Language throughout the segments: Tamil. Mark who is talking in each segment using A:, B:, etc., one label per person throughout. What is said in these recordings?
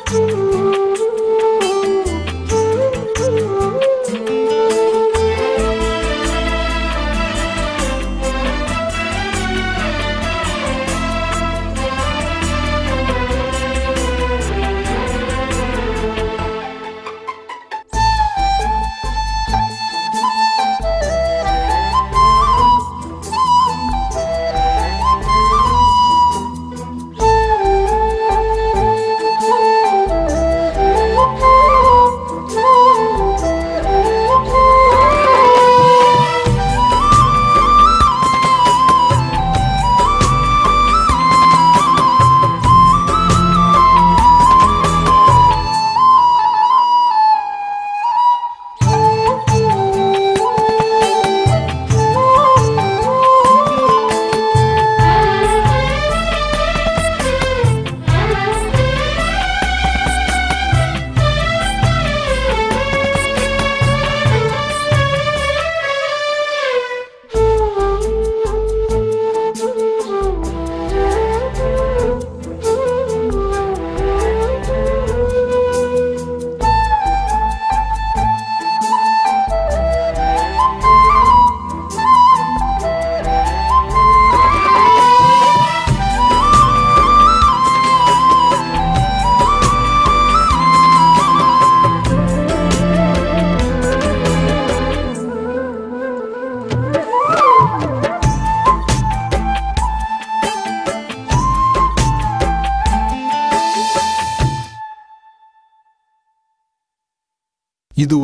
A: இது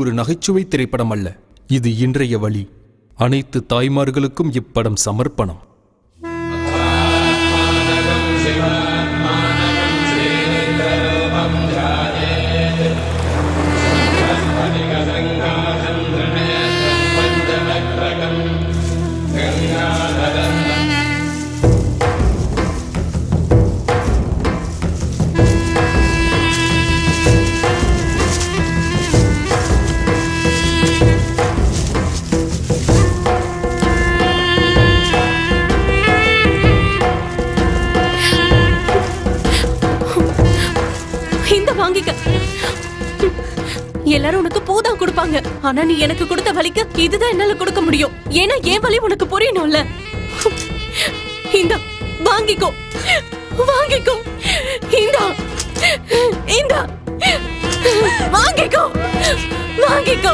A: ஒரு நகைச்சுவை திரைப்படம் அல்ல, இது இன்றைய வழி. அனைத்து தாய்மார்களுக்கும் இப்படம் சமர்ப்பணம்.
B: எல்லாரும் உனக்கு பூதான் கொடுப்பாங்க, ஆனா நீ எனக்கு கொடுத்த வலிக்கு இதுதான் என்னால கொடுக்க முடியும். ஏன்னா என் வலி உனக்கு புரியணும்ல. இந்தா வாங்கிக்கோ, வாங்கிக்கோ, இந்தா இந்தா வாங்கிக்கோ, வாங்கிக்கோ.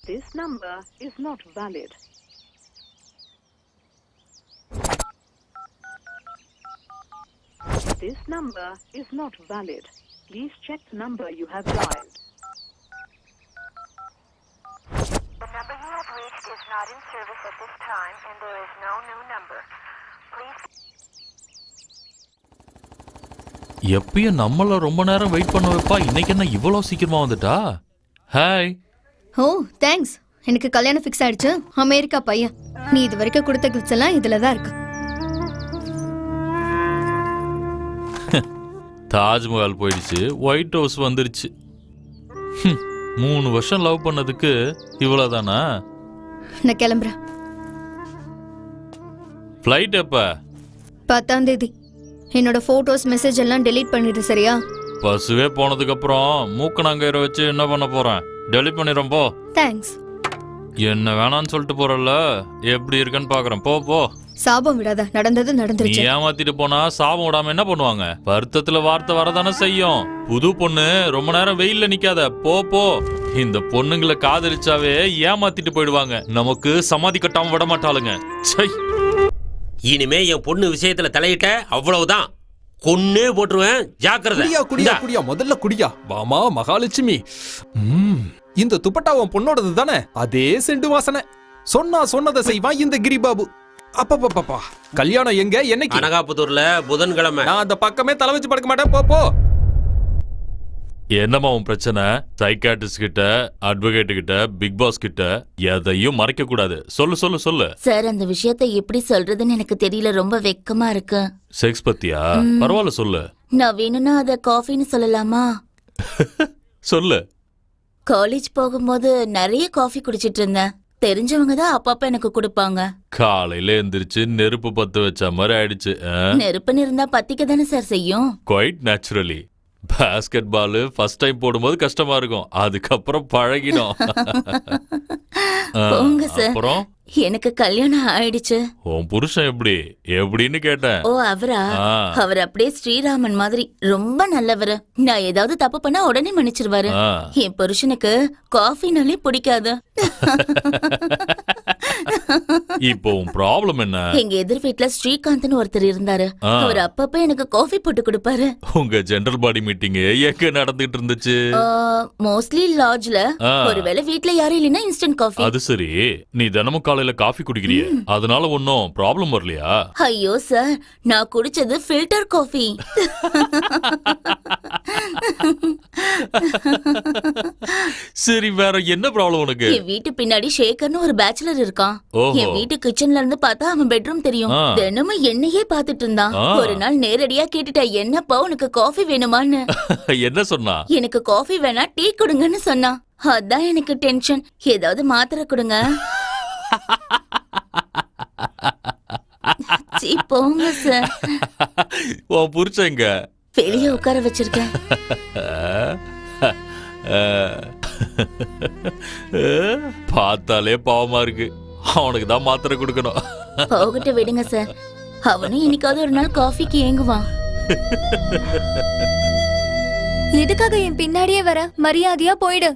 C: This number is not valid. This number is not valid. Please check the number you have dialed.
D: The number you have reached is not in service at this time and there is no new number. Please.
E: எப்பயும் நம்மள ரொம்ப நேரம் வெயிட் பண்ண வைப்பா, இன்னைக்கு என்ன இவ்வளோ சீக்கிரமா வந்துட்டா? ஹாய்.
F: ஓ தேங்க்ஸ், எனக்கு கல்யாணம் ஃபிக்ஸ் ஆயிடுச்சு. அமெரிக்கா பையன். நீ இது வரைக்கும் கொடுத்த கிஃப்ட்ஸ் எல்லாம் இதுல தான் இருக்கு.
E: தாஜ்மஹால் போயிடுச்சு, ஒயிட் ஹவுஸ் வந்துருச்சு. 3 வருஷம் லவ் பண்ணதுக்கு இவ்வளவுதானா?
F: நான் கிளம்புறேன்.
E: ஃப்ளைட் எப்ப?
F: 10ஆம் தேதி. என்னோட போட்டோஸ் மெசேஜ் எல்லாம் டெலீட் பண்ணிடு, சரியா?
E: பஸ்ஸுவே போனதுக்கு அப்புறம் மூக்கணாங்கயிற வச்சு என்ன பண்ண போறேன்? டெலீட் பண்ணிடுறேன் போ.
F: தேங்க்ஸ்.
E: என்ன வேணான்னு சொல்லிட்டு போறல, எப்படி இருக்குன்னு பாக்குறேன். போ போ.
F: சாபம் விடாத, நடந்தது நடந்துருச்சு.
E: நீ ஏமாத்திட்டு போனா சாபம் விடாம என்ன பண்ணுவாங்க? வருத்தத்துல வார்த்தை வரதானே செய்யும். புது பொண்ணு ரொம்ப நேரம் வெயில்ல நிக்காத, போ போ. இந்த பொண்ணுங்களை காதலிச்சாவே ஏமாத்திட்டு போயிடுவாங்க, நமக்கு சமாதி கட்டாம விட மாட்டாளுங்க.
G: இனிமே என் பொண்ணு விஷயத்துல தலையிட்ட அவ்வளவுதான், கொன்னே போட்டுருவேன், ஜாக்கிரதை.
A: குடியா குடியா, முதல்ல குடியா. வாமா மகாலட்சுமி. இந்த துப்பட்டா உன் பொண்ணோடது தானே? அதே செண்டு வாசனை. சொன்னா சொன்னதை செய்வான் இந்த கிரிபாபு. அப்பப்பா, கல்யாணம் எங்க, என்னைக்கு?
G: அனகாபுத்தூர்ல புதன்கிழமை.
A: நான் அந்த பக்கமே தலை வச்சு படுக்க மாட்டேன், போ போ.
E: என்னம்மா உன் பிரச்சனை? சைக்காட்ரிஸ்ட் கிட்ட, அட்வொகேட் கிட்ட, பிக் பாஸ் கிட்ட எதையும் மறைக்க கூடாது. சொல்லு சொல்லு சொல்லு.
H: சார், அந்த விஷயத்தை எப்படி சொல்றதுன்னு எனக்கு தெரியல. ரொம்ப வெக்கமா இருக்கு.
E: செக்ஸ் பத்தியா? பரவாயில்ல சொல்லு.
H: நான் வேணும்னா அத காஃபின்னு சொல்லலாமா?
E: சொல்லு.
H: காலேஜ் போகும்போது நிறைய காஃபி குடிச்சிட்டு இருந்தேன். தெரிஞ்சவங்க தான் அப்பப்ப எனக்கு கொடுப்பாங்க.
E: காலையில எந்திரிச்சு நெருப்பு பத்து வச்ச மாதிரி ஆயிடுச்சு.
H: நெருப்புன்னு இருந்தா பத்திக்க தானே சார் செய்யும்.
E: Quite naturally. Basketball first time போடும்போது கஷ்டமா இருக்கும், அதுக்கப்புறம் பழகிடும்.
H: போங்க சார்.
E: அப்புறம்
H: எனக்கு கல்யாணம் ஆயிடுச்சு.
E: உன் புருஷன் எப்படின்னு கேட்டேன்.
H: ஓ, அவரா? அவர் அப்படியே ஸ்ரீராமன் மாதிரி ரொம்ப நல்லவர். நான் ஏதாவது தப்பு பண்ணா உடனே மன்னிச்சிருவாரு. என் புருஷனுக்கு காஃபினாலே பிடிக்காது.
E: இப்போ உன் ப்ராப்ளம் என்ன?
H: எங்க எதிர் வீட்டுல ஸ்ரீகாந்த்னு ஒருத்தர் இருந்தாரு. அவர் அப்பப்ப எனக்கு காஃபி போட்டு கொடுப்பாரு.
E: உங்க ஜெனரல் பாடி மீட்டிங் எங்க நடந்துட்டு இருந்துச்சு?
H: மோஸ்ட்லி லாட்ஜ்ல. ஒருவேளை வீட்ல யாரும் இல்லைன்னா இன்ஸ்டன்ட் காஃபி.
E: அது சரி, நீ தினமும் காலையில காஃபி குடிக்கிறியே, அதனால ஒன்னும் ப்ராப்ளம் வரலையா?
H: ஐயோ சார், நான் குடிச்சது ஃபில்டர் காஃபி.
E: சரி, வேற என்ன ப்ராப்ளம் உனக்கு?
H: என் வீட்டு பின்னாடி ஷேகர்னு ஒரு பேச்சுலர் இருக்கான். என் வீட்டு கிச்சன்ல இருந்து பார்த்தா அவன் பெட்ரூம் தெரியும். தினமும் என்னையே பாத்துட்டு இருந்தான். ஒரு நாள் நேரடியா கேட்டுட்டா, என்னப்பா உனக்கு காஃபி வேணுமான்னு.
E: என்ன சொன்னா? எனக்கு
H: காஃபி வேணா டீ கொடுங்கன்னு சொன்னான். அதான் எனக்கு டென்ஷன். ஏதாவது மாத்திரை கொடுங்க. போங்க சார்.
E: உன் புருஷங்க
H: வெளியே உட்கார வச்சிருக்கேன்.
E: பார்த்தாலே பாவமா இருக்கு. அவனுக்கு தான் மாத்திரை கொடுக்கணும்.
H: போகட்ட விடுங்க சார். அவனும் இன்னைக்காவது ஒரு நாள் காஃபிக்கு ஏங்குவான்.
F: எதுக்காக என் பின்னாடியே வர? மரியாதையா போயிடு.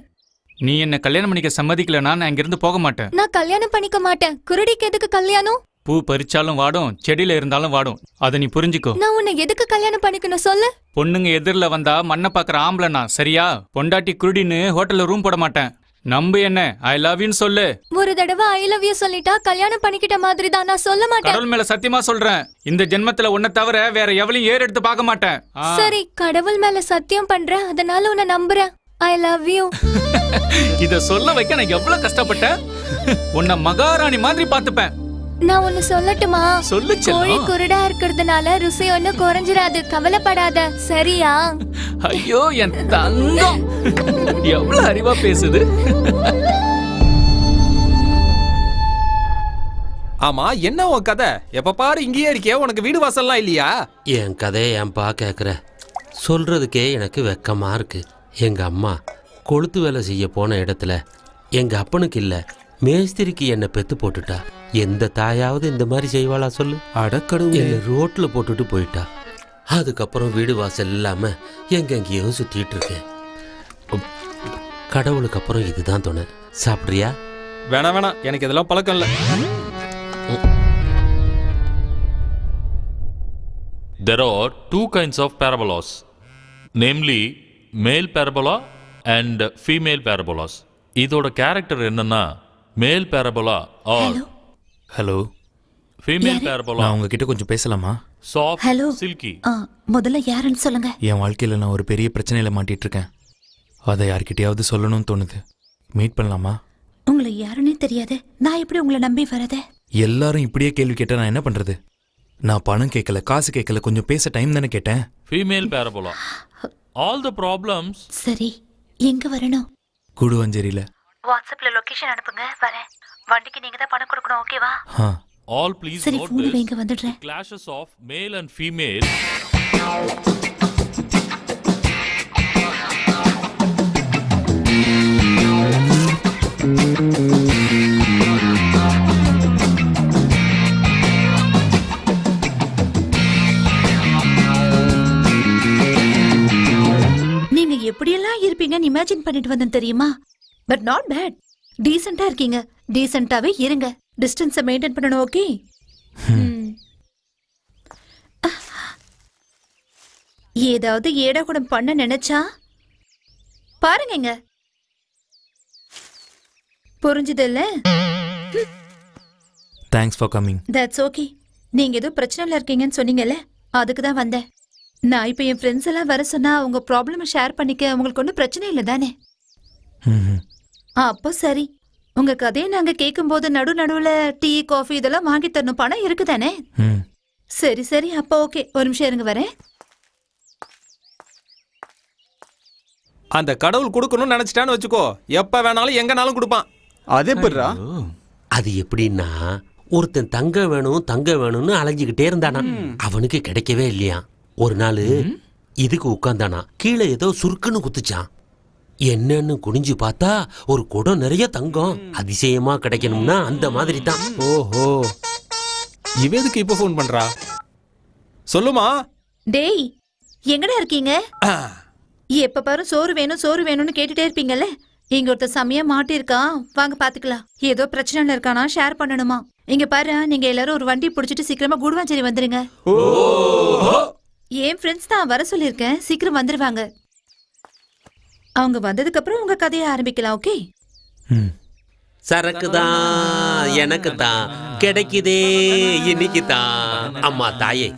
I: நீ என்ன கல்யாணம் பண்ணிக்க சம்மதிக்கலனா நான் இங்கிருந்து போக மாட்டேன்.
F: நான் கல்யாணம் பண்ணிக்க மாட்டேன். குருடிக்கு எதுக்கு கல்யாணம்?
I: பூ பறிச்சாலும் வாடும், செடியில இருந்தாலும் வாடும். அத நீ புரிஞ்சுக்கோ.
F: நான் உன்னை எதுக்கு கல்யாணம் பண்ணிக்கணும் சொல்லு?
I: பொண்ணுங்க எதிரில வந்தா மண்ணை பாக்குற ஆம்பளனா, சரியா? பொண்டாட்டி குருடின்னு ஹோட்டல்ல ரூம் போட மாட்டேன். நம்பு என்ன, ஐ லவ் யூன்னு சொல்லு.
F: ஒரு தடவை ஐ லவ் யூ சொல்லிட்டா கல்யாணம் பண்ணிக்கிட்ட மாதிரி தான். நான் சொல்ல மாட்டேன்.
I: கடவுள் மேல சத்தியமா சொல்றேன், இந்த ஜென்மத்துல உன்னை தவிர வேற எவளையும் ஏறு எடுத்து பார்க்க மாட்டேன்.
F: சரி, கடவுள் மேல சத்தியம் பண்றேன். அதனால உன்னை நம்புறேன். ஐ லவ் யூ.
I: இத சொல்ல வைக்க நான் எவ்வளவு கஷ்டப்பட்டேன். உன்னை மகாராணி மாதிரி பாத்துப்பேன்.
F: நான் ஒன்னு சொல்லட்டுமா?
I: சொல்லு செல்லம்.
F: கோழி குருடா இருக்கிறதுனால ருசி ஒண்ணு குறைஞ்சிராது. கவலைப்படாத, சரியா?
I: ஐயோ என் தங்கம், எவ்வளவு அறிவா பேசுது.
A: ஆமா, என்ன உன் கதை? எப்ப பாரு இங்கேயே இருக்கிய, உனக்கு வீடு வாசல்லாம் இல்லையா?
G: என் கதையை ஏன்பா கேட்குற? சொல்றதுக்கே எனக்கு வெக்கமா இருக்கு. எங்க அம்மா கொளுத்து வேலை செய்ய போன இடத்துல எங்க அப்பனுக்கு இல்ல மேஸ்திரிக்கு என்ன பெத்து போட்டுட்டா. எந்த தாயாவது இந்த மாதிரி செய்வாளா சொல்லு?
A: அடக்கடவுளே.
G: என்ன ரோட்ல போட்டுட்டு போயிட்டா. அதுக்கப்புறம் வீடு வாசல் இல்லாம எங்கெங்கேயோ சுத்திட்டு இருக்கேன். கடவுளுக்கு அப்புறம் இதுதான் துணை. சாப்பிட்றியா?
A: வேணாம் வேணாம், எனக்கு இதெல்லாம் பழக்கம் இல்ல.
E: There are two kinds of parabolas, namely male parabola and female parabolas. இதோட கேரக்டர் என்னன்னா, மேல் parabola or
J: hello
E: female parabola.
J: நான் உங்ககிட்ட கொஞ்சம் பேசலாமா?
E: Soft,
H: hello,
E: silky.
H: முதல்ல யாருன்னு சொல்லுங்க.
J: என் வாழ்க்கையில் நான் ஒரு பெரிய பிரச்சனையில் மாட்டிட்டு இருக்கேன். அதை யார்கிட்டயாவது சொல்லணும்னு தோணுது. மீட் பண்ணலாமா?
H: உங்களை யாருன்னே தெரியாது, நான் எப்படி உங்களை நம்பி வரது?
J: எல்லாரும் இப்படியே கேள்வி கேட்டால் நான் என்ன பண்ணுறது? நான் பணம் கேட்கல, காசு கேட்கல, கொஞ்சம் பேச டைம் தானே கேட்டேன்.
E: Female parabola. All the problems.
H: சரி, எங்க வரணும்?
J: கூடுவஞ்சேரியில.
D: வாட்ஸ்அப்ல லொகேஷன் அனுப்புங்க, வரேன். வண்டிக்கு நீங்க தான் பணம் கொடுக்கணும், ஓகேவா?
E: All please
H: சரி,
E: note
H: ஃபோன்
E: this.
H: வைங்க, வந்துடுறேன்.
E: Clashes of male and female.
H: நீங்க எப்படியெல்லாம் இருப்பீங்கன்னு இமேஜின் பண்ணிட்டு வந்தேன் தெரியுமா? But not bad. டீசெண்டா இருக்கீங்க. டீசெண்டாவே இருங்க. டிஸ்டன்ஸை மெயின்டைன் பண்ணணும், ஓகே? ஏதாவது ஏடாகுடம் பண்ண நினைச்சா பாருங்க. புரிஞ்சுது இல்ல?
J: Thanks for coming.
H: That's okay. நீங்க ஏதோ பிரச்சனைல இருக்கீங்கன்னு சொன்னீங்கல்ல, அதுக்கு தான் வந்தேன்.
K: நான் இப்ப என் ஃப்ரெண்ட்ஸ் எல்லாம் வர சொன்னா உங்க ப்ராப்ளம் ஷேர் பண்ணிக்க உங்களுக்கு ஒன்றும் பிரச்சனை இல்லை தானே? அப்போ சரி. உங்க கதையை நாங்க கேட்கும் போது நடுவுல டீ காஃபி இதெல்லாம் வாங்கி தரணும். பணம் இருக்குதானே? சரி சரி, அப்போ ஓகே. ஒரு நிமிஷம் இருங்க, வரேன்.
A: அந்த கடவுள் கொடுக்கணும்னு நினைச்சிட்டான்னு வச்சுக்கோ, எப்ப வேணாலும் எங்கனாலும் கொடுப்பான்.
L: அதே பெறா.
G: அது எப்படின்னா, ஒருத்தன் தங்க வேணும்னு அலைஞ்சுக்கிட்டே இருந்தானா. அவனுக்கு கிடைக்கவே இல்லையா. ஒரு நாள் இதுக்கு உட்கார்ந்தானா, கீழே ஏதோ சுருக்குன்னு குத்துச்சான். என்னன்னு குனிஞ்சு பார்த்தா ஒரு குடம் நிறைய தங்கம். அதிசயமா கிடைக்கணும்னா அந்த மாதிரி தான்.
A: ஓஹோ, இவதுக்கு இப்ப போன் பண்றா? சொல்லுமா.
K: டேய், எங்கடா இருக்கீங்க? எப்ப பாரு சோறு வேணும்னு கேட்டுட்டே இருப்பீங்கல்ல. இங்க ஒருத்த சமய மாட்டிருக்கான், வாங்க பாத்துக்கலாம். ஏதோ பிரச்சனை இருக்கானா, ஷேர் பண்ணணுமா. இங்க பாரு, நீங்க எல்லாரும் ஒரு வண்டி புடிச்சிட்டு சீக்கிரமா குடுவாஞ்சேரி வந்துருங்க. என் ஃப்ரெண்ட்ஸ் தான் வர சொல்லிருக்கேன், சீக்கிரம் வந்துருவாங்க. அவங்க வந்ததுக்கு அப்புறம் உங்க கதையை ஆரம்பிக்கலாம். ஓகே?
G: சரக்கு தான் எனக்கு தான் கிடைக்குதே இன்னைக்கு தான். அம்மா தாயே,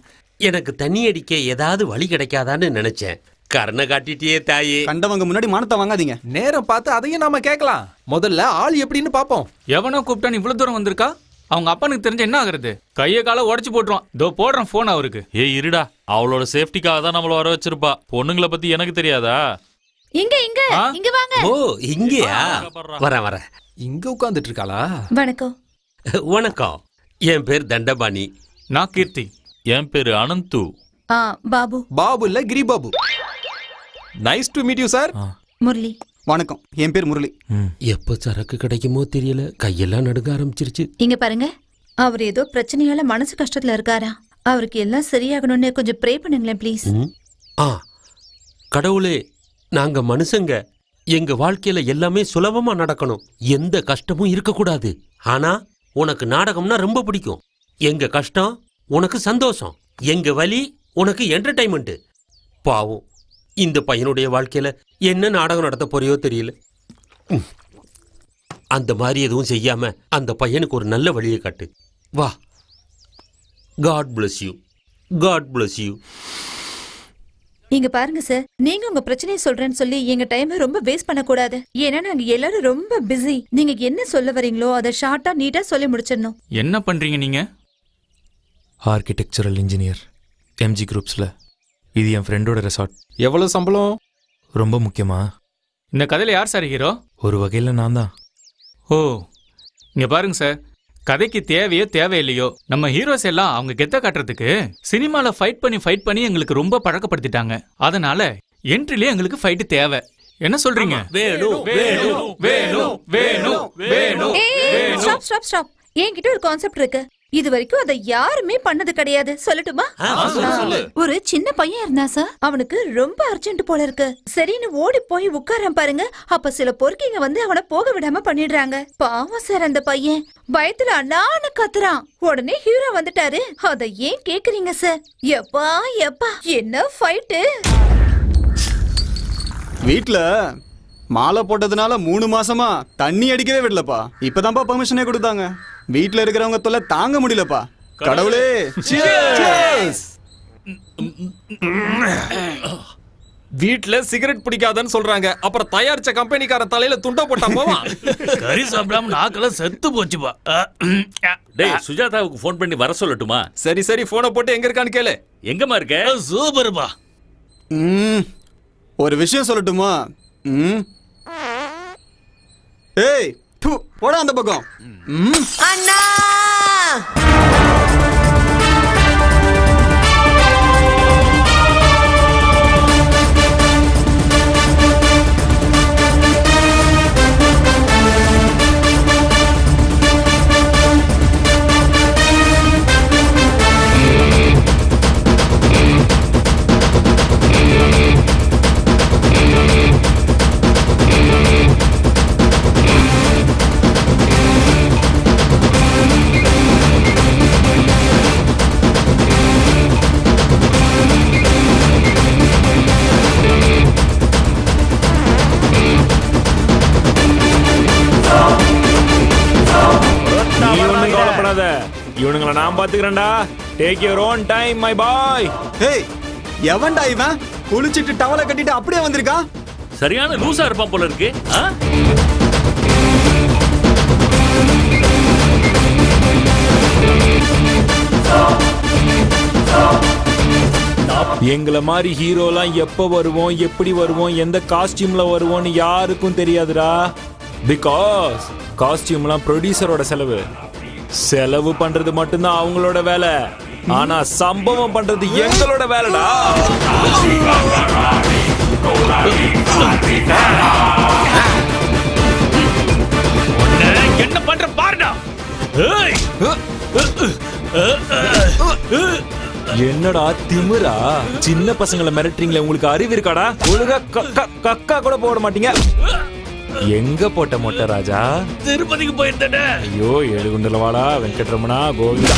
G: எனக்கு தண்ணி அடிக்க ஏதாவது வழி கிடைக்காதான்னு நினைச்சேன். கர்ண காட்டிட்டியே தாயே.
L: கண்டவங்க முன்னாடி மானத்தை வாங்காதீங்க.
A: நேரம் பார்த்து அதையும் நாம கேட்கலாம். முதல்ல ஆள் எப்படின்னு பாப்போம்.
I: எவனோ கூப்பிட்டா இவ்வளவு தூரம் வந்திருக்கா? அவங்க அப்பனுக்கு தெரிஞ்ச என்ன ஆகுறது? கையை காலை உடச்சு போட்டுருவான். இதோ போடுறேன் போன் அவருக்கு.
E: ஏய் இருடா, அவளோட சேஃப்டிக்காக தான் நம்மள வர வச்சிருப்பா. பொண்ணுங்களை பத்தி எனக்கு தெரியாதா?
K: இங்க வாங்க.
G: ஓ, இங்கயா? வரேன்.
A: இங்க உட்கார்ந்துட்டு இருக்காளா?
K: வணக்கம்.
G: வணக்கம். என் பேர் தண்டபாணி.
I: நான் கீர்த்தி.
E: என் பேரு அனந்து.
K: பாபு.
A: பாபு இல்ல, Giri Babu. Nice to meet you sir.
K: Murali.
L: வணக்கம், என் பேர் முரளி.
G: எப்ப சரக்கு கிடைக்குமோ தெரியல, கையெல்லாம் நடுங்க ஆரம்பிச்சிருச்சு.
K: இங்க பாருங்க, அவர் ஏதோ பிரச்சனையால மனசு கஷ்டத்துல இருக்காரா. அவருக்கு எல்லாம் சரியாகணும்னு கொஞ்சம் ப்ரே பண்ணுங்களேன் ப்ளீஸ்.
G: கடவுளே, நாங்க மனுஷங்க, எங்க வாழ்க்கையில எல்லாமே சுலபமா நடக்கணும், எந்த கஷ்டமும் இருக்கக்கூடாது. ஆனா உனக்கு நாடகம்னா ரொம்ப பிடிக்கும். எங்க கஷ்டம் உனக்கு சந்தோஷம், எங்க வலி உனக்கு என்டர்டைன்மெண்ட். பாவம், இந்த பையனுடைய வாழ்க்கையில என்ன நாடகம் நடத்த போறியோ தெரியல. அந்த மாதிரி எதுவும் செய்யாம அந்த பையனுக்கு ஒரு நல்ல வழியை காட்டு. வா. God bless you. God bless you.
K: இங்க பாருங்க சார், நீங்க உங்க பிரச்சனையை சொல்றேன்னு சொல்லி எங்க டைமை ரொம்ப வேஸ்ட் பண்ண கூடாது. ஏன்னா நாங்க எல்லாரும் ரொம்ப பிஸி. நீங்க என்ன சொல்ல வரீங்களோ அதை ஷார்ட்டா நீட்டா சொல்லி முடிச்சிடணும்.
I: என்ன பண்றீங்க நீங்க?
J: ஆர்கிடெக்சரல் இன்ஜினியர், எம்ஜி குரூப்ஸ்ல. இது என் ஃப்ரெண்டோட ரெசார்ட்.
A: எவ்வளவு சம்பளம்?
J: ரொம்ப முக்கியமா?
I: இந்த கதையில யார் சார் ஹீரோ?
J: ஒரு வகையில் நான் தான்.
I: ஓ, இங்க பாருங்க சார், கதைக்கு தேவையோ தேவையில்லையோ, நம்ம ஹீரோஸ் எல்லாம் அவங்க கெத்த காட்டுறதுக்கு சினிமால ஃபைட் பண்ணி எங்களுக்கு ரொம்ப பழக்கப்படுத்திட்டாங்க. அதனால என்ட்ரிலே எங்களுக்கு ஃபைட் தேவை. என்ன சொல்றீங்க?
G: வேணும் வேணும் வேணும் வேணும் வேணும்.
K: Stop stop stop. என்கிட்ட ஒரு கான்செப்ட் இருக்கு. இது வரைக்கும் அதை யாருமே பண்ணது கிடையாது. சொல்லட்டுமா? ஒரு சின்ன பையன் இருந்தா சார், அவனுக்கு ரொம்ப அர்ஜென்ட் போல இருக்கு. சரின்னு ஓடி போய் உட்காரான் பாருங்க. அப்ப சில பொறுக்கிங்க வந்து அவனை போக விடாம பண்ணிடுறாங்க. பாவம் சார், அந்த பையன் பயத்துல அண்ணான்னு கத்துறான். உடனே ஹீரோ வந்துட்டாரு. அதை ஏன் கேக்குறீங்க சார்? எப்பா எப்பா, என்ன ஃபைட்டு!
L: வீட்ல மாலை போட்டதுனால 3 மாசமா தண்ணி அடிக்கவே விடலப்பா. இப்பதான்ப்பா பெர்மிஷனே கொடுத்தாங்க. வீட்ல இருக்கிறவங்க தொல்லை தாங்க முடியலப்பா. கடவுளே,
A: வீட்ல சிகரெட் பிடிக்காதன்னு சொல்றாங்க, அப்புறம் தயாரிச்ச கம்பெனிக்கார தலையில துண்ட போட்டா போவான்.
M: கறி சாப்பிடாம நாக்கெல்லாம் செத்து போச்சுப்பா.
N: டேய், சுஜாதாவுக்கு ஃபோன் பண்ணி வர சொல்லட்டுமா?
A: சரி சரி, போனை போட்டு எங்க இருக்கான்னு கேளு.
N: எங்கம்மா இருக்க?
M: சூப்பர்ப்பா.
L: ஒரு விஷயம் சொல்லட்டுமா? ஏய், போடா அந்த பக்கம்.
O: அண்ணா,
P: இவனுங்களை நான் பாத்துக்கிறேன்டா. Take your own time my boy.
L: ஏய், எவன்டா இவன் குளிச்சிட்டு டவலை கட்டிட்டு அப்படியே வந்திருக்கான்?
N: சரியான லூசா இருப்பான் போல இருக்கு.
O: எங்களை மாதிரி ஹீரோலாம் எப்ப வருவோம், எப்படி வருவோம், எந்த காஸ்டியூம்ல வருவோம்னு யாருக்கும் தெரியாதுடா. பிகாஸ் காஸ்டியூம்லாம் ப்ரொடியூசரோட செலவு பண்றது மட்டும்தான் அவங்களோட வேலை. ஆனா சம்பவம் பண்றது எங்களோட வேலைடா.
M: என்ன பண்ற பாருடா.
O: என்னடா திமிரா? சின்ன பசங்களை மிரட்டுறீங்களே, உங்களுக்கு அறிவு இருக்காடா? ஒழுங்கா கக்கா கூட போட மாட்டீங்க. எங்க போட்ட மொட்டை ராஜா?
M: திருப்பதிக்கு போயிருந்தேன்.
O: ஐயோ, ஏழுகுண்டல வாடா வெங்கட்ரமணா கோவிந்தா.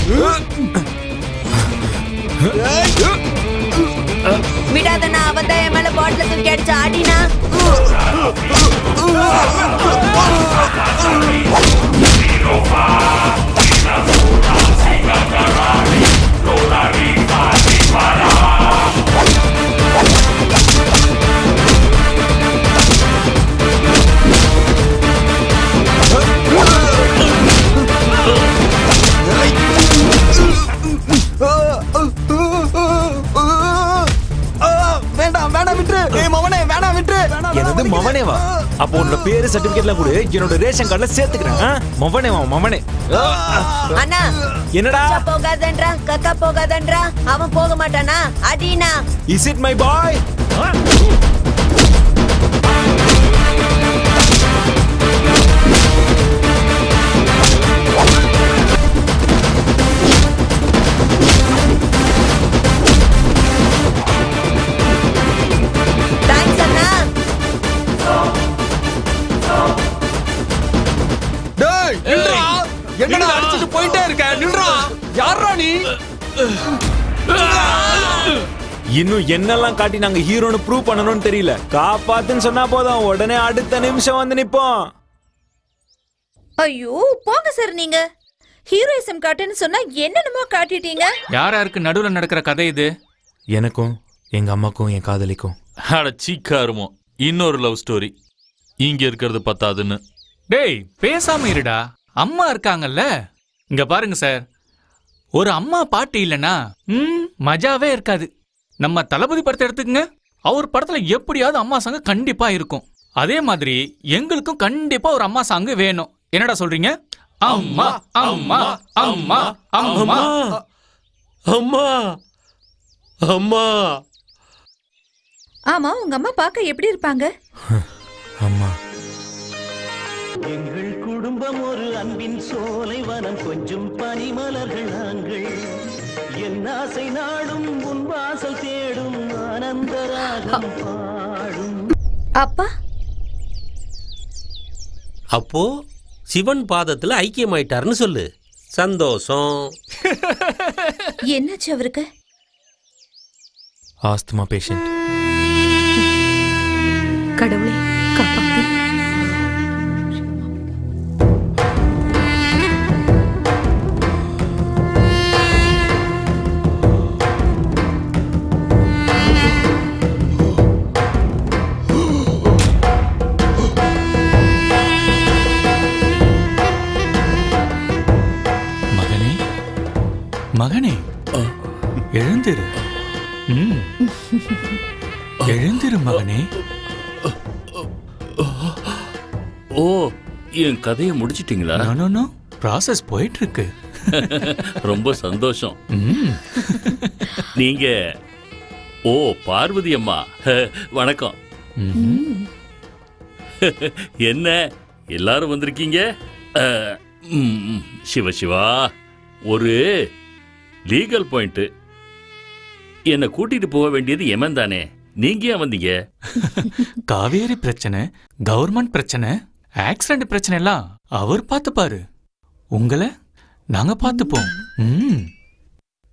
P: விடாதனா, அவன் தான் என் மேல பாட்டில தூக்கி அடிச்சு ஆடினா.
O: எனது மவனேவா? அப்போ உன்னோட பேரு சர்டிபிகேட்ல கூட என்னோட ரேஷன் கார்டுல சேர்த்துக்கிறேன். மவனேவா மவனே.
P: அண்ணா
O: என்னடா
P: போகாதன்றா, கக்கா போகாதன்றா. அவன் போக மாட்டானா? அடினா.
O: Is it my boy?
A: என்னடா அடிச்சிட்டு போயிட்டே இருக்க? நில்றா. யாரா நீ?
O: இன்னும் என்னெல்லாம் காட்டி நாங்க ஹீரோன்னு ப்ரூவ் பண்ணணும்னு தெரியல. காப்பாத்துன்னு சொன்னா போதும், உடனே அடுத்த நிமிஷம் வந்து நிப்போம்.
K: ஐயோ போங்க சார், நீங்க ஹீரோயிசம் காட்டுன்னு சொன்னா என்னென்னமோ காட்டிட்டீங்க.
I: யார் யாருக்கு நடுவுல நடக்கிற கதை இது?
J: எனக்கும் எங்க அம்மாக்கும் என் காதலிக்கும்.
E: அட சீக்காருமோ, இன்னொரு லவ் ஸ்டோரி. இங்க இருக்கிறது பத்தாதுன்னு.
I: டேய் பேசாம இருடா, அம்மா இருக்காங்கல்ல. இங்க பாருங்க சார், ஒரு அம்மா பாட்டு இல்லனா மஜாவே இருக்காது. நம்ம தளபதி படத்தை எடுத்துக்கங்க, அவர் படத்துல எப்படியாவது அம்மா சாங் கண்டிப்பா இருக்கும். அதே மாதிரி எங்களுக்கும் கண்டிப்பா ஒரு அம்மா சாங் வேணும். என்னடா சொல்றீங்க? அம்மா அம்மா அம்மா அம்மா
G: அம்மா அம்மா.
K: ஆமா, உங்க அம்மா பார்க்க எப்படி இருப்பாங்க?
J: அம்மா.
Q: எங்கள் குடும்பம் ஒரு அன்பின் சோலை வனம், கொஞ்சம் பனிமலர்கள் நாங்கள். என் ஆசை நாடும் உன் வாசல் தேடும், ஆனந்த ராகம் பாடும்.
K: அப்பா
G: அப்போ சிவன் பாதத்துல ஐக்கியமாயிட்டாருன்னு சொல்லு. சந்தோஷம்.
K: என்னாச்சு அவருக்கு?
J: Asthma patient.
B: கடவுளே காப்பாத்து.
I: மகனே எழுந்திரு. எழுந்திரு மகனே.
N: ஓ, என் கதையை முடிச்சிட்டீங்களா?
I: நோ, ப்ராசஸ் போயிட்டு இருக்கு.
N: ரொம்ப சந்தோஷம். நீங்க ஓ பார்வதி அம்மா, வணக்கம். என்ன எல்லாரும் வந்திருக்கீங்க? சிவா, ஒரு லீகல் பாயிண்ட். என்னை கூட்டிட்டு போக வேண்டியது எமன் தானே, நீங்க ஏன் வந்தீங்க?
I: காவேரி பிரச்சனை, கவர்மெண்ட் பிரச்சனை, ஆக்சிடென்ட் பிரச்சனை எல்லாம் அவர் பார்த்துப்பாரு. உங்களை நாங்க பார்த்துப்போம்.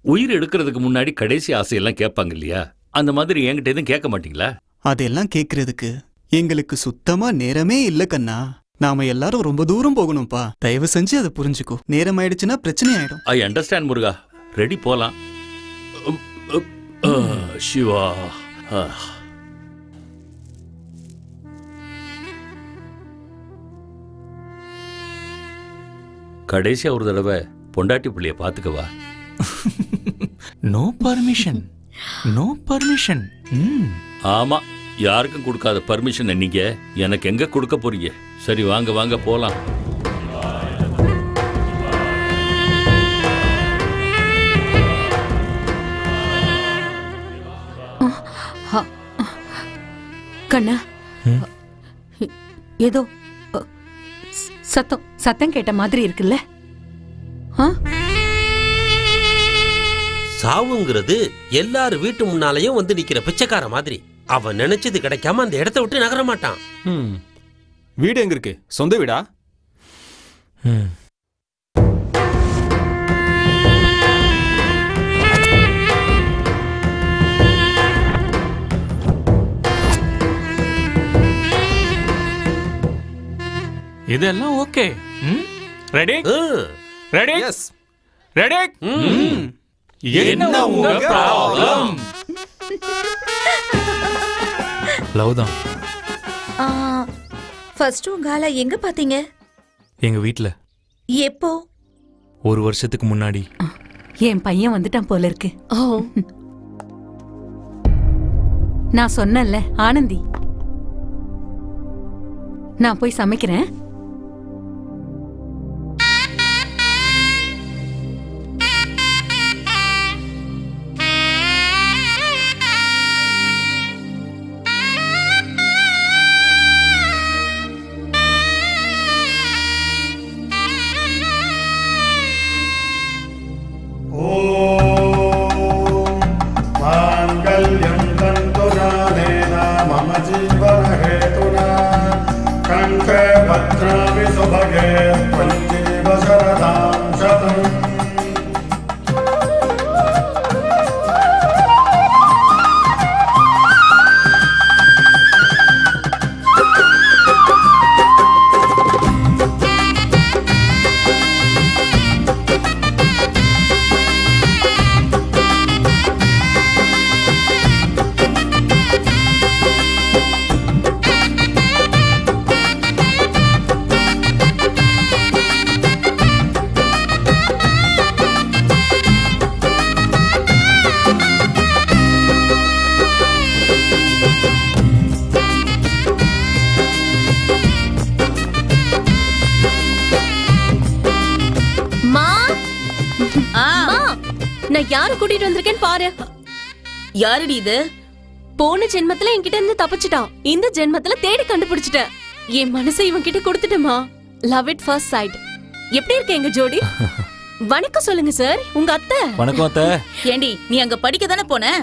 N: உயிர் எடுக்கிறதுக்கு முன்னாடி கடைசி ஆசையெல்லாம் கேட்பாங்க இல்லையா? அந்த மாதிரி என்கிட்ட எதுவும் கேட்க மாட்டீங்களா?
L: அதெல்லாம் கேட்கறதுக்கு எங்களுக்கு சுத்தமா நேரமே இல்ல கண்ணா. நாம எல்லாரும் ரொம்ப தூரம் போகணும்பா. தயவு செஞ்சு அதை புரிஞ்சுக்கோ. நேரம் ஆயிடுச்சுன்னா பிரச்சனை ஆயிடும்.
N: I understand Muruga. ரெடி, போலாம். சிவா. கடைசியா ஒரு தடவை பொண்டாட்டி பிள்ளைய பாத்துக்கவா.
I: No permission, no permission.
N: ஆமா, யாருக்கும் கொடுக்காத பர்மிஷன் நீங்க எனக்கு எங்க கொடுக்க போறீங்க? சரி வாங்க வாங்க போலாம்.
B: கண்ணா, ஏதோ சத்தம் கேட்ட மாதிரி இருக்குல்ல?
G: சாவுங்கிறது எல்லாரும் வீட்டு முன்னாலேயும் வந்து நிக்கிற பிச்சைக்கார மாதிரி. அவன் நினைச்சது கிடைக்காம அந்த இடத்த விட்டு நகர மாட்டான்.
A: வீடு எங்க இருக்கு? சொந்த வீடா?
I: இதெல்லாம் okay. Ready ready
A: yes
I: ready. என்ன உங்க ப்ராப்ளம்?
J: லவ் தான்.
K: ஃபர்ஸ்ட் உங்க ஆளை எங்க பாத்தீங்க?
J: எங்க வீட்ல.
K: எப்போ?
J: ஒரு வருஷத்துக்கு முன்னாடி.
B: என் பையன் வந்துட்டான் போல இருக்கு. நான் சொன்னேன்ல ஆனந்தி. நான் போய் சமைக்கிறேன்.
F: யாரு கூட்டிட்டு வந்திருக்கேன்னு பாரு.
H: யாருடி இது?
F: போன ஜென்மத்துல என்கிட்ட இருந்து தப்பிச்சிட்டான். இந்த ஜென்மத்துல தேடி கண்டுபிடிச்சிட்டேன். என் மனசை இவன் கிட்ட கொடுத்துட்டேமா. Love it first sight. எப்படி இருக்கு எங்க ஜோடி? வணக்கம் சொல்லுங்க சார். உங்க அத்தை.
J: வணக்கம் அத்தை.
H: ஏண்டி நீ அங்க படிக்க தானே போன?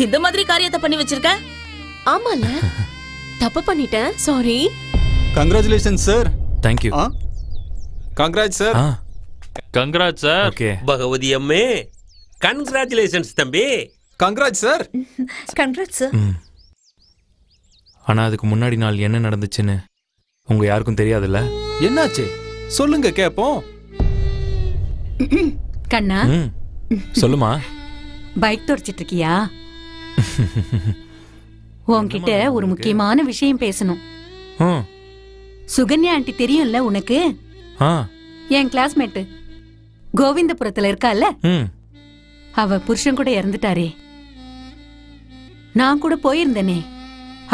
H: இந்த மாதிரி காரியத்தை பண்ணி வச்சிருக்க?
F: ஆமால, தப்பு பண்ணிட்டேன். Sorry.
L: Congratulation sir.
J: Thank you.
A: Congrats sir.
E: Congrats sir.
J: Okay.
G: Bhagavathi அம்மே, கங்க்ராச்சுலேஷன்ஸ் தம்பி.
A: Congrats sir.
K: Congrats sir.
J: ஆனா அதுக்கு முன்னாடி நாள் என்ன நடந்துச்சுன்னு உங்க யாருக்கும் தெரியாதுல்ல?
A: என்னாச்சு சொல்லுங்க கேப்போம்.
B: கண்ணா,
J: சொல்லுமா.
B: பைக் தொடச்சிட்டு இருக்கியா? உன்கிட்ட ஒரு முக்கியமான விஷயம் பேசணும். சுகன்யா ஆண்டி தெரியும்ல உனக்கு? என் கிளாஸ்மேட் கோவிந்தபுரத்துல இருக்கால, அவ புருஷன் கூட இறந்துட்டாரே. நான் கூட போயிருந்தேனே.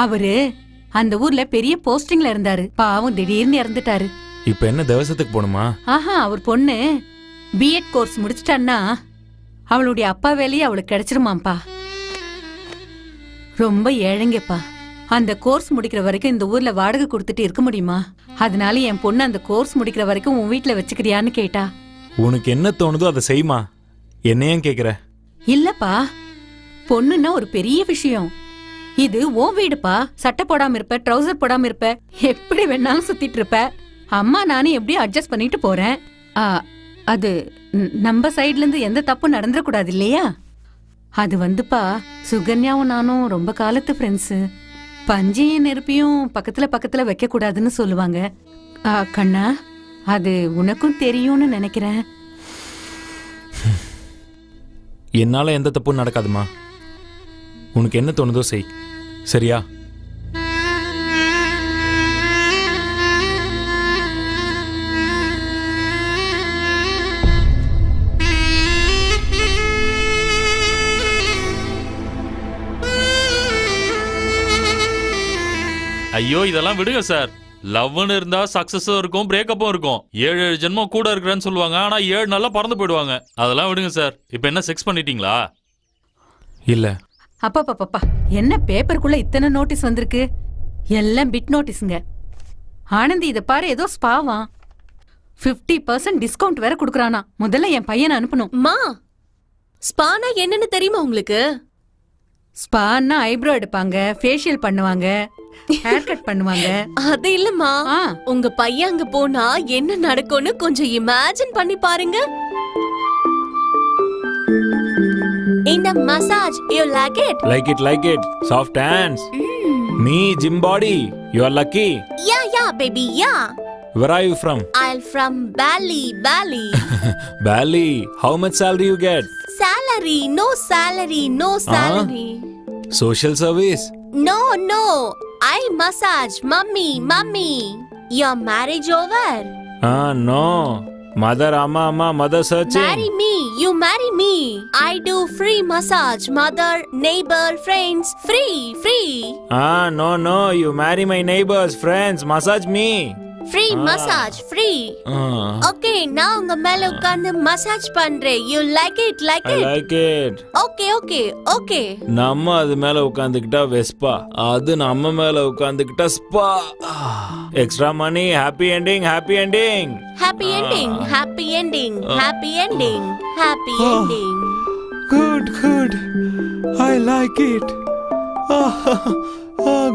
B: அவரு அந்த ஊர்ல பெரிய போஸ்டிங்ல இருந்தாரு. பாவம் திடீர்னு இறந்துட்டாரு.
J: இப்ப என்ன தேவசத்துக்கு போணுமா?
B: ஆஹா, அவர் பொண்ணு பிஎட் கோர்ஸ் முடிச்சிட்டான்னா அவளுடைய அப்பா வேலையே அவளுக்கு கிடைச்சிருமாப்பா. ரொம்ப ஏழைங்கப்பா. அந்த கோர்ஸ் முடிக்கிற வரைக்கும் இந்த ஊர்ல வாடகை கொடுத்துட்டு இருக்க முடியுமா? அதனால என் பொண்ணு அந்த கோர்ஸ் முடிக்கிற வரைக்கும் உன் வீட்டுல வச்சுக்கிறியான்னு கேட்டா.
J: உனக்கு என்ன தோணுதோ அதை செய்யுமா. என்னையும் கேக்குற?
B: இல்லப்பா, பொண்ணுன்னா ஒரு பெரிய விஷயம். இது உன் வீடுப்பா. சட்டை போடாம இருப்ப, ட்ரௌசர் போடாம இருப்ப, எப்படி வேணாலும் சுத்திட்டு இருப்ப. அம்மா நானும் எப்படியும் அட்ஜஸ்ட் பண்ணிட்டு போறேன். அது நம்ம சைட்ல இருந்து எந்த தப்பும் நடந்துடக்கூடாது இல்லையா? அது வந்துப்பா, சுகன்யாவும் நானும் ரொம்ப காலத்து ஃப்ரெண்ட்ஸு. பஞ்சையும் நெருப்பியும் பக்கத்துல பக்கத்துல வைக்க கூடாதுன்னு சொல்லுவாங்க. கண்ணா, அது உனக்கும் தெரியும்னு நினைக்கிறேன்.
J: என்னால எந்த தப்பும் நடக்காதுமா.
O: உனக்கு என்ன தோணுதோ செய், சரியா?
E: ஐயோ இதெல்லாம் விடுங்க சார். லவ்னு இருந்தா சக்சஸும் இருக்கும் பிரேக்கப்பும் இருக்கும். 7 ஜென்மம் கூட இருக்கிறேன்னு சொல்லுவாங்க, ஆனா 7 நாள்ல பறந்து போயிடுவாங்க. அதெல்லாம் விடுங்க சார். இப்போ என்ன செக்ஸ் பண்ணிட்டீங்களா?
O: இல்ல.
B: அப்பா என்ன பேப்பருக்குள்ள இத்தனை நோட்டீஸ் வந்திருக்கு? எல்லாம் பிட் நோட்டீஸுங்க. ஆனந்தி இத பாரு, ஏதோ ஸ்பாவா 50% டிஸ்கவுண்ட் வேற குடுக்குறானா. முதல்ல என் பையனை அனுப்பணும்.
F: மா, ஸ்பானா என்னன்னு தெரியுமா உங்களுக்கு?
B: ஸ்பான்னா ஐப்ரோ எடுப்பாங்க, ஃபேஷியல் பண்ணுவாங்க, ஹேர் கட் பண்ணுவாங்க.
F: அது இல்லம்மா, உங்க பையன் அங்க போனா என்ன நடக்கும்னு கொஞ்சம் இமேஜின் பண்ணி பாருங்க. இந்த massage, you like it?
O: Like it. Soft hands. Me, gym body. You are lucky.
F: Yeah, baby, yeah.
O: Where are you from?
F: I'm from Bali.
O: Bali. How much salary you get?
F: Salary, no salary.
O: Social service?
F: No. I massage, mummy. Your marriage over?
O: No. Mother, amma, mother searching.
F: Marry me, you marry me. I do free massage, mother, neighbor, friends, free.
O: No, you marry my neighbors, friends, massage me.
F: Free massage, free. Okay, now உங்க மேல உட்கார்ந்து மசாஜ் பண்றேன். You like it?
O: I like it.
F: Okay.
O: நம்ம அது மேல உட்கார்ந்துக்கிட்டா வெஸ்பா, அது நம்ம மேல உட்கார்ந்துக்கிட்டா spa. Extra money, happy ending.
F: Happy ending.
O: Good. I like it.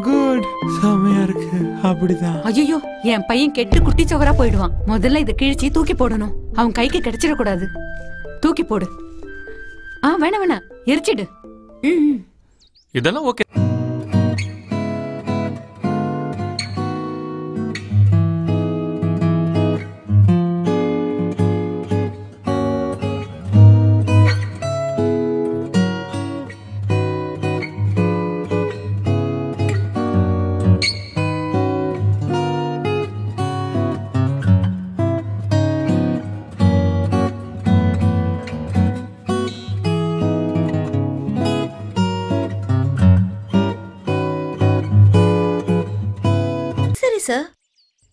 O: Good. செமையா இருக்கு. அப்படிதான்.
B: ஐயோ, என் பையன் கெட்டு குட்டி சவரா போயிடுவான். முதல்ல இதை கிழிச்சி தூக்கி போடணும். அவன் கைக்கு கிடைச்சிடக்கூடாது. தூக்கி போடு. வேணாம், எரிச்சிடு.
I: இதெல்லாம் ஓகே.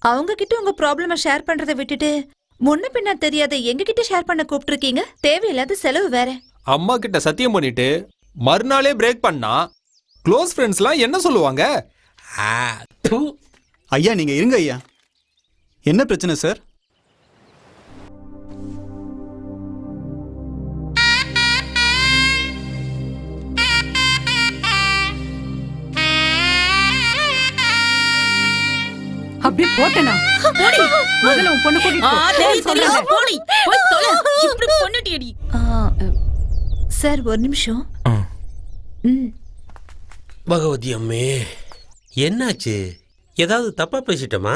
K: அவங்க கிட்ட உங்க ப்ராப்ளம ஷேர் பண்றதை விட்டுட்டு முன்ன பின்ன தெரியாத எங்க கிட்ட ஷேர் பண்ண கூப்பிட்டுருக்கீங்க. தேவையில்லாத செலவு வேற.
A: அம்மா கிட்ட சத்தியம் பண்ணிட்டு மறுநாளே பிரேக் பண்ணா க்ளோஸ் ஃப்ரெண்ட்ஸ்லாம் என்ன சொல்லுவாங்க?
L: ஐயா நீங்க இருங்க ஐயா. என்ன பிரச்சனை சார்?
B: அப்படியே போட்டேனா? முதல்ல உன் பொண்ணு கூட்டிட்டு போ.
K: சார் ஒரு நிமிஷம்.
G: பகவதி அம்மே, என்னாச்சு? ஏதாவது தப்பா பேசிட்டமா?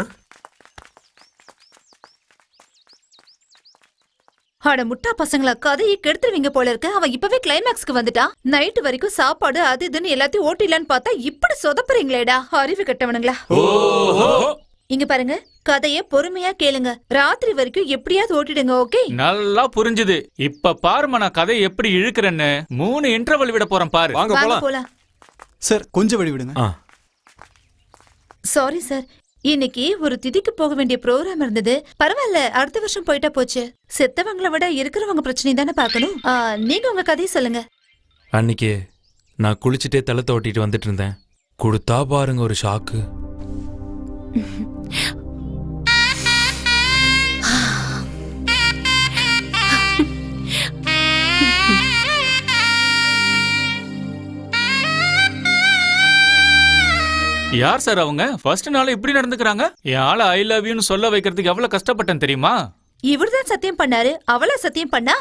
K: அட முட்டா பசங்களா, கதையை கெடுத்துருவீங்க போல இருக்கு. அவன் இப்பவே கிளைமேக்ஸ்க்கு வந்துட்டான். நைட்டு வரைக்கும் சாப்பாடு அது இதுன்னு எல்லாத்தையும் ஓட்டிடலான்னு பார்த்தா இப்படி சொதப்புறீங்களேடா, அறிவு கெட்டவனுங்களா. இங்க பாருங்க, கதைய பொறுமையா கேளுங்க. ராத்திரி வரைக்கும் எப்படியாவது ஓட்டிடுங்க. ஓகே?
I: நல்லா புரிஞ்சுது. இப்ப பாருமா நான் கதையை எப்படி இழுக்கிறேன்னு. 3 இன்டர்வல் விட போறேன் பாரு.
K: வாங்க போலாம்.
L: சார் கொஞ்சம் வழி விடுங்க.
K: சாரி சார், இன்னைக்கு ஒரு திதிக்கு போக வேண்டிய ப்ரோக்ராம் இருந்தது. பரவாயில்ல, அடுத்த வருஷம் போயிட்டா போச்சு. செத்தவங்களை விட இருக்கிறவங்க பிரச்சனை தானே பாக்கணும். நீங்க உங்க கதையை சொல்லுங்க.
O: அன்னைக்கு நான் குளிச்சுட்டே தலை தோட்டிட்டு வந்துட்டு இருந்தேன். கொடுத்தா பாருங்க ஒரு ஷாக்கு.
I: யார் சார் அவங்க? ஃபர்ஸ்ட் நாள் இப்படி நடந்துக்கிறாங்க. என் ஆளை ஐ லவ் யூன்னு சொல்ல வைக்கிறதுக்கு எவ்வளவு கஷ்டப்பட்டேன் தெரியுமா?
K: இவர்தான் சத்தியம் பண்ணாரு, அவளா சத்தியம் பண்ணா?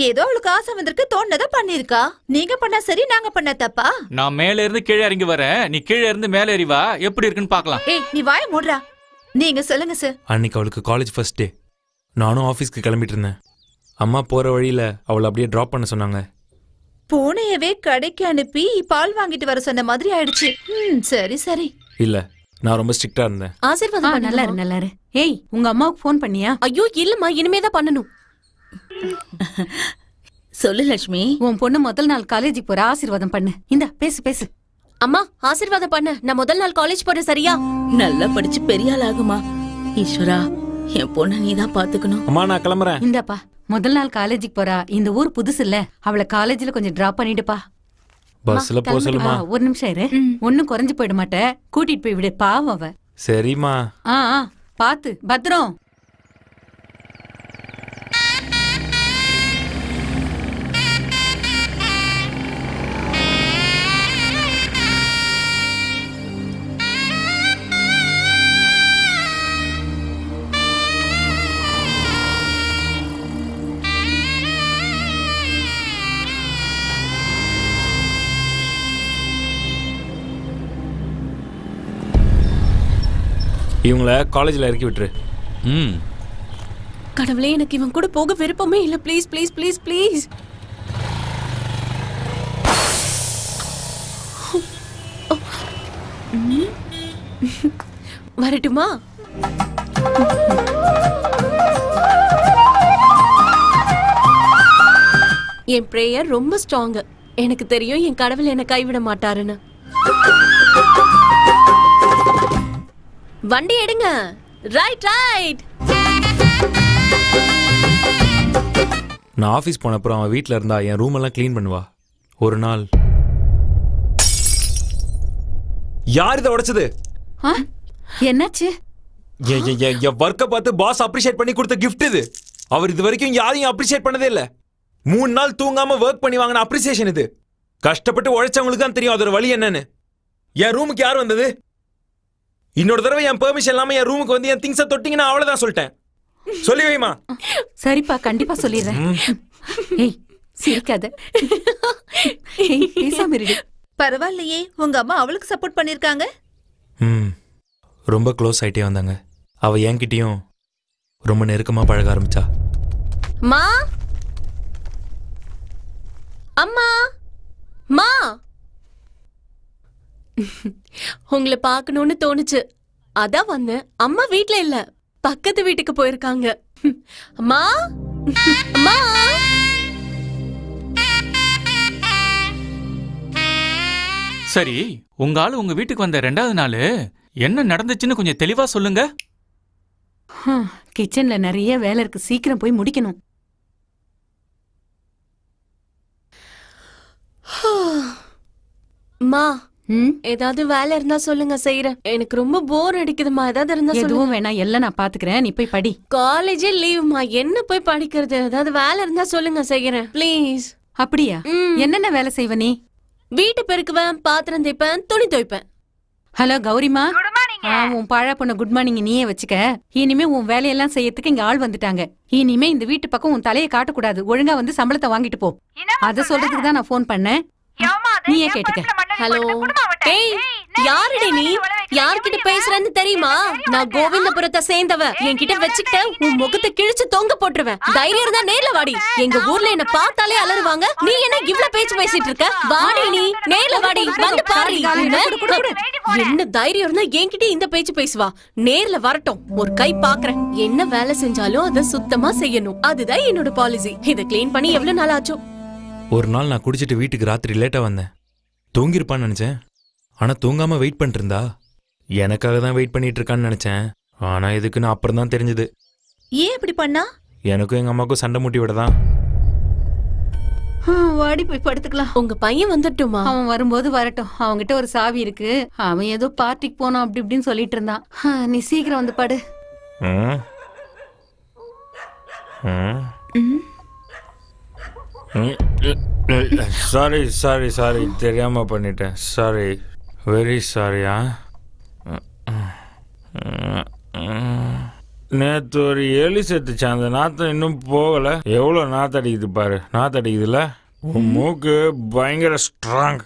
K: ஏதோ அவளுக்கு ஆசை வந்திருக்கு, தோணுனத பண்ணிருக்கா. நீங்க பண்ணா சரி, நாங்க பண்ண தப்பா?
I: நான் மேல இருந்து கீழே இறங்கி வரேன், நீ கீழே இருந்து மேல ஏறி வா. எப்படி இருக்குன்னு பாக்கலாம்.
K: ஏய், நீ வாய மூடுறா. நீங்க சொல்லுங்க சார்.
O: அன்னைக்கு அவளுக்கு காலேஜ் ஃபர்ஸ்ட் டே. நானும் ஆஃபீஸ்க்கு கிளம்பிட்டு இருந்தேன். அம்மா போற வழியில அவளை அப்படியே டிராப் பண்ண சொன்னாங்க.
K: பூனையவே கடைக்கு அனுப்பி பால் வாங்கிட்டு வர சொன்ன மாதிரி ஆயிடுச்சு. சரி சரி.
O: இல்ல, நான் ரொம்ப ஸ்ட்ரிக்டா இருந்தேன்.
F: ஆசீர்வாதம்
B: நல்லா இரு நல்லா இரு. ஏய், உங்க அம்மாவுக்கு ஃபோன் பண்ணியா?
F: ஐயோ இல்லம்மா, இனிமே தான் பண்ணணும்.
H: சொல்லு லட்சுமி.
B: உன் பொண்ணு முதல் நாள் காலேஜுக்கு போற, ஆசீர்வாதம் பண்ணு. இந்தா பேசு பேசு.
F: அம்மா ஆசீர்வாதம் பண்ண. நான் முதல் நாள் காலேஜ் போறேன், சரியா?
H: நல்லா படிச்சு பெரிய ஆள் ஆகுமா. ஈஸ்வரா, என் பொண்ண நீதான் பாத்துக்கணும்.
O: அம்மா நான் கிளம்புறேன்.
B: இந்தாப்பா, முதல் நாள் காலேஜுக்கு போறா. இந்த ஊர் புதுசு இல்ல, அவளை காலேஜ்ல கொஞ்சம் டிராப் பண்ணிடுப்பா.
O: பஸ்ல போ சொல்லுமா.
B: ஒரு நிமிஷம் இரு, ஒன்னும் குறைஞ்சு போயிட மாட்டே. கூட்டிட்டு போய் விடு, பாவம் அவ.
O: சரிம்மா.
B: பாத்து பத்திரம்.
O: இவங்கள காலேஜ்ல இறக்கி விட்டுரு.
F: கடவுளே, எனக்கு இவன் கூட போக விருப்பமே இல்ல. Please please please please. வரட்டுமா? என் பிரேயர் ரொம்ப ஸ்ட்ராங். எனக்கு தெரியும் என் கடவுள் என்னை கைவிட மாட்டாருன்னு. வண்டி எடுங்க. Right right.
O: நான் ஆஃபீஸ் போன அப்புறம் அவன் வீட்டில் இருந்தா என் ரூம் எல்லாம் க்ளீன் பண்ணுவா. ஒரு நாள் யார் இதை உடைச்சது?
B: என்னாச்சு?
O: என் ஒர்க்கை பார்த்து பாஸ் அப்ரிஷியேட் பண்ணி கொடுத்த கிஃப்ட் இது. அவர் இது வரைக்கும் யாரையும் அப்ரிஷியேட் பண்ணதே இல்லை. 3 நாள் தூங்காம ஒர்க் பண்ணி வாங்கின அப்ரிசியேஷன் இது. கஷ்டப்பட்டு உழைச்சவங்களுக்கு தான் தெரியும் அதோட வழி என்னன்னு. என் ரூமுக்கு யார் வந்தது? இன்னொரு தடவை என் பெர்மிஷன் இல்லாம என் ரூமுக்கு வந்து என் திங்ஸை தொட்டிங்கன்னா அவ்வளவுதான் சொல்லிட்டேன். சொல்லி வைமா.
B: சரிப்பா, கண்டிப்பா சொல்லிடுறேன். ஏய், சிரிக்காத. ஏய், பேசாம இரு.
K: பரவாயில்லையே, உங்க அம்மா அவளுக்கு சப்போர்ட் பண்ணிருக்காங்க.
O: ரொம்ப க்ளோஸ் ஆயிட்டே வந்தாங்க. அவ என்கிட்டயும் ரொம்ப நெருக்கமா பழக ஆரம்பிச்சா.
F: மா, அம்மா, மா, உங்களை பார்க்கணும்னு தோணுச்சு, அதான் வந்தேன். அம்மா வீட்ல இல்ல, பக்கத்து வீட்டுக்கு போயிருக்காங்க. அம்மா, அம்மா.
I: சரி, உங்க ஆளு உங்க வீட்டுக்கு வந்த 2வது நாள் என்ன நடந்துச்சுன்னு கொஞ்சம் தெளிவா சொல்லுங்க.
B: கிச்சன்ல நிறைய வேலை இருக்கு, சீக்கிரம் போய் முடிக்கணும்.
F: மா, ஏதாவது வேலை இருந்தா சொல்லுங்க, செய்யறேன். எனக்கு ரொம்ப போர் அடிக்குதுமா. ஏதாவது இருந்தா சொல்லுங்க.
B: எதுவும் வேணா, எல்லாம் நான் பாத்துக்கிறேன். நீ போய் படி.
F: காலேஜே லீவுமா, என்ன போய் படிக்கிறது? ஏதாவது வேலை இருந்தா சொல்லுங்க, செய்யறேன் ப்ளீஸ்.
B: அப்படியா? என்னென்ன வேலை செய்வ நீ?
F: வீட்டு பெருக்குவேன், பாத்திரம் தேய்ப்பேன், துணி துவைப்பேன்.
B: ஹலோ கௌரிமா, உன் பாழா பொண்ண குட் மார்னிங் நீயே வச்சுக்க. இனிமே உன் வேலையெல்லாம் செய்யறதுக்கு இங்க ஆள் வந்துட்டாங்க. இனிமே இந்த வீட்டு பக்கம் உன் தலையை காட்டக்கூடாது. ஒழுங்கா வந்து சம்பளத்தை வாங்கிட்டு போ. அத சொல்றதுக்கு தான் நான் போன் பண்ணேன். நீயே கேட்டுக்க.
F: ஹலோ, ஏய், யாருடி நீ? யார்கிட்ட பேசுறேன்னு தெரியுமா? நான் கோவிந்தபுரத்தை சேர்ந்தவ. என்கிட்ட வச்சுக்கிட்ட உன் முகத்தை கிழிச்சு தொங்க போட்டுருவேன். தைரியம் இருந்தா நேர்ல வாடி. எங்க ஊர்ல என்ன பார்த்தாலே அலறுவாங்க. நீ என்ன இவ்ளோ பேச்சு பேசிட்டு இருக்க? வாடி, நீ நேர்ல வாடி, வந்து பாரு. என்ன தைரியம் இருந்தா என்கிட்ட இந்த பேச்சு பேசுவா? நேர்ல வரட்டும், ஒரு கை பாக்குறேன். என்ன வேலை செஞ்சாலும் அதை சுத்தமா செய்யணும். அதுதான் என்னோட பாலிசி. இதை கிளீன் பண்ணி எவ்வளவு நாள் ஆச்சோ?
O: ஒரு நாள் நான் குடிச்சிட்டு வீட்டுக்கு ராத்திரி லேட்டா வந்தேன். தூங்கிருப்பான்னு நினைச்சேன். ஆனா தூங்காம வெயிட் பண்ணிட்டு இருந்தா. எனக்காக தான் வெயிட் பண்ணிட்டு இருக்கான்னு நினைச்சேன். ஆனா இதுக்குன்னு அப்புறம் தான் தெரிஞ்சது.
K: ஏன் இப்படி பண்ணா?
O: எனக்கும் எங்க அம்மாக்கும் சண்டை மூட்டி விடதான்.
B: வாடி போய் படுத்துக்கலாம்.
F: உங்க பையன் வந்துட்டுமா?
B: அவன் வரும்போது வரட்டும். அவன்கிட்ட ஒரு சாவி இருக்கு. அவன் ஏதோ பார்ட்டிக்கு போனோம் அப்படி இப்படின்னு சொல்லிட்டு இருந்தான். நீ சீக்கிரம் வந்து படு.
O: சாரி சாரி சாரி, தெரியாம பண்ணிட்டேன். சாரி, வெரி சாரியா. நேற்று ஒரு எலி செத்துச்சு. அந்த நாத்தம் இன்னும் போகல. எவ்வளோ நாத்தடிக்குது பாரு. நாத்தடிக்குதுல்ல. மூக்கு பயங்கர ஸ்ட்ராங்.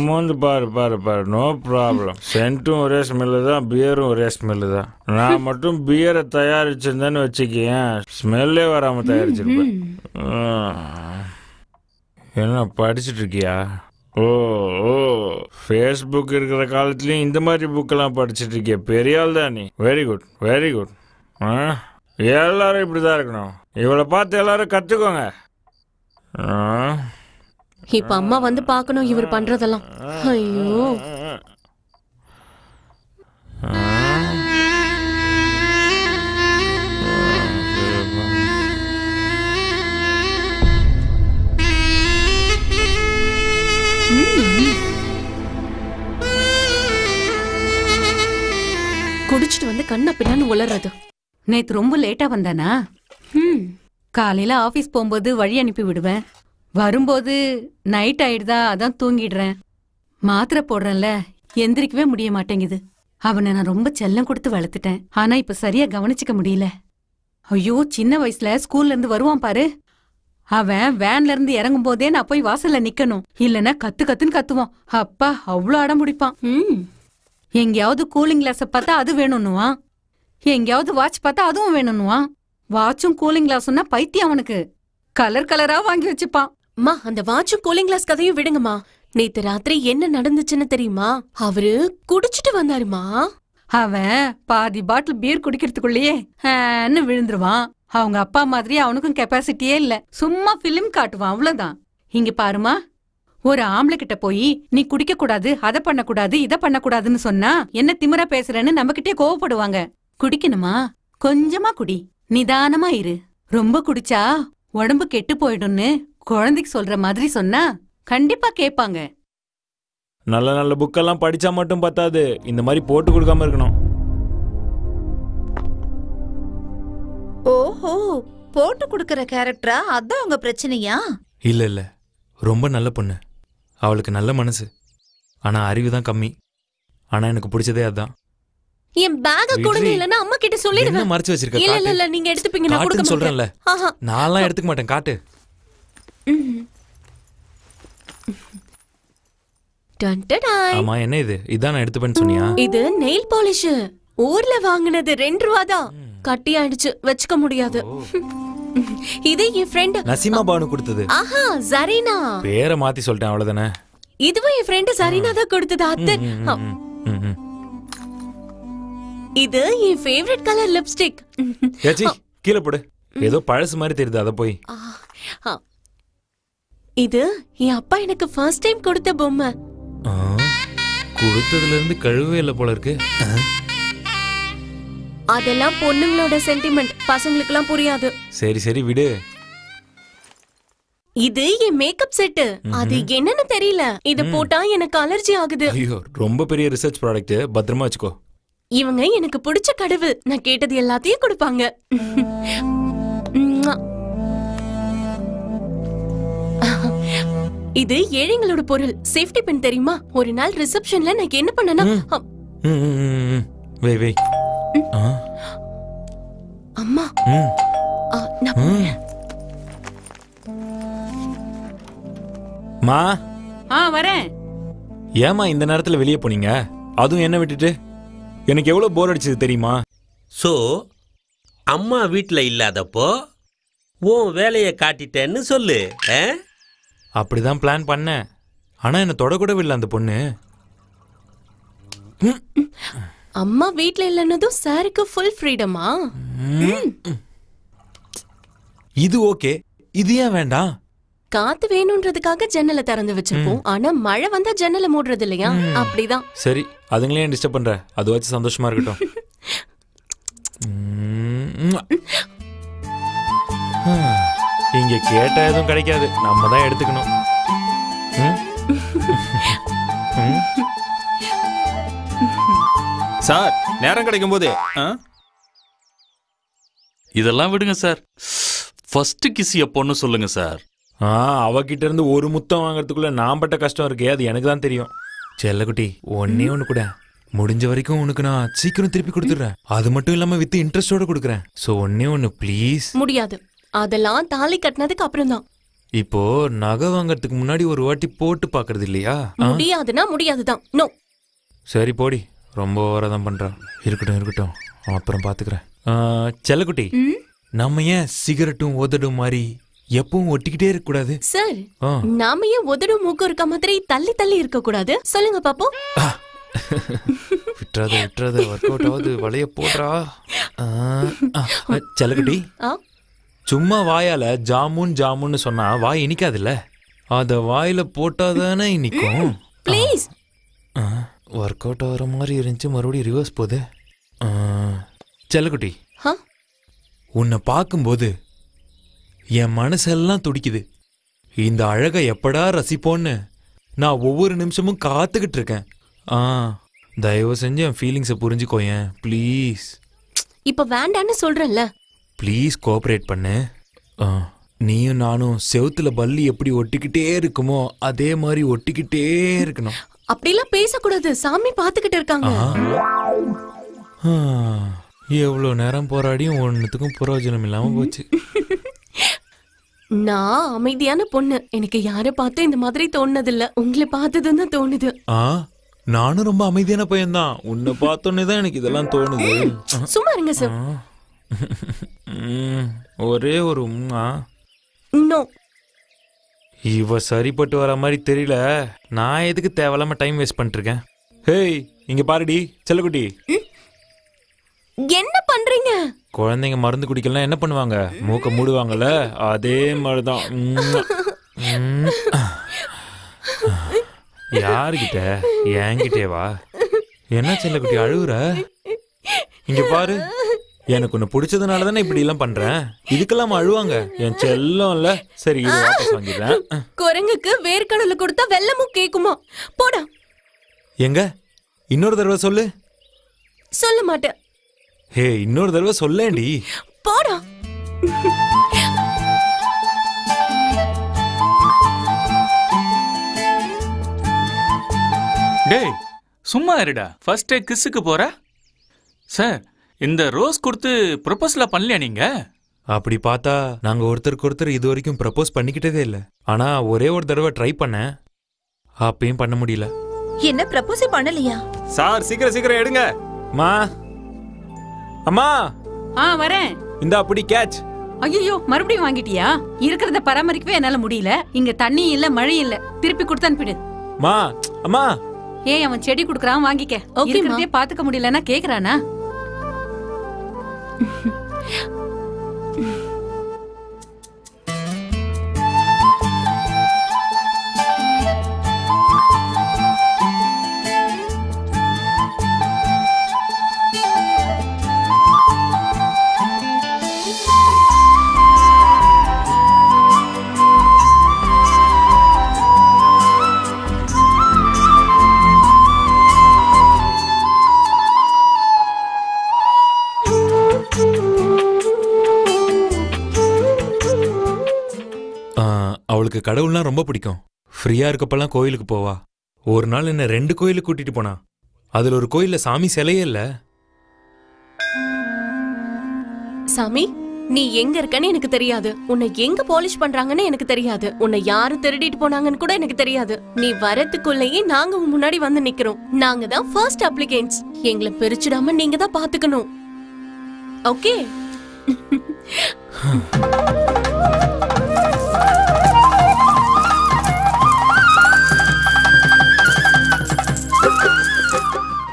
O: மூந்து பாரு பாரு பாரு. No problem. சென்ட்டும் ஒரே ஸ்மெல்லு தான், பியரும் ஒரே ஸ்மெல்லு தான். நான் மட்டும் பியரை தயாரிச்சிருந்தேன்னு வச்சுக்கேன், ஸ்மெல்லே வராமல் தயாரிச்சிருப்பேன். என்ன படிச்சுட்டு இருக்கியா? ஓ ஓ ஃபேஸ்புக் இருக்கிற காலத்துலேயும் இந்த மாதிரி புக்கெல்லாம் படிச்சுட்டு இருக்கிய, பெரிய ஆள் தான் நீ. Very good very good. எல்லாரும் இப்படி தான் இருக்கணும். இவளை பார்த்து எல்லாரும் கற்றுக்கோங்க.
F: இப்ப அம்மா வந்து பார்க்கணும் இவர் பண்றதெல்லாம். ஐயோ குடிச்சிட்டு வந்து கண்ணா பின்னான்னு உளறது.
B: நேத்து ரொம்ப லேட்டா வந்தானா? காலையில ஆபீஸ் போகும்போது வழி அனுப்பி விடுவேன். வரும்போது நைட் ஆயிடுதா, அதான் தூங்கிடுறேன். மாத்திரை போடுறேன்ல, எந்திரிக்கவே முடிய மாட்டேங்குது. அவனை நான் ரொம்ப செல்லம் கொடுத்து வளர்த்துட்டேன். ஆனா இப்ப சரியா கவனிச்சுக்க முடியல. ஐயோ, சின்ன வயசுல ஸ்கூல்ல இருந்து வருவான் பாரு, அவன் வேன்ல இருந்து இறங்கும் போதே நான் போய் வாசல்ல நிக்கணும். இல்லன்னா கத்து கத்துன்னு கத்துவான். அப்பா அவ்வளோ அடம் முடிப்பான். எங்கேயாவது கூலிங் கிளாஸ பார்த்தா அது வேணும்னுவான். எங்கேயாவது வாட்ச் பார்த்தா அதுவும் வேணும்னுவான். வாட்சும் கூலிங் கிளாஸ்னா பைத்தியம் அவனுக்கு. கலர் கலரா வாங்கி வச்சுப்பான்.
F: அம்மா, அந்த வாட்சும் கூலிங் கிளாஸ் கதையும் விடுங்கம்மா. நேத்து ராத்திரி என்ன நடந்துச்சுன்னு தெரியுமா? அவரு குடிச்சிட்டு வந்தாருமா.
B: அவன் பாதி பாட்டில் பீர் குடிக்கிறதுக்குள்ளேயே விழுந்துருவான். அவங்க அப்பா மாதிரி அவனுக்கும் கெப்பாசிட்டியே இல்ல. சும்மா பிலிம் காட்டுவான், அவ்வளவுதான். இங்க பாருமா, ஒரு ஆம்பளை கிட்ட போய் நீ குடிக்க கூடாது, அதை பண்ணக்கூடாது, இதை பண்ணக்கூடாதுன்னு சொன்னா என்ன திமிரா பேசுறேன்னு நம்ம கிட்டே கோவப்படுவாங்க. குடிக்கணுமா, கொஞ்சமா குடி, நிதானமா இரு. ரொம்ப குடிச்சா உடம்பு கெட்டு போயிடும்னு குழந்தைக்கு சொல்ற மாதிரி சொன்னா கண்டிப்பா கேட்பாங்க.
O: நல்ல நல்ல புக்கெல்லாம் படிச்சா மட்டும் பத்தாது, இந்த மாதிரி போட்டு கொடுக்காம இருக்கணும்.
K: ஓஹோ, போட்டு கொடுக்கற கேரக்டரா? அதான் உங்க பிரச்சனையா?
J: இல்ல இல்ல, ரொம்ப நல்ல பொண்ணு. அவளுக்கு நல்ல மனசு, ஆனா அறிவு தான் கம்மி. ஆனா எனக்கு பிடிச்சதே அதான்.
F: என் பேக்க கொடுங்க, இல்லனா அம்மா கிட்ட சொல்லிடுவேன்.
J: என்ன மறைச்சு வச்சிருக்க?
F: இல்ல இல்ல, நீங்க எடுத்துப்பீங்க, நான் கொடுக்க மாட்டேன்.
J: சொல்றேன்ல, நான்லாம் எடுத்துக்க மாட்டேன். காட்டு. ஆமா, என்ன இது? இதான் நான் எடுத்துப்பேன்னு சொன்னியா?
F: இது நெயில் பாலிஷ். ஊர்ல வாங்குனது 2 ரூபா தான். கட்டி ஆயிடுச்சு, வச்சுக்க முடியாது. இது என் ஃப்ரெண்ட்
J: நசீமா பானு கொடுத்தது.
F: ஆஹா, ஜரீனா.
J: பேரை மாத்தி சொல்லிட்டேன், அவ்வளவுதானே.
F: இதுவும் என் ஃப்ரெண்ட் ஜரீனா தான் கொடுத்தது. அத்தை, இது என் ஃபேவரட் கலர் லிப்ஸ்டிக்.
O: ஏச்சி, கீழே போடு. ஏதோ பழசு மாதிரி தெரியுது, அத போய்.
F: இது என் அப்பா எனக்கு ஃபர்ஸ்ட் டைம் கொடுத்த பொம்மை.
J: கொடுத்ததுல இருந்து கழுவே இல்ல போல இருக்கு.
F: அதெல்லாம் பொண்ணுங்களோட சென்டிமெண்ட், பசங்களுக்குலாம் புரியாது.
J: சரி சரி விடு.
F: இது என் மேக்கப் செட். அது என்னன்னு தெரியல, இது போட்டா எனக்கு அலர்ஜி ஆகுது.
J: ஐயோ, ரொம்ப பெரிய ரிசர்ச் ப்ராடக்ட், பத்திரமா வச்சுக்கோ.
F: இவங்க எனக்கு பிடிச்ச கடவுள், நான் கேட்டது எல்லாத்தையும் கொடுப்பாங்க. இது ஏழைங்களோட பொருள், சேஃப்டி பின் தெரியுமா? ஒரு நாள் ரிசப்ஷன்ல நான் என்ன பண்ணனா,
J: வை வை.
F: அம்மா,
O: மா.
B: வரேன்.
O: ஏமா இந்த நேரத்துல வெளியே போனீங்க? அதுவும் என்ன விட்டுட்டு? எனக்கு எவ்வளவு போர் அடிச்சது தெரியுமா?
G: சோ அம்மா வீட்டுல இல்லாதப்போ உன் வேலையை காட்டிட்டேன்னு சொல்லு.
J: அப்படிதான் பிளான் பண்ணேன். ஆனா என்ன தொடக்கூடவே இல்லை அந்த பொண்ணு.
F: அம்மா வீட்ல இல்லன்னதும் சாருக்கு ஃபுல் ஃப்ரீடமா?
J: இது ஓகே, இது ஏன் வேண்டாம்?
F: காத்து வேணும்ன்றதுக்காக ஜன்னலை திறந்து வச்சிருப்போம். ஆனா மழை வந்தா ஜன்னலை மூடுறது இல்லையா? அப்படிதான்.
J: சரி, அதுங்களே டிஸ்டர்ப் பண்ற, அது வச்சு சந்தோஷமா இருக்கட்டும். இங்க கேட்டா எதுவும் கிடைக்காது, நம்ம தான் எடுத்துக்கணும்.
A: சார், நேரம் கிடைக்கும் போது
E: இதெல்லாம் விடுங்க சார். ஃபர்ஸ்ட் கிஸ் எப்போன்னு சொல்லுங்க சார்.
O: அவகிட்ட இருந்து ஒரு முத்தம் வாங்கறதுக்குள்ள நான் பட்ட கஷ்டம் இருக்கே, அது எனக்கு தான் தெரியும்.
J: செல்லக்குட்டி, ஒன்னே ஒண்ணு கூட, முடிஞ்ச வரைக்கும் உனக்கு நான் சீக்கிரம் திருப்பி கொடுத்துடுறேன். அது மட்டும் இல்லாம வித் இன்ட்ரெஸ்டோட கொடுக்குறேன். சோ ஒன்னே ஒண்ணு ப்ளீஸ்.
F: முடியாது, அதெல்லாம் தாலி கட்டினதுக்கு அப்புறம் தான்.
J: இப்போ நகை வாங்கறதுக்கு முன்னாடி ஒரு வாட்டி போட்டு பாக்குறது இல்லையா?
F: முடியாதுன்னா முடியாதுதான். நோ.
J: சரி போடி, ரொம்ப ஓவராதான் பண்றான். இருக்கட்டும் இருக்கட்டும், அப்புறம் பாத்துக்கிறேன். செல்லக்குட்டி, நம்ம ஏன் சிகரெட்டும் உதடும் மாதிரி
O: எப்பவும் ஒட்டிக்கிட்டே இருக்க கூடாது.
F: சார் நாம ஏன் உதடும் மூக்கு இருக்க மாதிரி தள்ளி தள்ளி இருக்க கூடாது? சொல்லுங்க பாப்போம்.
O: விட்டுறாத ஒர்க் அவுட் ஆகுது. வளைய போடுறா. செல்லக்குட்டி, சும்மா வாயால ஜாமுன் ஜாமுன்னு சொன்னா வாய் இனிக்காதுல்ல, அத வாயில போட்டாதானே இனிக்கும்.
F: ப்ளீஸ்.
O: ஒர்க் அவுட் ஆகிற மாதிரி இருந்துச்சு, மறுபடியும் ரிவர்ஸ் போகுது. செல்லக்குட்டி, உன்னை பார்க்கும்போது என் மனசெல்லாம் துடிக்குது. இந்த அழகை எப்படா ரசிப்போன்னு நான் ஒவ்வொரு நிமிஷமும் காத்துக்கிட்டு இருக்கேன். தயவு செஞ்சு என் ஃபீலிங்ஸை புரிஞ்சுக்கோயேன் ப்ளீஸ்.
F: இப்ப வேண்டான்னு சொல்றேன்ல.
O: ப்ளீஸ் கோஆபரேட் பண்ணு. நீயும் நானும் செவுத்துல பல்லி எப்படி ஒட்டிக்கிட்டே இருக்குமோ அதே மாதிரி ஒட்டிக்கிட்டே இருக்கணும்.
F: அப்படிலாம் பேசக்கூடாது, சாமி பாத்துக்கிட்டு இருக்காங்க.
O: எவ்வளோ நேரம் போராடியும் ஒன்னுத்துக்கும் பிரயோஜனம் இல்லாம போச்சு.
F: நான் அமைதியான பொண்ணு, எனக்கு யாரை பார்த்து இந்த மாதிரி தோணுனதில்ல. உங்களை பார்த்ததுன்னு தோணுது.
O: நானும் ரொம்ப அமைதியான பையன்தான். உன்னை பார்த்தோன்னேதான் எனக்கு இதெல்லாம் தோணுது.
F: சும்மா இருங்க சார்.
O: ஒரே ஒரு
F: நோ.
O: இவ சரிப்பட்டு வர மாதிரி தெரியல. நான் எதுக்கு தேவையில்லாம டைம் வேஸ்ட் பண்ணிட்டு இருக்கேன்? ஹேய், இங்க பாருடி செல்லக்குட்டி.
F: என்ன பண்றீங்க?
O: குழந்தைங்க மருந்து குடிக்கலாம் என்ன பண்ணுவாங்க? மூக்க மூடுவாங்கல்ல, அதே மாதிரிதான். யாருகிட்ட? என்கிட்டே வா. என்ன செல்லக்குட்டி அழுவுற? இங்க பாரு, எனக்கு ஒண்ணு பிடிச்சதுனால தானே இப்படி எல்லாம் பண்றேன். இதுக்கெல்லாம் அழுவாங்க என் செல்லம் இல்ல. சரி, இது வாபஸ் வாங்கிடுறேன்.
F: குரங்குக்கு வேர்க்கடலை கொடுத்தா வெள்ளமும் கேக்குமா? போடா.
O: எங்க இன்னொரு தடவை சொல்லு.
F: சொல்ல மாட்டேன்.
O: ஹே, இன்னொரு தடவை சொல்லேண்டி.
F: போடா.
I: டேய் சும்மா இருடா. ஃபர்ஸ்ட் கிஸ்ஸுக்கு போற சார். இந்த ரோஸ் கொடுத்து ப்ரொபோஸ்ல பண்ணலையா நீங்க?
O: அப்படி பார்த்தா நாங்க ஒருத்தருக்கு ஒருத்தர் இது வரைக்கும் ப்ரப்போஸ் பண்ணிக்கிட்டதே இல்லை. ஆனா ஒரே ஒரு தடவை ட்ரை பண்ணேன், அப்பயும் பண்ண முடியல.
K: என்ன ப்ரப்போஸ் பண்ணலையா?
A: சார் சீக்கிரம் எடுங்க.
O: மா, அம்மா.
B: வரேன்.
O: இந்த அப்படி கேட்ச்.
B: ஐயோ, மறுபடியும் வாங்கிட்டியா? இருக்கிறத பராமரிக்கவே என்னால முடியல. இங்க தண்ணி இல்ல, மழை இல்ல. திருப்பி கொடுத்து அனுப்பிடு.
O: மா, அம்மா.
B: ஏய், அவன் செடி குடுக்கறான், வாங்கிக்க. இருக்கிறதே பாத்துக்க முடியலன்னா கேக்குறானா?
O: அவளுக்கு கடவுள்னா ரொம்ப பிடிக்கும். ஃப்ரீயா இருக்கப்பெல்லாம் கோயிலுக்கு போவா. ஒரு நாள் என்ன 2 கோயிலுக்கு கூட்டிட்டு போனா. அதுல ஒரு கோயில்ல சாமி சிலையே இல்ல.
F: சாமி, நீ எங்க இருக்கன்னு எனக்கு தெரியாது. உன்னை எங்க பாலிஷ் பண்றாங்கன்னு எனக்கு தெரியாது. உன்னை யாரு திருடிட்டு போனாங்கன்னு கூட எனக்கு தெரியாது. நீ வரதுக்குள்ளேயே நாங்க உன் முன்னாடி வந்து நிக்கிறோம். நாங்க தான் ஃபர்ஸ்ட் அப்ளிகன்ட்ஸ். எங்களை பிரிச்சிடாம நீங்க தான் பாத்துக்கணும். ஓகே?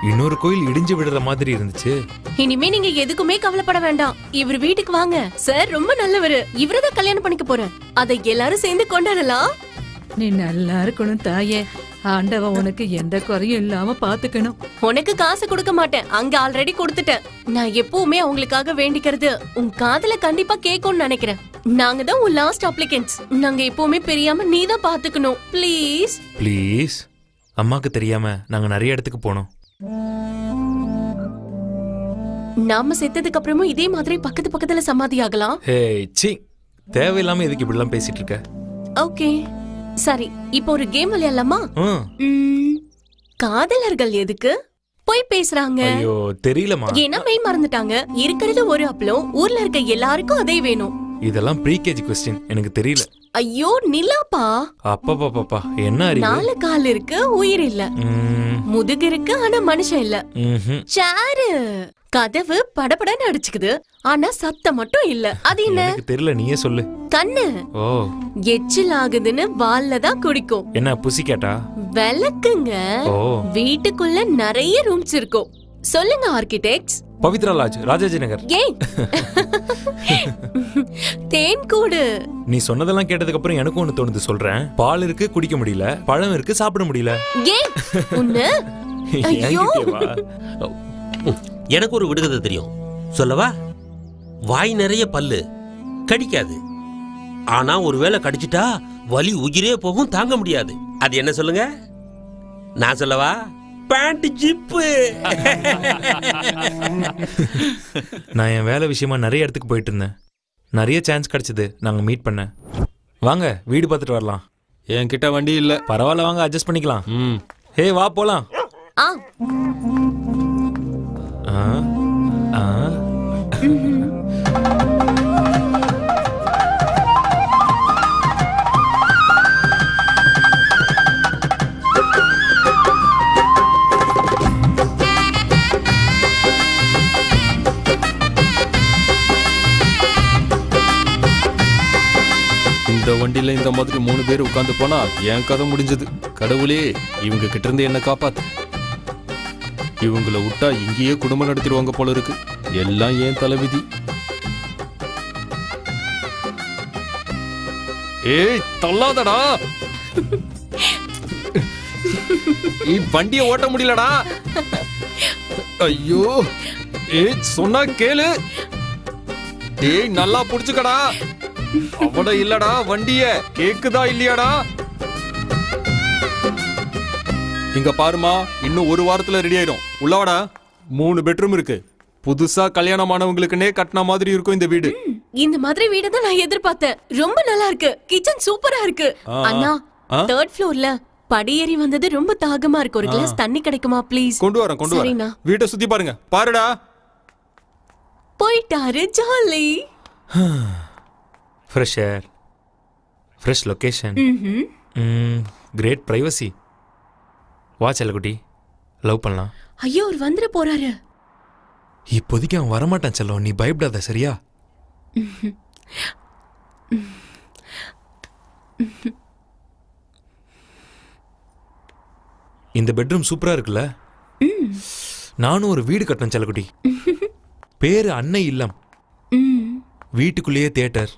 O: இன்னொரு கோயில் இடிஞ்சு விடுற மாதிரி இருந்துச்சு.
F: இனிமே நீங்க எதுக்குமே கவலைப்பட வேண்டாம். இவர் வீட்டுக்கு வாங்க. சார் ரொம்ப நல்லவரு. இவரதான் கல்யாணம் பண்ணிக்க போறேன். அதை எல்லாரும் சேர்ந்து கொண்டாடலாம்.
B: நீ நல்லா இருக்கணும் தாயே. ஆண்டவன் உனக்கு எந்த குறையும் இல்லாம பாத்துக்கணும்.
F: உனக்கு காசு கொடுக்க மாட்டேன், அங்க ஆல்ரெடி கொடுத்துட்டேன். நான் எப்பவுமே அவங்களுக்காக வேண்டிக்கிறது உன் காதுல கண்டிப்பா கேட்கும்னு நினைக்கிறேன். நாங்க தான் உன் லாஸ்ட் அப்ளிகன்ட்ஸ். நாங்க எப்பவுமே பிரியாம நீ தான் பாத்துக்கணும். Please
O: please. அம்மாக்கு தெரியாம நாங்க நிறைய இடத்துக்கு போனோம்.
F: நாம செத்ததுக்கு அப்புறமும் இதே மாதிரி பக்கத்து பக்கத்துல சமாதி ஆகலாம்.
O: தேவையில்லாம எதுக்கு இப்படி எல்லாம் பேசிட்டு இருக்க?
F: ஓகே சரி, இப்போ ஒரு கேம் விளையாடலாமா? காதலர்கள் எதுக்கு போய் பேசுறாங்க?
O: ஐயோ தெரியலமா.
F: ஏன்னா மெய் மறந்துட்டாங்க. இருக்கிறது ஒரு அப்பளம், ஊர்ல இருக்க எல்லாருக்கும் அதே வேணும்.
O: இதெல்லாம் ப்ரீகேஜி क्वेश्चन, எனக்கு தெரியல.
F: ஐயோ நிலாப்பா.
O: அப்பா என்ன அறிவு?
F: 4 கால் இருக்கு, உயிர் இல்ல. முதுகு இருக்கு, ஆனா மனுஷன் இல்ல. சேரு கதவு படபடன்னு அடிச்சுக்குது, ஆனா சத்தம் மட்டும் இல்ல. அது என்ன?
O: எனக்கு தெரியல, நீயே சொல்லு.
F: கண்ணு.
O: ஓ,
F: எச்சில் ஆகுதுன்னு வால்ல தான் குடிக்கும்.
O: என்ன புசி கேட்டா?
F: விளக்குங்க.
O: ஓ,
F: வீட்டுக்குள்ள நிறைய ரூம்ஸ் இருக்கும். சொல்லுங்க ஆர்கிடெக்ட்ஸ்.
O: பவித்ரா லாட்ஜ், ராஜாஜி நகர்.
F: ஏய், தேன் கூடு.
O: நீ சொன்னதெல்லாம் கேட்டதுக்கு அப்புறம் எனக்கும் ஒண்ணு தோணுது, சொல்றேன். பால் இருக்கு குடிக்க முடியல, பழம் இருக்கு சாப்பிட முடியல.
F: ஏய் உன்ன ஐயோ.
G: எனக்கு ஒரு விடுகதை தெரியும், சொல்லவா? வாய் நிறைய பல்லு, கடிக்காது. ஆனா ஒருவேளை கடிச்சிட்டா வலி உயிரே போகும், தாங்க முடியாது. அது என்ன சொல்லுங்க? நான் சொல்லவா? Pant zip.
O: நான் என் வேலை விஷயமா நிறைய இடத்துக்கு போயிட்டு இருந்தேன். நிறைய சான்ஸ் கிடைச்சது, நாங்க மீட் பண்ண. வாங்க வீடு பார்த்துட்டு வரலாம்.
A: என்கிட்ட வண்டி இல்ல.
O: பரவாயில்ல, வாங்க அட்ஜஸ்ட் பண்ணிக்கலாம். ஹே வா போலாம்.
F: ஆ
O: ஆ ஆ
A: இந்த வண்டியில இந்த மாதிரி 3 பேர் உட்கார்ந்து போனா என் கதை முடிஞ்சது. கடவுளே, இவங்க கிட்ட இருந்து என்ன காப்பாத்து. இவங்களை விட்டா இங்கேயே குடும்பம் நடத்திடுவாங்க போல இருக்கு. எல்லாம் ஏன் தலைவிதி. ஏய் தள்ளாதடா. வண்டிய ஓட்ட முடியலடா. ஐயோ, ஏய் சொன்னா கேளு. ஏய் நல்லா புடிச்சுக்கடா. அவட இல்லடா வண்டிய, கேக்குதா இல்லையாடா? இங்க பாருமா, இன்னும் 1 வாரத்துல ரெடி ஆயிடும். உள்ளவாடா. 3 பெட்ரூம் இருக்கு. புதுசா கல்யாணமானவங்களுக்குனே கட்டின மாதிரி இருக்கும் இந்த வீடு.
F: இந்த மாதிரி வீடு தான் நான் எதிர்பார்த்தேன். ரொம்ப நல்லா இருக்கு. கிச்சன் சூப்பரா இருக்கு. அண்ணா, 3rd ஃப்ளோர்ல படியேறி வந்தது ரொம்ப தாகமா இருக்கு. ஒரு கிளாஸ் தண்ணி கிடைக்குமா ப்ளீஸ்?
A: கொண்டு வரேன். வீட்டை சுத்தி பாருங்க. பாருடா.
F: போயிட்டாரு jolly.
O: Fresh air, fresh location, great privacy. வா செல்லக்குட்டி, லவ் பண்ணலாம்.
F: ஐயோ, அவர் வந்துட போறாரு.
O: இப்போதைக்கு அவன் வரமாட்டான் செல்லம், நீ பயப்படாத சரியா? இந்த பெட்ரூம் சூப்பரா இருக்குல்ல? நானும் ஒரு வீடு கட்டணும் செல்லக்குட்டி. பேரு அன்னை இல்லம். வீட்டுக்குள்ளேயே தியேட்டர்,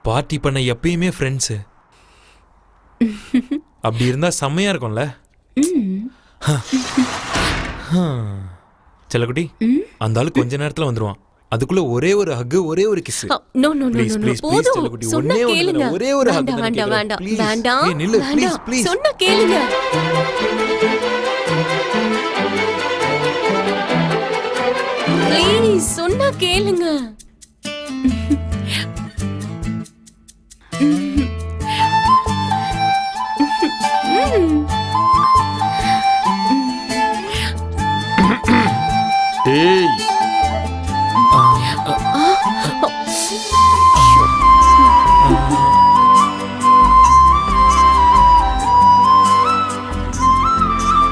O: பார்ட்டி பண்ண எப்பயுமே ஃப்ரெண்ட்ஸு. அப்படி இருந்தா செம்மையா இருக்கும்ல? செல்லக்குட்டி, அந்த ஆளு கொஞ்ச நேரத்துல வந்துருவான். அதுக்குள்ள ஒரே ஒரு ஹக், ஒரே ஒரு kiss.
F: No no no no, போதும். சொன்னா கேளுங்க.
O: ஒரே ஒரு ஹக்.
F: வேண்டாம் வேண்டாம் வேண்டாம்.
O: ஏய் நில்லு ப்ளீஸ் ப்ளீஸ்.
F: சொன்னா கேளுங்க. ப்ளீஸ் சொன்னா கேளுங்க.
A: ஏய்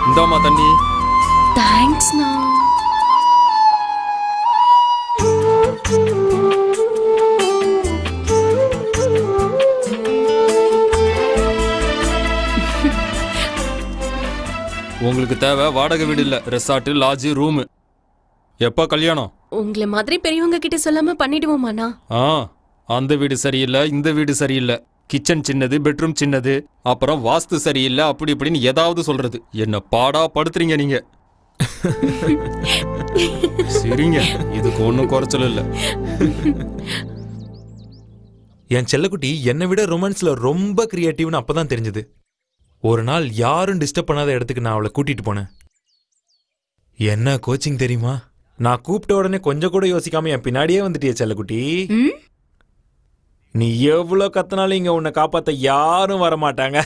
A: இந்தாமா தண்ணி.
F: தேங்க்ஸ் நா.
A: உங்களுக்கு தேவை வாடகை வீடு இல்ல, ரெசார்ட், லாட்ஜ், ரூம். எப்ப கல்யாணம்?
F: உங்களை மாதிரி பெரியவங்க கிட்ட சொல்லாம பண்ணிடுவோமாண்ணா?
A: அந்த வீடு சரியில்லை, இந்த வீடு சரியில்லை, கிச்சன் சின்னது, பெட்ரூம் சின்னது, அப்புறம் வாஸ்து சரியில்லை, அப்படி இப்படின்னு ஏதாவது சொல்றது. என்ன பாடா படுத்துறீங்க நீங்க. சரிங்க, இதுக்கு ஒன்னும் குறைச்சல் இல்ல.
O: என் செல்லக்குட்டி என்னை விட ரொமான்ஸ்ல ரொம்ப கிரியேட்டிவ்னு அப்பதான் தெரிஞ்சது. ஒரு நாள் யாரும் டிஸ்டர்ப் பண்ணாத இடத்துக்கு நான் அவளை கூட்டிட்டு போனேன். என்ன கோச்சிங் தெரியுமா? நான் கூப்பிட்ட உடனே கொஞ்சம் கூட யோசிக்காம என் பின்னாடியே வந்துட்டிய செல்லக்குட்டி. நீ எவ்வளவு கத்தினாலும் இங்க உன்னை காப்பாத்த யாரும் வரமாட்டாங்க.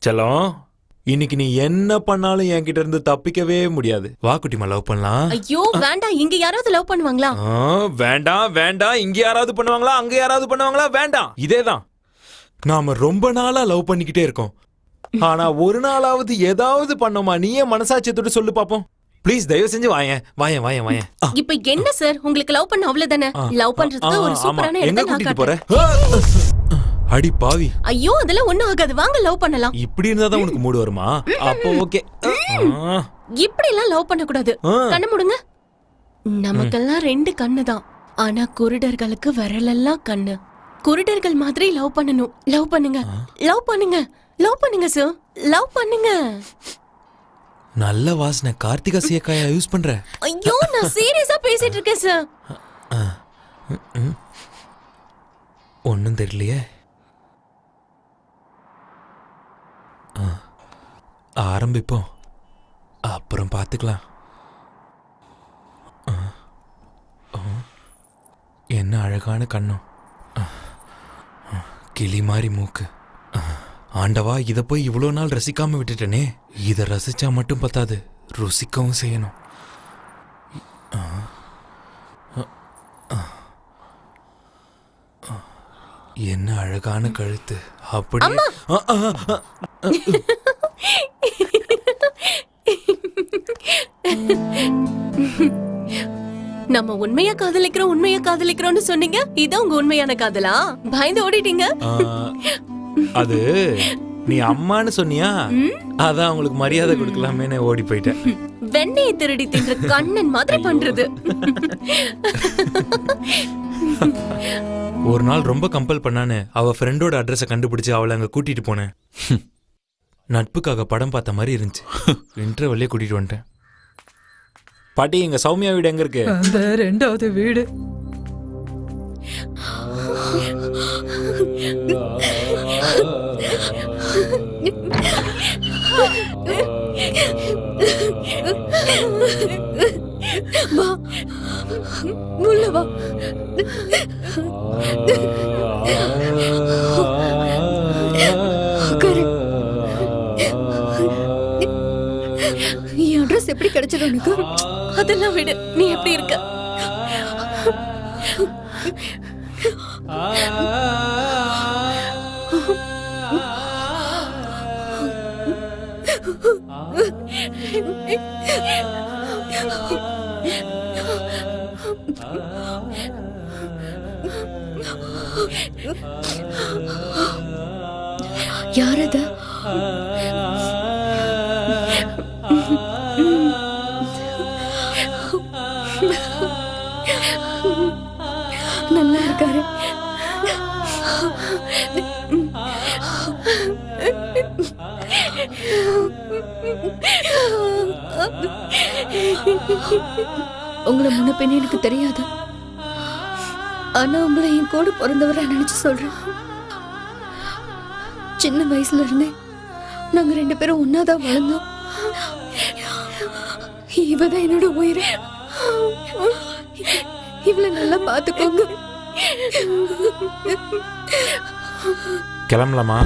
O: செல்லம், இன்னைக்கு நீ என்ன பண்ணாலும் என்கிட்ட இருந்து தப்பிக்கவே முடியாது. வா குட்டிமா, லவ் பண்ணலாம்.
F: ஐயோ வேண்டாம். இங்க யாராவது லவ் பண்ணுவாங்களா?
O: வேண்டாம் வேண்டாம். இங்க யாராவது பண்ணுவாங்களா, அங்க யாராவது பண்ணுவாங்களா? வேண்டாம். இதேதான். நாம ரொம்ப நாளா லவ் பண்ணிக்கிட்டே இருக்கோம். ஆனா ஒரு நாளாவது ஏதாவது பண்ணோமா? நீயே மனசாட்சியத்தோட சொல்லு பாப்போம். ப்ளீஸ் தயவு செஞ்சு வாயேன் வாயேன் வாயேன் வாயேன்.
F: இப்ப என்ன சார் உங்களுக்கு லவ் பண்ண அவ்வளவுதானே? லவ் பண்றதுக்கு ஒரு சூப்பரான
O: எங்க
F: இடத்தை நான்
O: கூட்டிட்டு
F: காட்டுறேன்.
O: போற? அடி பாவி.
F: ஐயோ அதெல்லாம் ஒண்ணும் ஆகாது, வாங்க லவ் பண்ணலாம்.
O: இப்படி இருந்தாதான் உனக்கு மூடு வருமா? அப்போ ஓகே.
F: இப்படி எல்லாம் லவ் பண்ண கூடாது. கண்ணு மூடுங்க. நமக்கெல்லாம் 2 கண்ணு தான், ஆனா குருடர்களுக்கு விரலெல்லாம் கண்ணு. குருடர்கள் மாதிரி லவ் பண்ணணும். லவ் பண்ணுங்க, லவ் பண்ணுங்க, லவ் பண்ணுங்க சார், லவ் பண்ணுங்க.
O: நல்ல வாசனை. கார்த்திகா சீயக்காயா யூஸ் பண்ற?
F: ஐயோ நான் சீரியஸா பேசிட்டு இருக்கேன் சார்.
O: ஒன்னும் தெரியலையே. ஆரம்பிப்போம், அப்புறம் பார்த்துக்கலாம். என்ன அழகான கண்ணம், கிளி மாதிரி மூக்கு. ஆண்டவா, இதை போய் இவ்வளோ நாள் ரசிக்காம விட்டுட்டனே. இதை ரசிச்சா மட்டும் பத்தாது, ருசிக்கவும் செய்யணும். என்ன அழகான கழுத்து. அப்படி
F: நம்ம உண்மையா காதலிக்கிறோம்னு சொன்னீங்க. இதான் உங்க உண்மையான காதலா? பயந்து ஓடிட்டீங்க.
O: அது நீ அம்மான்னு சொன்னியா, அதான் உங்களுக்கு மரியாதை கொடுக்கலாமே ஓடி போயிட்டேன்.
F: வெண்ணையை திருடி தின்ற கண்ணன் மாதிரி பண்றது.
O: ஒரு நாள் ரொம்ப கம்பல் பண்ணானு அவ ஃப்ரெண்டோட அட்ரஸை கண்டுபிடிச்சு அவளை அங்க கூட்டிட்டு போனேன். நட்புக்காக படம் பார்த்த மாதிரி இருந்துச்சு. இன்டர்வெல்லே கூட்டிட்டு வந்துட்டேன். பாட்டி, எங்க சௌமியா வீடு எங்க இருக்கு?
B: அந்த 2வது வீடு.
F: வா உள்ள வா.
B: என் அட்ரஸ் எப்படி கிடைச்சது உனக்கு?
F: அதெல்லாம் விடு, நீ எப்படி இருக்க?
B: யார் அது? நல்லா இருக்காரு. உங்களை முன்ன பின்ன எனக்கு தெரியாது, ஆனா உங்களை என் கூட பிறந்தவரை நினைச்சு சொல்றேன். சின்ன வயசுல இருந்தே நாங்க 2 பேரும் ஒன்னாதான் வளர்ந்தோம். இவதான் என்னோட உயிர். இவளை நல்லா பாத்துக்கோங்க.
O: கிளம்பலாமா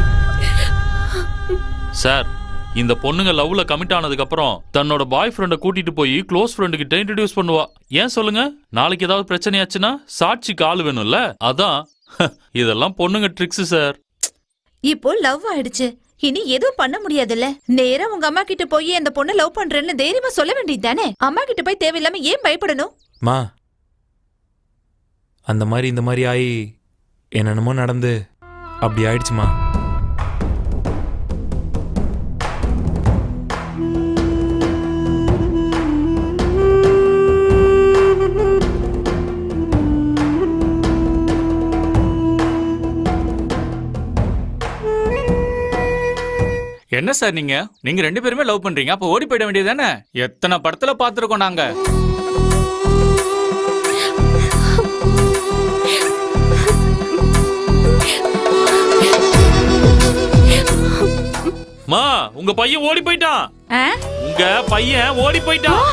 E: சார்? இந்த பொண்ணுங்க லவ்ல கமிட் ஆனதுக்கு அப்புறம் தன்னோட பாய் ஃப்ரெண்ட கூட்டிட்டு போய் க்ளோஸ் ஃப்ரெண்டு கிட்ட இன்ட்ரோடியூஸ் பண்ணுவா. ஏன் சொல்லுங்க? நாளைக்கு ஏதாவது பிரச்சனையாச்சுன்னா சாட்சிக்கு ஆள் வேணும்ல, அதான். இதெல்லாம் பொண்ணுங்க ட்ரிக்ஸ் சார்.
K: இப்போ லவ் ஆயிடுச்சு, இனி எதுவும் பண்ண முடியாதுல்ல. நேரா உங்க அம்மா கிட்ட போய் அந்த பொண்ணை லவ் பண்றேன்னு தைரியமா சொல்ல வேண்டியது தானே. அம்மா கிட்ட போய் தேவையில்லாம ஏன் பயப்படணும்?
O: மா, அந்த மாதிரி இந்த மாதிரி ஆகி என்னென்னமோ நடந்து அப்படி ஆயிடுச்சுமா.
I: என்ன சார் நீங்க 2 பேருமே லவ் பண்றீங்க, அப்ப ஓடி போயிட வேண்டியதானே? எத்தனை படத்துல பாத்துருக்கோம் நாங்க.
E: மா, உங்க பையன் ஓடி போயிட்டான். உங்க பையன் ஓடி போயிட்டான்.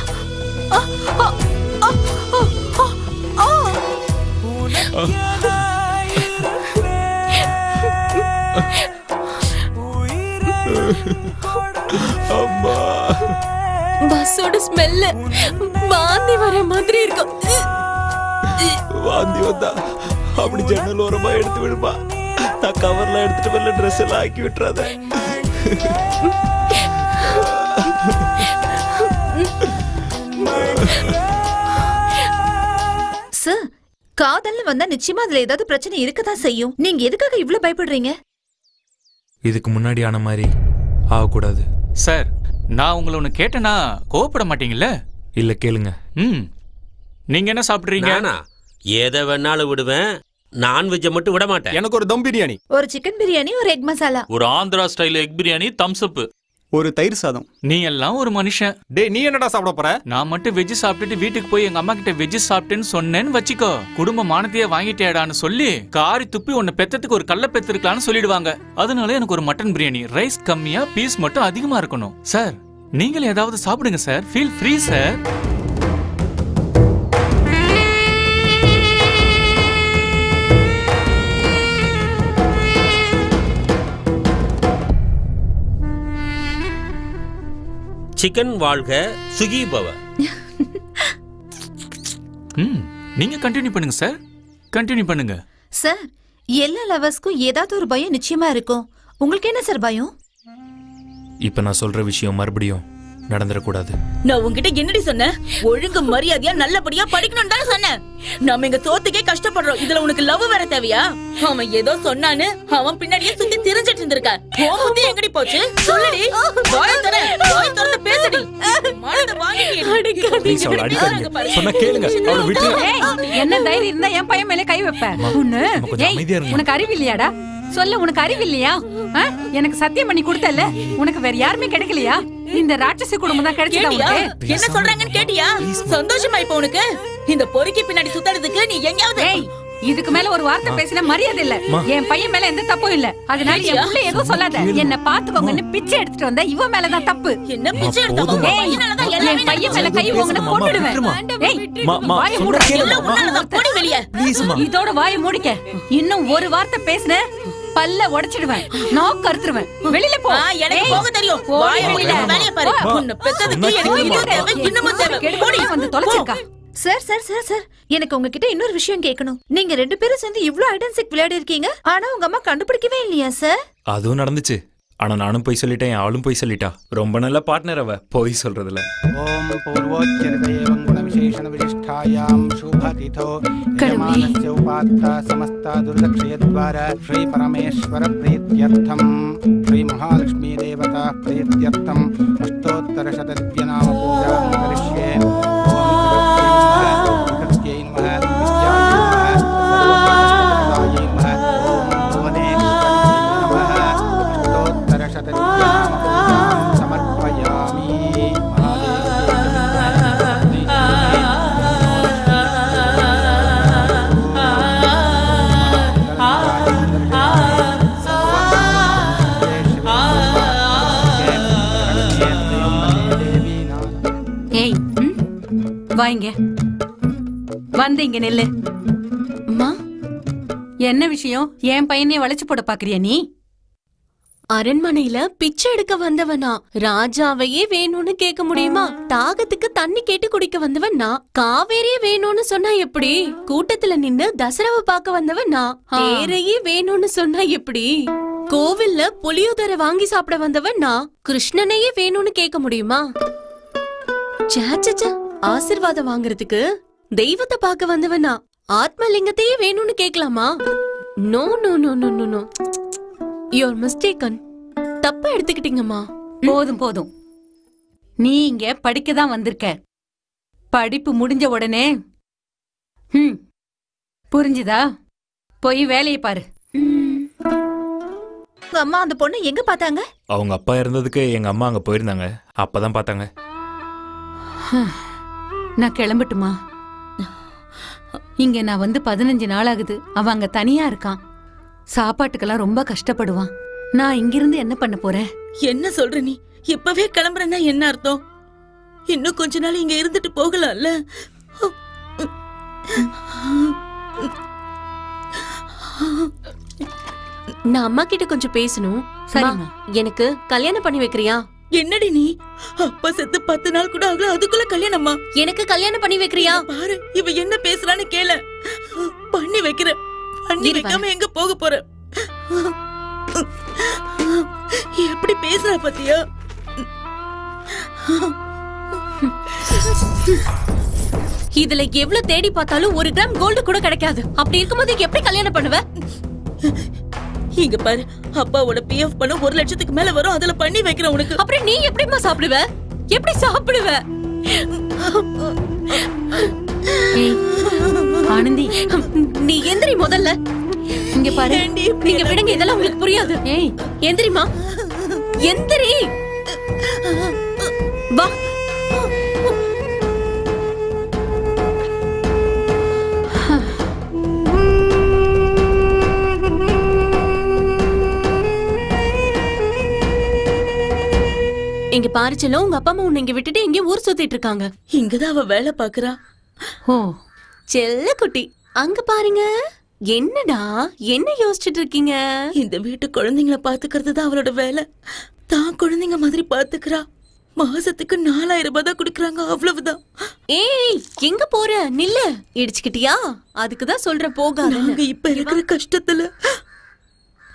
O: அம்மா,
F: பஸ்ஸோட ஸ்மெல்ல வாந்தி வர மாதிரி இருக்கும்.
O: வாந்தி வந்தா அப்படி ஜன்னல் ஓரமா எடுத்து விடுமா. நான் கவர்ல எடுத்துட்டு வரல, ட்ரெஸ் எல்லாம் ஆக்கி விட்டுறாத.
K: சார், காதல்னு வந்தா நிச்சயமா அதுல ஏதாவது பிரச்சனை இருக்கதான் செய்யும். நீங்க எதுக்காக இவ்ளோ பயப்படுறீங்க?
J: இதுக்கு முன்னாடி ஆன மாதிரி ஆகக்கூடாது.
I: சார், நான் உங்களை ஒன்று கேட்டேன்னா கோவப்பட மாட்டீங்கல்ல?
J: இல்ல கேளுங்க.
I: நீங்க என்ன சாப்பிடுறீங்க?
G: எதை வேணாலும் விடுவேன், நான்வெஜ்ஜை மட்டும் விட மாட்டேன்.
A: எனக்கு ஒரு தம் பிரியாணி,
K: ஒரு சிக்கன் பிரியாணி, ஒரு எக் மசாலா,
E: ஒரு Andhra style egg biryani, Thums அப்,
L: ஒரு தயிர் சாதம்.
I: நீ எல்லாம் ஒரு மனுஷன்.
A: டேய், நீ என்னடா சாப்பிட போற?
I: நான் மட்டும் வெஜ் சாப்பிட்டுட்டு வீட்டுக்கு போய் எங்க அம்மா கிட்ட வெஜ் சாப்பிட்டேன்னு சொன்னேன்னு வச்சுக்கோ, குடும்ப மானத்தையே வாங்கிட்டேடான்னு சொல்லி காரி துப்பி உன்னை பெத்ததுக்கு ஒரு கல்ல பெத்திருக்கலான்னு சொல்லிடுவாங்க. அதனால எனக்கு ஒரு மட்டன் பிரியாணி, ரைஸ் கம்மியா, பீஸ் மட்டும் அதிகமா இருக்கணும். சார், நீங்களும் ஏதாவது சாப்பிடுங்க sir. Feel free sir.
G: Chicken வாழ்க, சுகி பவ.
I: நீங்க கண்டினியூ பண்ணுங்க சார், கண்டினியூ பண்ணுங்க.
K: சார், எல்லா லவர்ஸ்க்கும் ஏதாவது ஒரு பயம் நிச்சயமா இருக்கும். உங்களுக்கு என்ன சார் பயம்?
J: இப்ப நான் சொல்ற விஷயம் மறுபடியும் நடந்துடக்கூடாது.
H: நான் உங்ககிட்ட என்னடி சொன்னேன்? ஒழுங்கு மரியாதையா நல்லபடியா படிக்கணும்னு தானே சொன்னேன். நாம இங்க சோத்துக்கே கஷ்டப்படுறோம், இதுல உனக்கு லவ் வேற தேவையா? அவன் ஏதோ சொன்னான்னு அவன் பின்னாடியே சுத்தி திரிஞ்சிட்டு இருந்திருக்க. உன் புத்தி எங்கடி போச்சு? சொல்லுடி, வாயை திறந்து பேசுடி. மனத வாங்கிடி.
A: சொன்னா கேளுங்க, அவளை விட்டு.
B: என்ன தைரியம் இருந்தா என் பையன் மேல கை வைப்ப? உனக்கு அறிவு இல்லையாடா? சொல்ல, உனக்கு அறிவு இல்லையா? எனக்கு சத்தியம் பண்ணி கொடுத்தல, உனக்கு வேற யாருமே கிடைக்கலையா? இந்த ராட்சசி குடும்பம் தான் கிடைச்சதா உனக்கு?
H: என்ன சொல்றாங்கன்னு கேட்டியா? சந்தோஷமா இப்ப உனக்கு? இந்த பொறுக்கி பின்னாடி சுத்தறதுக்கு நீ எங்கயாவது
B: இதுக்கு மேல ஒரு வார்த்தை பேசினா மரியாதை இல்ல. என் பையன் மேல எந்த தப்பும் இல்ல. அதனால என் புள்ள எதுவும் சொல்லாத. என்ன பாத்துக்கோங்கன்னு பிச்சை எடுத்துட்டு வந்த இவ மேலதான் தப்பு.
H: என்ன பிச்சை எடுத்தவங்க?
B: என் பையன் மேல கை ஓங்கன கொன்னுடுவேன். வாயை மூடு.
H: போடி வெளிய.
B: இதோட வாயை மூடிக்க. இன்னும் ஒரு வார்த்தை பேசுன பல்ல உடைச்சிடுவேன், நாக்கு அறுத்துருவேன். வெளியில போ.
H: எனக்கு போக தெரியும். வாயை வெளியில வேலைய பாரு. உன்னை பெத்ததுக்கு எனக்கு இன்னும் தேவை, இன்னும் தேவை. போடி
B: வந்து தொலைச்சிருக்கா.
K: சார் சார் சார் சார், எனக்கு உங்ககிட்ட இன்னொரு விஷயம் கேட்கணும். நீங்க 2 பேரும் சேர்ந்து இவ்ளோ ஹைட் அண்ட் சீக் விளையாடி இருக்கீங்க, ஆனா உங்க அம்மா கண்டுபிடிக்கவே இல்லையா சார்?
J: அதுவும் நடந்துச்சு. ஆனா நானும் போய் சொல்லிட்டேன், அவளும் போய் சொல்லிட்டா. ரொம்ப நல்ல பார்ட்னர் அவ, போய் சொல்றதுல.
R: ஓம் பூர்வோச்சரிதேவம் குணவிசேஷண விசிஷ்டாயாம் சுபதிதோ யஜமானஸ்ய உபாத்தா சமஸ்தா துர்தக்ஷயத்வார ஸ்ரீ பரமேஸ்வர பிரீத்யர்த்தம் ஸ்ரீ மகாலட்சுமி தேவதா பிரீத்யர்த்தம் அஷ்டோத்தர சதத்யநாம பூஜாம் கரிஷ்யே.
B: வாங்க, வந்து இங்க நெல்லு. என்ன விஷயம்? என் பையனையே வளைச்சு போட பாக்குறியா நீ?
F: அரண்மனையில பிச்சை எடுக்க வந்தவனா? ராஜாவையே வேணும்னு கேட்க முடியுமா? தாகத்துக்கு தண்ணி கேட்டு குடிக்க வந்தவன் நான். காவேரியே வேணும்னு சொன்னா எப்படி? கூட்டத்துல நின்னு தசராவை பார்க்க வந்தவன் நான். தேரையே வேணும்னு சொன்னா எப்படி? கோவில்ல புளியோதரை வாங்கி சாப்பிட வந்தவன் நான். கிருஷ்ணனையே வேணும்னு கேட்க முடியுமா? சாச்சா, ஆசீர்வாதம் வாங்குறதுக்கு தெய்வத்தை பார்க்க வந்தவனா? ஆத்மலிங்கத்தையே வேணும்னு கேட்கலாமா? No no no no no no, your mistaken. தப்பா எடுத்துக்கிட்டீங்கம்மா.
B: போதும் போதும், நீ இங்க படிக்கதான் வந்திருக்க. படிப்பு முடிஞ்ச உடனே புரிஞ்சுதா? போய் வேலையை பாரு.
K: உங்க அம்மா அந்த பொண்ணு எங்க பார்த்தாங்க?
J: அவங்க அப்பா இருந்ததுக்கு எங்க அம்மா அங்க போயிருந்தாங்க, அப்பதான் பார்த்தாங்க.
B: நான் கிளம்பட்டுமா? இங்க நான் வந்து 15 நாள் ஆகுது. அவன் அங்க தனியா இருக்கான். சாப்பாட்டுக்கெல்லாம் ரொம்ப கஷ்டப்படுவான். நான் இங்கிருந்து என்ன பண்ண போறேன்?
H: என்ன சொல்ற நீ? இப்பவே கிளம்புறேன்னா என்ன அர்த்தம்? இன்னும் கொஞ்ச நாள் இங்க இருந்துட்டு போகலாம்ல?
F: நான் அம்மா கிட்ட கொஞ்சம் பேசணும்.
B: சரிம்மா.
F: எனக்கு கல்யாணம் பண்ணி வைக்கிறியா?
H: என்னடி நீ? அப்பா செத்து 10 நாள் கூட ஆகல, அதுக்குள்ள கல்யாணமா?
F: எனக்கு கல்யாணம் பண்ணி வைக்கிறியா?
H: பாரு, இவ என்ன பேசுறான்னு கேள. பண்ணி வைக்கிற. பண்ணி வைக்காம எங்க போக போற? எப்படி பேசுற பத்தியா?
F: இதுல எவ்வளவு தேடி பார்த்தாலும் 1 கிராம் கோல்டு கூட கிடைக்காது. அப்படி இருக்கும்போது எப்படி கல்யாணம் பண்ணுவ?
H: இங்க பாரு, அப்பாவோட PF பணம் 1 லட்சத்துக்கு மேல வரும். அதுல பண்ணி வைக்கிறேன் உனக்கு.
F: அப்புறம் நீ எப்படிமா சாப்பிடுவ? எப்படி சாப்பிடுவ?
B: ஆனந்தி,
F: நீ எந்திரி முதல்ல.
B: இங்க பாரு,
F: நீங்க விடுங்க, இதெல்லாம் உங்களுக்கு புரியாது. ஏய், எந்திரிமா, எந்திரி. வா. இங்க பாரு செல்லம், உங்க அப்பா அம்மா உன்னை இங்க விட்டுட்டு எங்க ஊர் சுத்திட்டு இருக்காங்க.
H: இங்கதான் அவ வேலை பாக்குறா.
F: ஓ செல்ல குட்டி, அங்க பாருங்க. என்னடா, என்ன யோசிச்சுட்டு இருக்கீங்க?
H: இந்த வீட்டு குழந்தைங்களை பாத்துக்கிறது தான் அவளோட வேலை. தான் குழந்தைங்க மாதிரி பாத்துக்கிறா. மாசத்துக்கு 4000 ரூபாய் தான் குடுக்கறாங்க, அவ்வளவுதான்.
F: ஏய், எங்க போற? நில்லு. இடிச்சுக்கிட்டியா? அதுக்குதான் சொல்ற போகாத.
H: நாங்க இப்ப இருக்கிற கஷ்டத்துல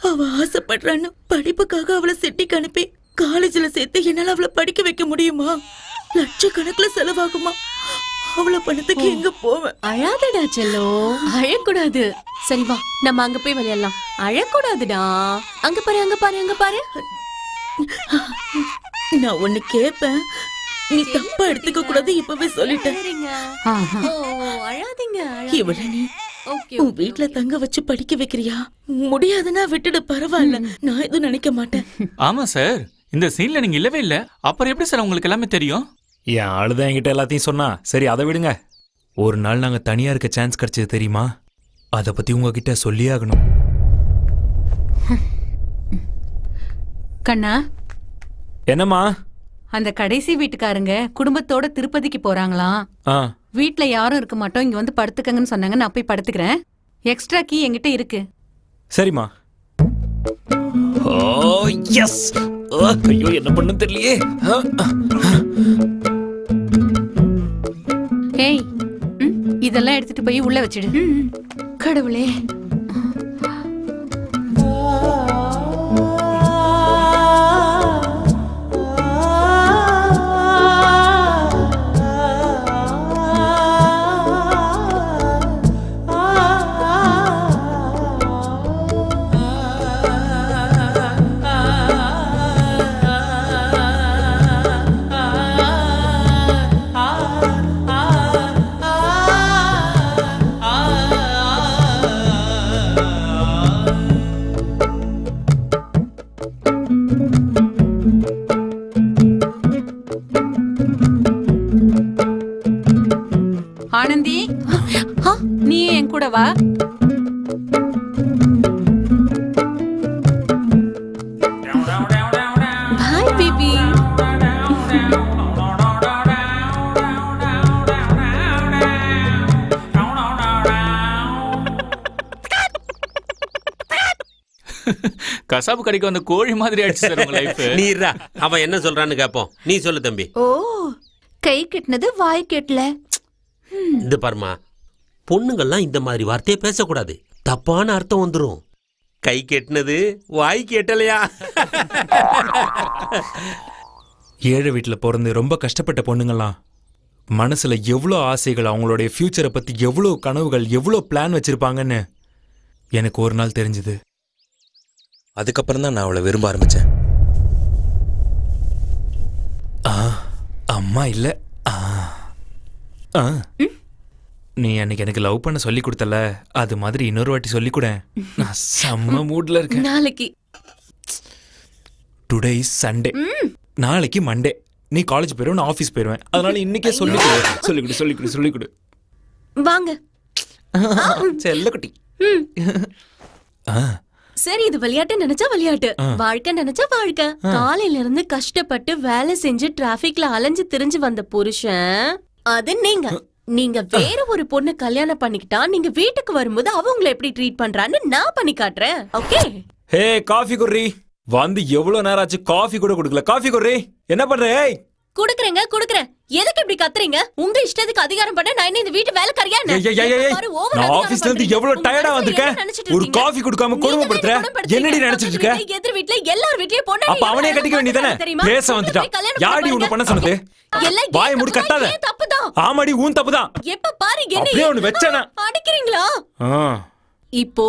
H: அவ ஆசைப்படுறான்னு படிப்புக்காக அவளை சிட்டிக்கு அனுப்பி காலேஜ்ல சேர்த்து என்னால அவளை படிக்க வைக்க முடியுமா? லட்சக்கணக்குல செலவாகுமா? அவளை பணத்துக்கு எங்க போவேன்?
F: அழாதடா செல்லோ, அழக்கூடாது. சரி வா, நம்ம அங்க போய் விளையாடலாம். அழக்கூடாதுடா. அங்க பாரு, அங்க பாரு, அங்க பாரு.
H: நான் ஒண்ணு கேப்பேன், நீ தப்பா எடுத்துக்க கூடாது. இப்பவே சொல்லிட்டேன்.
F: அழாதீங்க.
H: இவளை நீ உன் வீட்டுல தங்க வச்சு படிக்க வைக்கிறியா? முடியாதுன்னா விட்டுடு, பரவாயில்ல. நான் எதுவும் நினைக்க மாட்டேன்.
I: ஆமா சார், இந்த சீன்ல நீங்க இல்லவே இல்ல. அப்புறம் எப்படி சார் உங்களுக்கு எல்லாமே தெரியும்?
O: என் ஆளுதான் என்கிட்ட எல்லாத்தையும் சொன்னா. சரி, அதை விடுங்க. ஒரு நாள் நாங்க தனியா இருக்க சான்ஸ் கிடைச்சது தெரியுமா? அதை பத்தி உங்ககிட்ட சொல்லியே ஆகணும்.
B: கண்ணா,
O: என்னம்மா?
B: அந்த கடைசி வீட்டுக்காரங்க குடும்பத்தோட திருப்பதிக்கு போறாங்களாம். வீட்ல யாரும் இருக்க மாட்டோம், இங்க வந்து படுத்துக்கங்கன்னு சொன்னாங்க. நான் போய் படுத்துக்கிறேன். எக்ஸ்ட்ரா கீ என்கிட்ட இருக்கு.
O: சரிம்மா. எஸ். ஐயோ, என்ன பண்ணு தெரியலையே.
B: ஏய், இதெல்லாம் எடுத்துட்டு போய் உள்ள வச்சிடு. கடவுளே. ஆனந்தி, நீ என் கூட வா.
F: Bye baby.
I: கசாப்பு கடைக்கு வந்த கோழி மாதிரி ஆயிடுச்சு சார் உங்க லைஃப்.
G: நீரா, அவன் என்ன சொல்றான்னு கேப்போம். நீ சொல்லு தம்பி.
K: ஓ, கை கெட்டினது வாய் கெட்டல.
G: இந்த பாருமா, பொண்ணுங்கள்லாம் இந்த மாதிரி வார்த்தையை பேசக்கூடாது. தப்பான அர்த்தம் வந்துடும். கை கெட்டினது வாய் கெட்டலையா?
O: ஏழை வீட்டுல பிறந்து ரொம்ப கஷ்டப்பட்ட பொண்ணுங்களாம் மனசுல எவ்வளோ ஆசைகள், அவங்களுடைய ஃபியூச்சரை பத்தி எவ்வளோ கனவுகள், எவ்வளோ பிளான் வச்சிருப்பாங்கன்னு எனக்கு ஒரு நாள் தெரிஞ்சது.
J: அதுக்கப்புறம் தான் நான் அவளை விரும்ப ஆரம்பிச்சேன்.
O: அம்மா இல்ல, நீ அன்னைக்கு எனக்கு லவ் பண்ண சொல்லி கொடுத்தல, அது மாதிரி இன்னொரு வாட்டி சொல்லி கூட. நான் செம்ம மூட்ல இருக்கேன்.
F: நாளைக்கு
O: டுடே இஸ் சண்டே, நாளைக்கு மண்டே. நீ காலேஜ் போயிருவேன், நான் ஆஃபீஸ் போயிருவேன். அதனால இன்னைக்கே சொல்லிக்கொடு.
F: வாங்க
O: செல்லக்குட்டி.
F: சரி, இது விளையாட்டு நினைச்சா விளையாட்டு, வாழ்க்கை நினைச்சா வாழ்க்கை. காலையில இருந்து கஷ்டப்பட்டு வேலை செஞ்சு டிராபிக்ல அலைஞ்சு திரிஞ்சு வந்த புருஷன் அது நீங்க வேற ஒரு பொண்ணு கல்யாணம் பண்ணிக்கிட்டா நீங்க வீட்டுக்கு வரும்போது அவ உங்களை எப்படி ட்ரீட் பண்றான்னு நான் பண்ணி காட்டுறேன். ஓகே?
O: ஹே, காஃபி குர்ரி. வந்து எவ்வளவு நேரம் ஆச்சு, காஃபி கூட கொடுக்கல. காஃபி குர்ரி, என்ன பண்ற?
F: குடுக்குறேங்க குடுக்குறேன். எதுக்கு இப்படி கத்துறீங்க? உங்க இஷ்டத்துக்கு அதிகாரம் பண்ண நான் என்ன இந்த வீட்டு வேலைக்காரியா என்ன?
O: நான் ஆபீஸ்ல இருந்து எவ்வளவு டயர்டா வந்திருக்கேன். ஒரு காஃபி குடுக்காம கொடுமைப்படுத்துற. என்னடி நினைச்சிட்டு இருக்க?
F: எதிர் வீட்ல எல்லார் வீட்லயே பொண்ணு.
O: அப்ப அவனே கட்டிக்க வேண்டியதானே? பேச வந்துட்டான். யாடி உன்னை பண்ண சொன்னது? வாயை மூடு கத்தாத.
F: தப்புதான்.
O: ஆமாடி உன் தப்புதான்.
F: எப்ப பாரு என்ன
O: அப்படியே ஒன்னு வெச்சனா.
F: அடிக்கிறீங்களா? இப்போ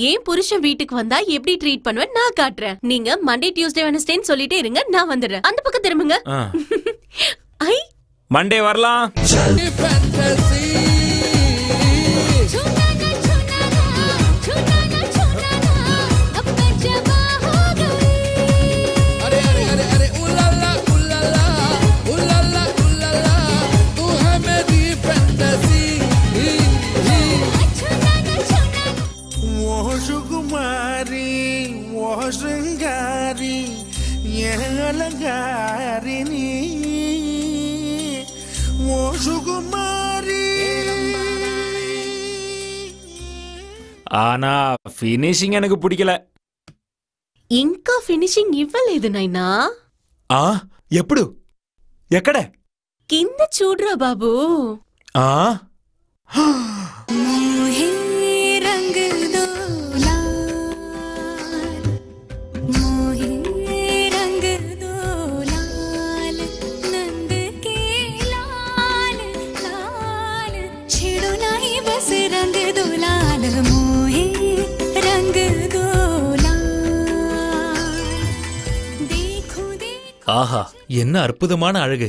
F: ஏன் புருஷன் வீட்டுக்கு வந்தா எப்படி ட்ரீட் பண்ணுவேன் நான் காட்டுறேன். நீங்க மண்டே டியூஸ்டே வெட்னஸ்டேன்னு சொல்லிட்டே இருங்க, நான் வந்துடுறேன். அந்த பக்கம் திரும்புங்க. ஐ
O: மண்டே வரலாம். ஆனா ஃபினிஷிங் எனக்கு பிடிக்கல.
F: ఇంకా ఫినిషింగ్ ఇవ్వలేదు నైనా.
O: ఎప్పుడు ఎక్కడ?
F: కింద చూడరా బాబు.
O: ஆஹா என்ன அற்புதமான அழகு.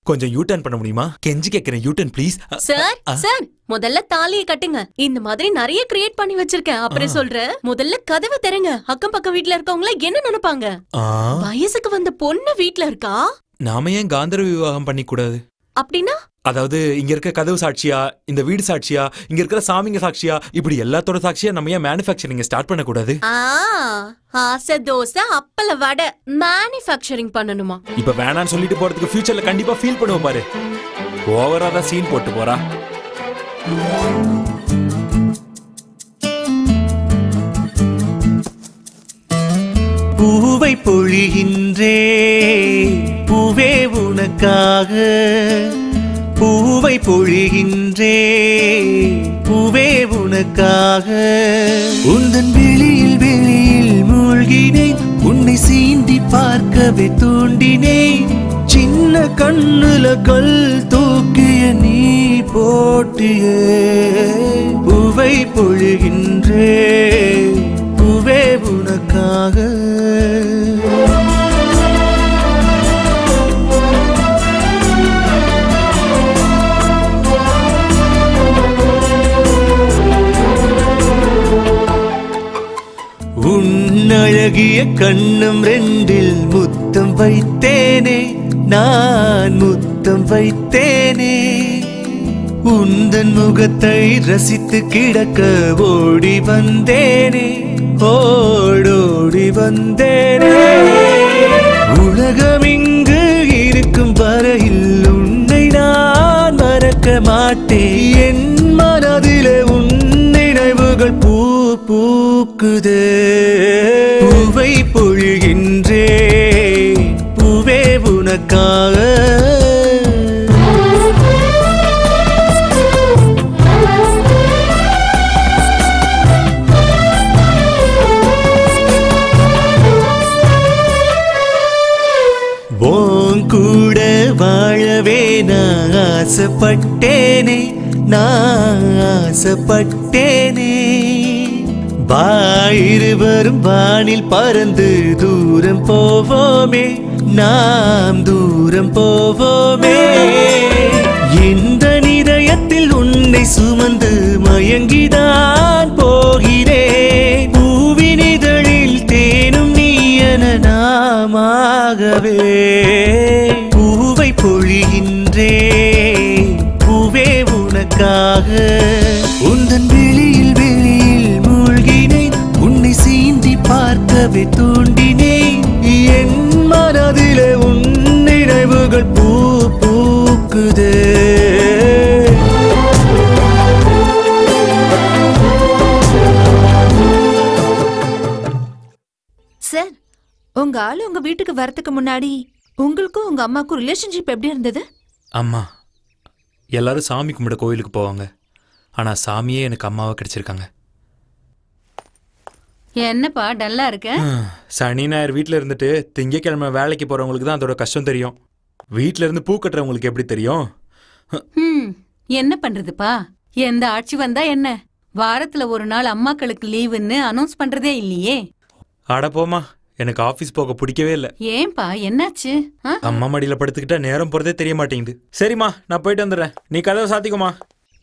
O: கொஞ்சம் யூ டர்ன் பண்ண முடியுமா? கெஞ்சி கேக்குறேன், you turn please.
F: Sir sir முதல்ல தாலியை கட்டுங்க. இந்த மாதிரி நிறைய கிரியேட் பண்ணி வச்சிருக்கேன். அப்புறம் சொல்றேன், முதல்ல கதவை திறங்க. அக்கம் பக்கம் வீட்ல இருக்கவங்கள என்ன நினைப்பாங்க? வயசுக்கு வந்த பொண்ணு வீட்ல இருக்கா.
O: நாம ஏன் காந்தர்வ விவாகம் பண்ணி கூடாது?
F: அப்படின்னா
O: அதாவது இங்க இருக்க கதவு சாட்சியா, இந்த வீடு சாட்சியா, இங்க இருக்கிற சாமிங்க சாட்சியா, இப்படி எல்லாத்தோட சாட்சியா நம்ம ஏன் மேனுஃபேக்சரிங் ஸ்டார்ட் பண்ண கூடாது?
F: ஆசை தோசை அப்பள வடை மேனுஃபேக்சரிங் பண்ணணுமா?
O: இப்ப வேணான்னு சொல்லிட்டு போறதுக்கு ஃபியூச்சர்ல கண்டிப்பா ஃபீல் பண்ணுவோம் பாரு. ஓவரா தான் சீன் போட்டு போறா.
Q: பூவை பொழிகின்றே பூவே உனக்காக, பூவை பொழிகின்றே பூவே உனக்காக. உந்தன் வெளியில் வெளியில் மூழ்கினேன், உன்னை சீண்டி பார்க்கவே தூண்டினேன். சின்ன கண்ணுல கல் தூக்கிய நீ போட்டியே. பூவை பொழிகின்றே பூவே உனக்காக. உன்னழகிய கண்ணம் ரெண்டில் முத்தம் வைத்தேனே, நான் முத்தம் வைத்தேனே. உந்தன் முகத்தை ரசித்து கிடக்க ஓடி வந்தேனே, ஓடோடி வந்தேனே. உலகம் இங்கு இருக்கும் வரையில் உன்னை நான் மறக்க மாட்டேன். என் மனதிலே உன் நினைவுகள் பூ பூக்குதே. பூவை பொழிகின்றே பூவே உனக்காக. கூட வாழவே நான் ஆசைப்பட்டேனே, நான் ஆசைப்பட்டேனே. இருவரும் வானில் பறந்து தூரம் போவோமே, நாம் தூரம் போவோமே. இந்த இதயத்தில் உன்னை சுமந்து மயங்கிதான் போகிறேன். பூவின் இதழில் தேனும் நீ என நாமாகவே. பூவை பொழிகின்றே பூவே உனக்காக. உந்தன் வெளியில் வெளியில் மூழ்கினேன், உன்னை சீண்டி பார்க்கவே தூண்டினேன். என் மனதிலே உன் நினைவுகள் பூ பூக்குதே.
K: சார், உங்க ஆளு உங்க வீட்டுக்கு வரதுக்கு முன்னாடி உங்களுக்கும் உங்க அம்மாக்கும் ரிலேஷன்ஷிப் எப்படி இருந்தது?
O: அம்மா எல்லாரும் சாமி கும்பிட கோயிலுக்கு போவாங்க. ஆனா சாமியே எனக்கு அம்மாவை கிடைச்சிருக்காங்க.
B: என்னப்பா டல்லா இருக்க?
O: சனி ஞாயிறு வீட்டில் இருந்துட்டு திங்கக்கிழமை வேலைக்கு போறவங்களுக்கு தான் அதோட கஷ்டம் தெரியும். வீட்டில இருந்து பூ கட்டுறவங்களுக்கு எப்படி தெரியும்?
B: என்ன பண்றதுப்பா? எந்த ஆட்சி வந்தா என்ன, வாரத்துல ஒரு நாள் அம்மாக்களுக்கு லீவுன்னு அனௌன்ஸ் பண்றதே இல்லையே.
O: அட போமா, எனக்கு ஆபீஸ் போக பிடிக்கவே இல்லை.
B: ஏன்பா என்னாச்சு?
O: அம்மா மடியில படுத்துக்கிட்டா நேரம் போறதே தெரிய மாட்டேங்குது. சரிம்மா நான் போயிட்டு வந்துடுறேன், நீ கதவை சாத்திக்குமா.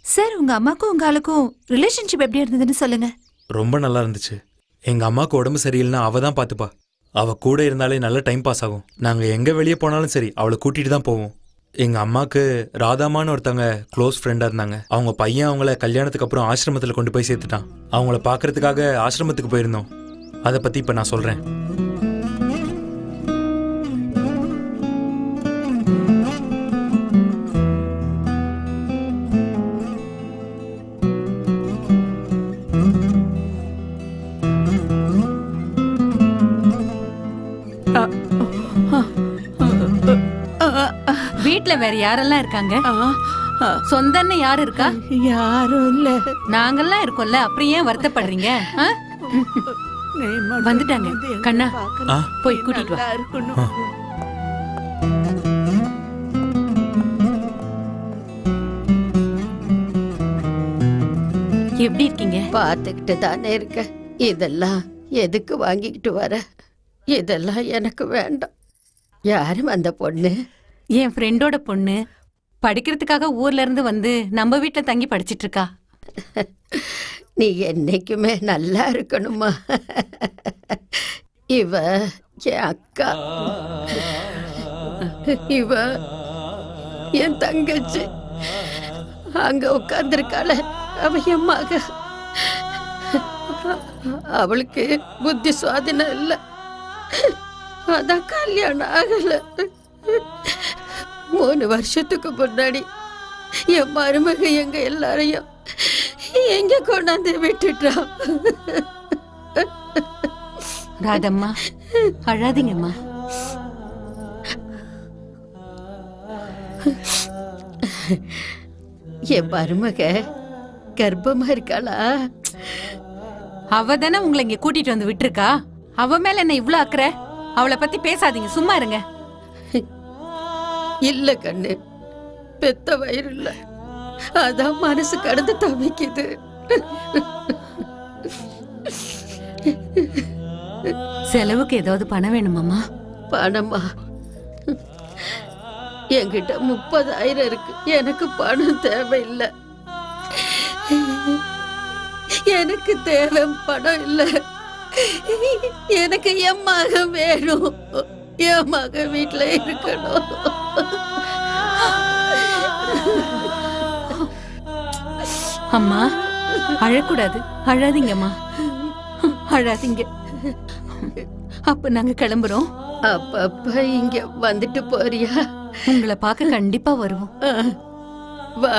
K: சார், உங்க அம்மாக்கும் உங்க ஆளுக்கும் ரிலேஷன்ஷிப் எப்படி இருந்ததுன்னு சொல்லுங்க.
O: ரொம்ப நல்லா இருந்துச்சு. எங்க அம்மாவுக்கு உடம்பு சரியில்லைன்னா அவ தான் பாத்துப்பா. அவ கூட இருந்தாலே நல்ல டைம் பாஸ் ஆகும். நாங்க எங்க வெளியே போனாலும் சரி அவளை கூட்டிட்டு தான் போவோம். எங்க அம்மாக்கு ராதாமான்னு ஒருத்தவங்க க்ளோஸ் ஃப்ரெண்டா இருந்தாங்க. அவங்க பையன் அவங்கள கல்யாணத்துக்கு அப்புறம் ஆசிரமத்துல கொண்டு போய் சேர்த்துட்டான். அவங்கள பாக்குறதுக்காக ஆசிரமத்துக்கு போயிருந்தோம். அதை பத்தி இப்ப நான் சொல்றேன்.
B: வீட்ல வேற யாரெல்லாம் இருக்காங்க? சொந்தன்னு யாரு இருக்கா?
S: யாரும் இல்ல.
B: நாங்கெல்லாம் இருக்கோம்ல, அப்புறம் ஏன் வருத்தப்படுறீங்க? வந்துட்டாங்க. கண்ணா போய் கூட்டிட்டு வா. எப்படி இருக்கீங்க?
S: பாத்துக்கிட்டு தானே இருக்க. இதெல்லாம் எதுக்கு வாங்கிக்கிட்டு வர? இதெல்லாம் எனக்கு வேண்டாம். யாரும் அந்த பொண்ணு?
B: என் ஃப்ரெண்டோட பொண்ணு. படிக்கிறதுக்காக ஊர்ல இருந்து வந்து நம்ம வீட்டுல தங்கி படிச்சிட்டு இருக்கா.
S: நீ என்னைக்குமே நல்லா இருக்கணுமா. இவ என் அக்கா, இவ என் தங்கச்சி. அங்க உட்கார்ந்துருக்காள, அவ என் மக. அவளுக்கு புத்தி சுவாதீனம் இல்ல, அதான் கல்யாணம் ஆகல. 3 வருஷத்துக்கு முன்னாடி என் மருமக எங்க எல்லாரையும் எங்க கொண்டாந்து விட்டுட்டா.
B: ராதம்மா அழாதீங்கம்மா.
S: என் மருமக கர்ப்பமா இருக்காளா?
B: அவ தானே உங்களை இங்க கூட்டிட்டு வந்து விட்டுருக்கா. அவ மேல என்ன இவ்ளோ அக்கறை? அவளை பத்தி பேசாதீங்க, சும்மா இருங்க.
S: இல்ல கண்ணு, பெத்த வயிறு இல்ல, அதான் மனசு கடந்து தவிக்குது.
B: செலவுக்கு ஏதாவது பணம் வேணுமாமா?
S: பணமா? என்கிட்ட 30,000 இருக்கு. எனக்கு பணம் தேவையில்லை. எனக்கு தேவை பணம் இல்ல. எனக்கு என் மகன் வேணும். என் மகன் வீட்டுல இருக்கணும்.
B: அம்மா அழக்கூடாது, அழாதீங்கம்மா, அழாதீங்க. அப்ப நாங்க கிளம்புறோம்.
S: அப்பப்ப இங்க வந்துட்டு போறியா?
B: உங்களை பார்க்க கண்டிப்பா வருவோம்.
S: வா,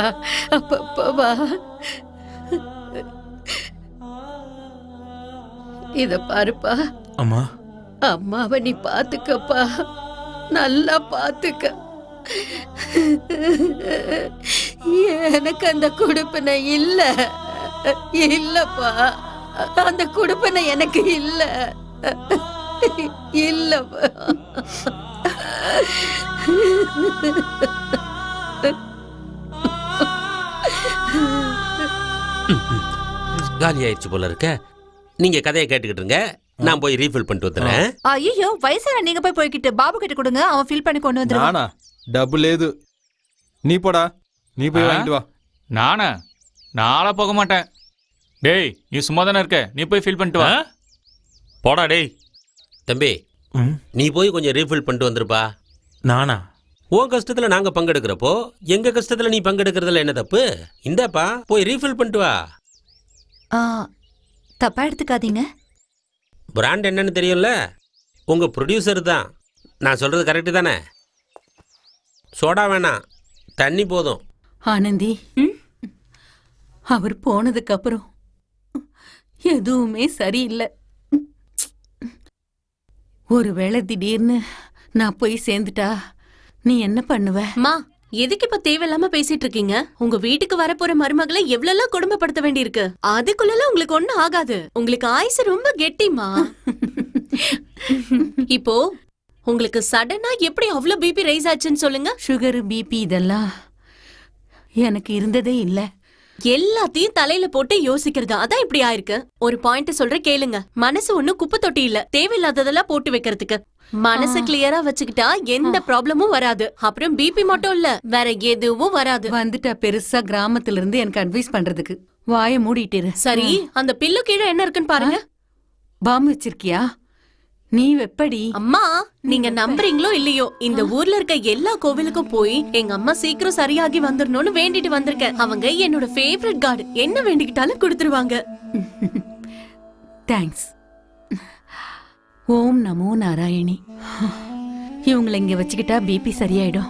S: அப்பப்ப வா. இத பாருப்பா.
O: அம்மா,
S: அம்மாவை நீ பாத்துக்கப்பா, நல்லா பாத்துக்க. எனக்கு அந்த குடுப்பனை இல்ல, இல்லப்பா. அந்த குடுப்பனை எனக்கு இல்ல, இல்லப்பா.
G: காலி ஆயிடுச்சு போல இருக்க. நீங்க கதையை கேட்டுக்கிட்டு இருங்க, நான் போய் ரீஃபில் பண்ணிட்டு வந்துடுறேன்.
K: ஐயோ, வயசான நீங்க போய்கிட்டு பாபு கிட்ட கொடுங்க, அவன் ஃபில் பண்ணி கொண்டு வந்துருவான்.
A: நானா? டபுள் ஏது. நீ போடா, நீ போய் வாங்கிட்டு வா.
I: நானா? நாளா போக மாட்டேன். டேய், நீ சும்மா தானே இருக்க, நீ போய் ஃபில் பண்ணிட்டு வா.
E: போடா டேய்.
G: தம்பி, நீ போய் கொஞ்சம் ரீஃபில் பண்ணிட்டு வந்துருப்பா.
O: நானா?
G: உன் கஷ்டத்துல நாங்க பங்கெடுக்கிறப்போ எங்க கஷ்டத்துல நீ பங்கெடுக்கிறதுல என்ன தப்பு? இந்தாப்பா, போய் ரீஃபில் பண்ணிட்டு வா.
K: தப்பா எடுத்துக்காதீங்க.
G: பிராண்ட் என்னன்னு தெரியும்ல, உங்க ப்ரொடியூசர் தான். நான் சொல்றது கரெக்டு தானே? சோடா வேணாம், தண்ணி போதும்.
B: ஆனந்தி, அவர் போனதுக்கு அப்புறம் எதுவுமே சரியில்லை. ஒருவேளை திடீர்னு நான் போய் சேர்ந்துட்டா நீ என்ன பண்ணுவ?
F: மா, எதுக்கு இப்ப தேவையில்லாம பேசிட்டு இருக்கீங்க? உங்க வீட்டுக்கு வரப்போற மருமகளை எவ்வளவு கொடுமைப்படுத்த வேண்டியிருக்கு. அதுக்குள்ள உங்களுக்கு ஒண்ணும் ஆகாது. உங்களுக்கு ஆயுசு ரொம்ப கெட்டிமா. இப்போ உங்களுக்கு சடனா எப்படி அவ்வளவு பிபி ரைஸ் ஆச்சுன்னு சொல்லுங்க.
B: சுகர், பிபி இதெல்லாம் எனக்கு இருந்ததே இல்ல.
F: எல்லாத்தையும் தலையில போட்டு யோசிக்கிறது அதான் இப்படி ஆயிருக்கு. ஒரு பாயிண்ட் சொல்ற கேளுங்க. மனசு ஒண்ணும் குப்பை தொட்டி இல்ல தேவையில்லாததெல்லாம் போட்டு வைக்கிறதுக்கு. மனசு கிளியரா வச்சுக்கிட்டா எந்த ப்ராப்ளமும் வராது. அப்புறம் பிபி மட்டும் இல்ல, வேற எதுவும் வராது.
B: வந்துட்டா பெருசா கிராமத்துல இருந்து எனக்கு அட்வைஸ் பண்றதுக்கு. வாய மூடிட்டு.
F: சரி, அந்த பில்லு கீழே என்ன இருக்குன்னு பாருங்க.
B: பாம்பு வச்சிருக்கியா? நீ வெப்படி.
F: அம்மா, நீங்க நம்புறீங்களோ இல்லையோ, இந்த ஊர்ல இருக்க எல்லா கோவிலுக்கும் போய் எங்க அம்மா சீக்கிரம் சரியாகி வந்துடணும்னு வேண்டிட்டு வந்திருக்கேன். அவங்க என்னோட ஃபேவரட் காட். என்ன வேண்டிக்கிட்டாலும் கொடுத்துருவாங்க.
B: தேங்க்ஸ். ஓம் நமோ நாராயணி. இவங்களை இங்க வச்சுக்கிட்டா பிபி சரியாயிடும்.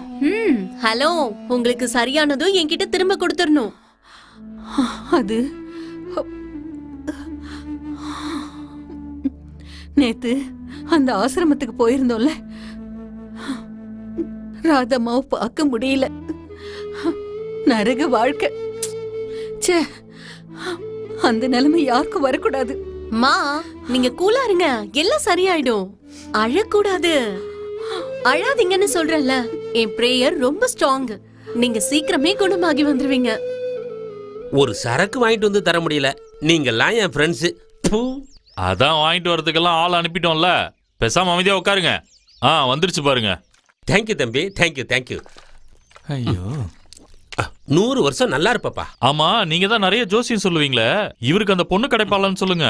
F: ஹலோ, உங்களுக்கு சரியானதும் என்கிட்ட திரும்ப கொடுத்துடணும்.
B: அது நேத்து அந்த ஆசிரமத்துக்கு போயிருந்தோம்ல, ராதம்மாவை பார்க்க முடியல. நரக வாழ்க்கை. ச்சே, அந்த நிலைமை யாருக்கும் வரக்கூடாது.
F: மா, நீங்க கூலா இருங்க, எல்லாம் சரியாயிடும். அழக்கூடாது. அழாதீங்கன்னு சொல்றேன்ல. என் பிரேயர் ரொம்ப ஸ்ட்ராங். நீங்க சீக்கிரமே குணமாகி வந்துருவீங்க.
G: ஒரு சரக்கு வாங்கிட்டு வந்து தர முடியல. நீங்கெல்லாம் என் ஃப்ரெண்ட்ஸ்.
E: அதான் வாங்கிட்டு வரதுக்கெல்லாம் ஆள் அனுப்பிட்டோம்ல. பேசாம அமைதியா உட்காருங்க. வந்துருச்சு பாருங்க.
G: தேங்க்யூ தம்பி, தேங்க்யூ தேங்க்யூ.
E: ஐயோ,
G: 100 வருஷம் நல்லா இருப்பப்பா.
E: ஆமா, நீங்க தான் நிறைய ஜோசியம் சொல்லுவீங்களே, இவருக்கு அந்த பொண்ணு கிடைப்பாளான்னு சொல்லுங்க.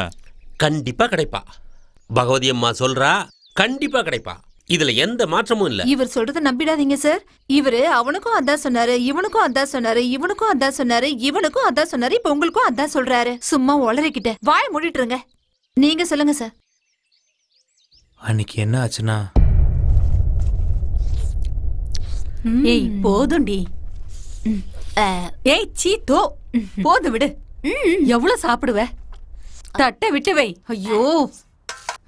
G: கண்டிப்பா கிடைப்பா. பகவதி அம்மா சொல்றா, கண்டிப்பா கிடைப்பா. இதுல எந்த மாற்றமும் இல்ல.
K: இவர் சொல்றத நம்பிடாதீங்க சார். இவரு அவனுக்கும் அதான் சொன்னாரு, இவனுக்கும் அதான் சொன்னாரு, இவனுக்கும் அதான் சொன்னாரு, இவனுக்கும் அதான் சொன்னாரு, இப்ப உங்களுக்கும் அதான் சொல்றாரு. சும்மா ஒளறிக்கிட்ட வாய மூடிட்டு இருங்க. நீங்க சொல்லுங்க சார்.
J: அன்னைக்கு என்ன ஆச்சுன்னா,
B: ஏய் போதும்டி. ஏய் சீத்தோ, போது விடு. எவ்வளவு சாப்பிடுவ? தட்டை விட்டு வை. ஐயோ,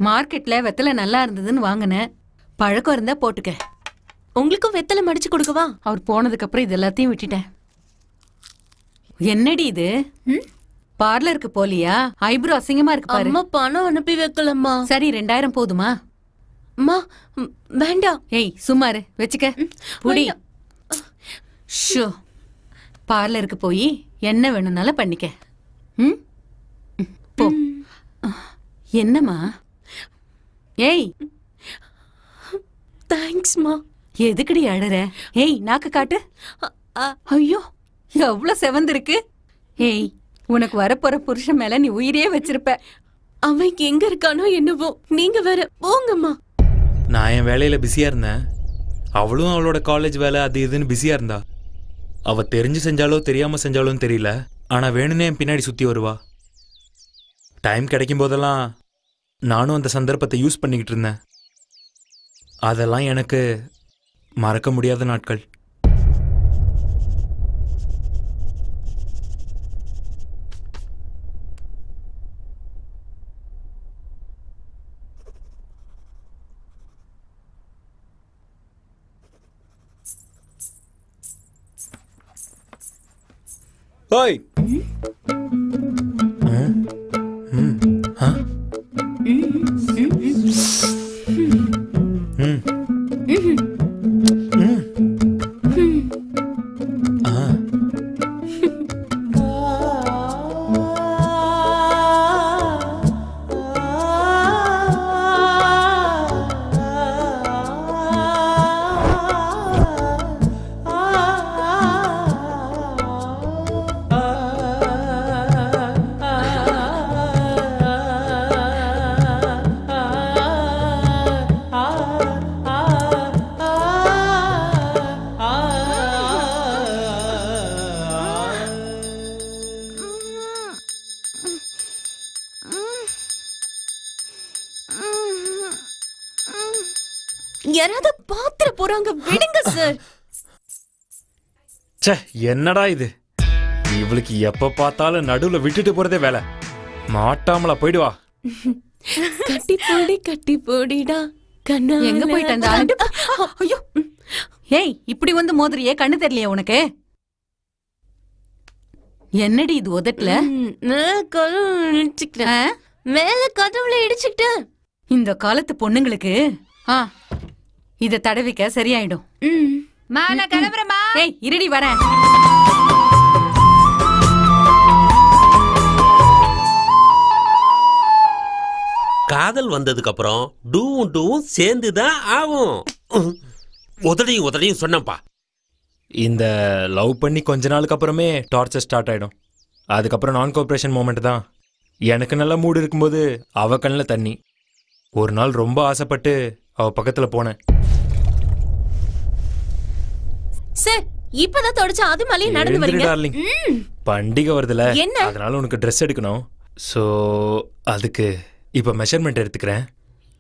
B: மார்க்கெட்ல வெத்தலை நல்லா இருந்ததுன்னு வாங்கினேன். பழக்கம் இருந்தா போட்டுக்க.
F: உங்களுக்கும் வெத்தலை மடிச்சு கொடுக்கவா?
B: அவர் போனதுக்கு அப்புறம் இது எல்லாத்தையும் விட்டுட்டேன். என்னடி இது? பார்லருக்கு போலியா? ஐப்ரோ அசிங்கமா இருக்கு பாரு.
F: அம்மா பணம் அனுப்பி வைக்கலம்மா.
B: சரி, 2000 போதுமா?
F: அம்மா வேண்டாம்.
B: ஏய் சும்மாரு, வச்சுக்க. புடி. ஷோ, பார்லருக்கு போய் என்ன வேணும்னாலும் பண்ணிக்க. போ. என்னம்மா? ஏய்,
F: தேங்க்ஸ்மா.
B: எதுக்குடி அழற? ஏய், நாக்கு காட்டு. ஐயோ, எவ்வளவு செவந்திருக்கு. ஏய், உனக்கு வரப்போற புருஷன் மேல நீ உயிரே வச்சிருப்ப.
F: அவன் எங்க இருக்கானோ என்னவோ. நீங்க வேற போங்கம்மா.
J: நான் என் வேலையில பிஸியா இருந்தேன். அவளும் அவளோட காலேஜ் வேலை அது இதுன்னு பிஸியா இருந்தா. அவ தெரிஞ்சு செஞ்சாலோ தெரியாம செஞ்சாலும் தெரியல, ஆனா வேணும்னே என் பின்னாடி சுத்தி வருவா. டைம் கிடைக்கும் போதெல்லாம் நானும் அந்த சந்தர்ப்பத்தை யூஸ் பண்ணிக்கிட்டு இருந்தேன். அதெல்லாம் எனக்கு மறக்க முடியாத நாட்கள்.
L: ஓய்,
F: யாராவது பாத்திர போறாங்க, விடுங்க சார்.
J: ச்சே, என்னடா இது? இவளுக்கு எப்ப பார்த்தாலும் நடுவுல விட்டுட்டு போறதே வேலை. மாட்டாமலா போயிடுவா.
F: கட்டி போடி கட்டி போடிடா,
B: எங்க போயிட்டு அந்த ஆளு? ஐயோ ஏய் இப்படி வந்து மோதிரியே கண்ணு தெரியலையா உனக்கு? என்னடி இது உதட்டல?
F: மேல கதவுல இடிச்சுக்கிட்டேன்.
B: இந்த காலத்து பொண்ணுங்களுக்கு இத தடவிக்க சரியாயிடும்.
K: நான் கிளம்புறேம்மா.
B: ஏய் இருடி வரேன்.
G: காதல் வந்ததுக்கு அப்புறம் டூவும் சேர்ந்துதான் ஆகும். உதடையும் சொன்னப்பா.
J: இந்த லவ் பண்ணி கொஞ்ச நாளுக்கு அப்புறமே டார்ச்சர் ஸ்டார்ட் ஆயிடும். அதுக்கப்புறம் நான் கோஆப்ரேஷன் மூமெண்ட் தான். எனக்கு நல்ல மூடு இருக்கும்போது அவ கண்ணில் தண்ணி. ஒரு நாள் ரொம்ப ஆசைப்பட்டு அவ பக்கத்துல போனேன்.
F: சார் இப்பதான் தொடச்ச அது மலையை நடந்து வரீங்க.
J: டார்லிங், பண்டிகை வருதுல,
F: என்ன?
J: அதனால உனக்கு ட்ரெஸ் எடுக்கணும். ஸோ அதுக்கு இப்ப மெஷர்மெண்ட் எடுத்துக்கிறேன்.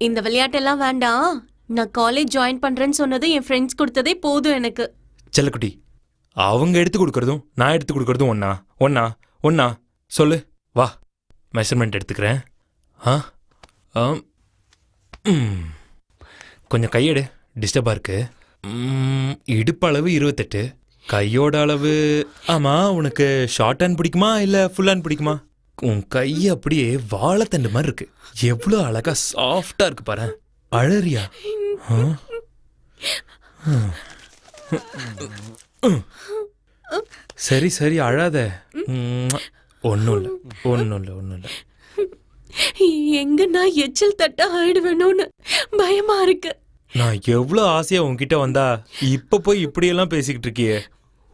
F: இந்த விளையாட்டெல்லாம் வேண்டாம். நான் காலேஜ் ஜாயின் பண்றேன்னு சொன்னது என் ஃப்ரெண்ட்ஸ் கொடுத்ததே போதும் எனக்கு.
J: செல்லக்குட்டி, அவங்க எடுத்து கொடுக்கறதும் நான் எடுத்து கொடுக்கறதும் ஒன்னா சொல்லு. வா மெஷர்மெண்ட் எடுத்துக்கிறேன். கொஞ்சம் கையெடு, டிஸ்டர்பா இருக்கு. இடுப்பு அளவு 28, கையோட அளவு. ஆமா, உனக்கு ஷார்ட் ஹேண்ட் பிடிக்குமா இல்ல ஃபுல் ஹேண்ட் பிடிக்குமா? உன் கை அப்படியே வாழைத்தண்டு மாதிரி இருக்கு. எவ்வளோ அழகா சாஃப்டா இருக்கு பாரு. அழறியா? சரி அழாத. ஒன்னும் இல்ல.
F: எங்க நான் எச்சில் தட்ட ஆயிடுவேணும்னு பயமா இருக்கு.
J: நான் எவ்வளவு ஆசையா உன்கிட்ட வந்தா இப்ப போய் இப்படியெல்லாம் பேசிக்கிட்டு இருக்கியே.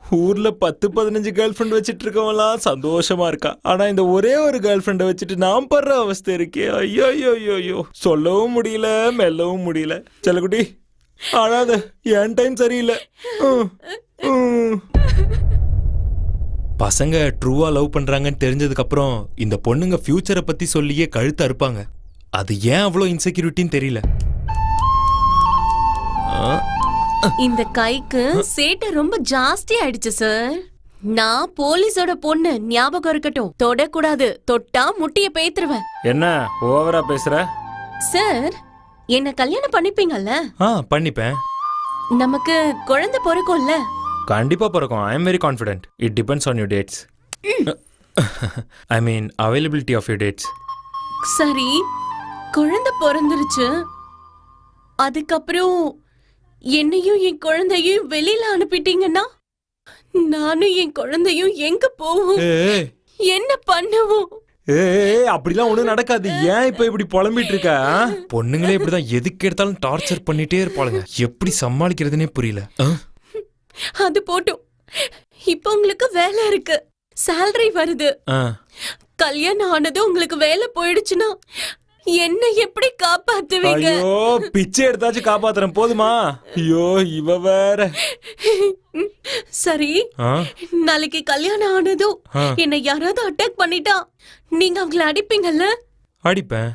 J: ஊர்ல 10-15 கேர்ள் ஃப்ரெண்ட் வச்சுட்டு இருக்கவங்களாம் சந்தோஷமா இருக்கா. ஆனா இந்த ஒரே ஒரு கேர்ள் ஃப்ரெண்டை வச்சுட்டு நான் படுற அவஸ்தை இருக்கே. ஐயோ, சொல்லவும் முடியல, மெல்லவும் முடியல. செல்லக்குட்டி அழாத, என் டைம் சரியில்லை. பசங்க ட்ரூவா லவ் பண்றாங்கன்னு தெரிஞ்சதுக்கு அப்புறம் இந்த பொண்ணுங்க ஃபியூச்சரை பத்தி சொல்லியே கழுத்து அறுப்பாங்க. அது ஏன் அவ்வளோ இன்செக்யூரிட்டின்னு தெரியல.
F: இந்த கைக்கு சேட்டை ரொம்ப ஜாஸ்தி ஆயிடுச்சு சார். நான் போலீஸோட பொண்ணு, ஞாபகம் இருக்கட்டும். தொடக்கூடாது, தொட்டா முட்டிய பேத்துருவேன்.
J: என்ன ஓவரா பேசுற?
F: சார் என்ன கல்யாணம் பண்ணிப்பீங்கல்ல?
J: பண்ணிப்பேன்.
F: நமக்கு குழந்தை பிறக்கும்ல?
J: கண்டிப்பா பிறக்கும். I am very confident. It depends on your dates. I mean availability of your dates.
F: சரி, குழந்தை பிறந்துருச்சு. அதுக்கப்புறம் என்னையும் என் குழந்தையும் வெளியில அனுப்பிட்டீங்கன்னா நானும் என் குழந்தையும் எங்க போவோம்? என்ன பண்ணுவோம்?
J: அப்படிலாம் ஒண்ணும் நடக்காது. ஏன் இப்ப இப்படி புலம்பிட்டு இருக்க? பொண்ணுங்களே இப்படிதான் எதுக்கு எடுத்தாலும் டார்ச்சர் பண்ணிட்டே இருப்பாளுங்க. எப்படி சமாளிக்கிறதுனே புரியல.
F: அது போட்டும், இப்ப உங்களுக்கு வேலை இருக்கு, சேலரி வருது. கல்யாணம் ஆனது உங்களுக்கு வேலை போயிடுச்சுன்னா என்ன எப்படி காப்பாத்துவீங்க?
J: ஐயோ, பிச்சை எடுத்தாச்சும் காப்பாத்துறேன், போதுமா? ஐயோ, இவ வேற.
F: சரி, நாளைக்கு கல்யாணம் ஆனதும் என்ன யாராவது அட்டாக் பண்ணிட்டா நீங்க அவங்கள அடிப்பீங்கல்ல?
J: அடிப்பேன்.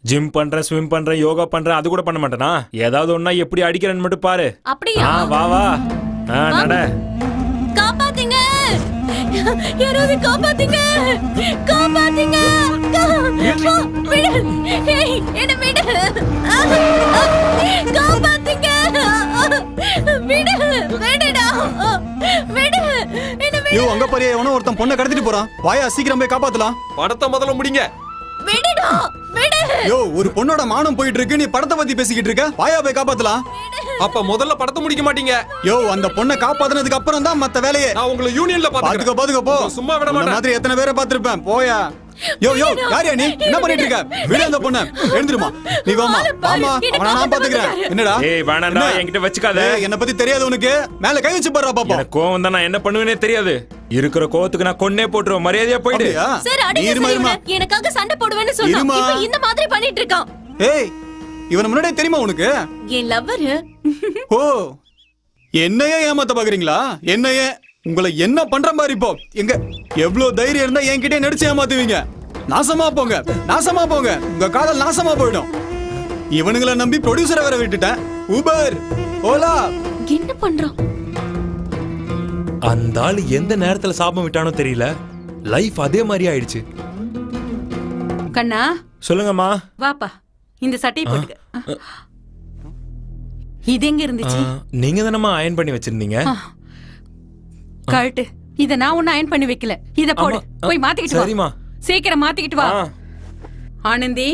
J: ஜிம் பண்றேன், ஸ்விம் பண்றேன், யோகா பண்றேன், அது கூட பண்ண மாட்டேனா? ஏதாவது ஒன்னா எப்படி அடிக்கிறேன்னு மட்டும் பாரு.
F: அப்படியா?
J: வா நட.
F: காப்பாத்துங்க, யாராவது காப்பாத்துங்க. என்ன விடு, காப்பாத்துங்க.
L: அங்க பாரு, எவனோ ஒருத்தன் பொண்ணை கடத்திட்டு போறான். வாயா, சீக்கிரம் போய் காப்பாத்தலாம்.
A: படத்தை முதல்ல முடிங்க.
L: ஒரு பொண்ணோட மானம் போயிட்டு இருக்கு, நீ படத்தை பத்தி பேசிக்கிட்டு இருக்க. வாயா போய் காப்பாத்தலாம்.
A: அப்ப முதல்ல படத்தை முடிக்க மாட்டீங்க.
L: அந்த பொண்ணை காப்பாத்துனதுக்கு அப்புறம் தான் மத்த வேலையே.
A: நான் உங்களை யூனியன்ல
L: பாத்துக்க போ.
A: சும்மா விட மாட்டேன்.
L: மாதிரி எத்தனை பேரை பாத்துருப்பேன். போயா. யாரியா நீ? என்ன பண்ணிட்டு இருக்க? விடு அந்த பொண்ணை. எழுந்துருமா. நீ வாமா. அவனை நான் பாத்துக்கிறேன். என்னடா?
J: வேணாண்டா, என்கிட்ட வச்சுக்காத.
L: என்ன பத்தி தெரியாது உனக்கு? மேல கை வச்சு பாரு பாப்பா.
J: கோவம் தான், நான் என்ன பண்ணுவேனே தெரியாது. இருக்கிற கோவத்துக்கு நான் கொன்னே போட்டுருவேன். மரியாதையா போயிடு.
F: எனக்காக சண்டை போடுவேன்னு சொன்னா இப்ப இந்த மாதிரி பண்ணிட்டு இருக்கான்.
L: இவன முன்னாடியே தெரியுமா உனக்கு?
F: என் லவ்வர்.
L: என்னையே ஏமாத்த பாக்குறீங்களா? என்னையே உங்களை என்ன பண்ற மாதிரி? இப்போ எங்க எவ்வளவு தைரியம் இருந்தா என்கிட்ட நடிச்சு ஏமாத்துவீங்க? நாசமா போங்க. உங்க காதல் நாசமா போயிடும். இவனுங்களை நம்பி ப்ரொடியூசரை வேற விட்டுட்டேன். ஊபர், ஓலா.
F: என்ன பண்றான்
J: அந்த ஆளு? எந்த நேரத்துல சாபம் விட்டானோ தெரியல. லைஃப் அதே மாதிரி ஆயிடுச்சு.
B: கண்ணா,
J: சொல்லுங்கம்மா.
B: வாப்பா, இந்த சட்டையை போட்டுக்க. இது எங்க இருந்துச்சு?
J: நீங்க தானம்மா அயன் பண்ணி வச்சிருந்தீங்க.
B: கழட்டு. இத நான் ஒண்ணு அயன் பண்ணி வைக்கல. இத போடு. போய் மாத்திக்கிட்டு வா.
J: சரிம்மா.
B: சீக்கிரம் மாத்திக்கிட்டு வா. ஆனந்தி.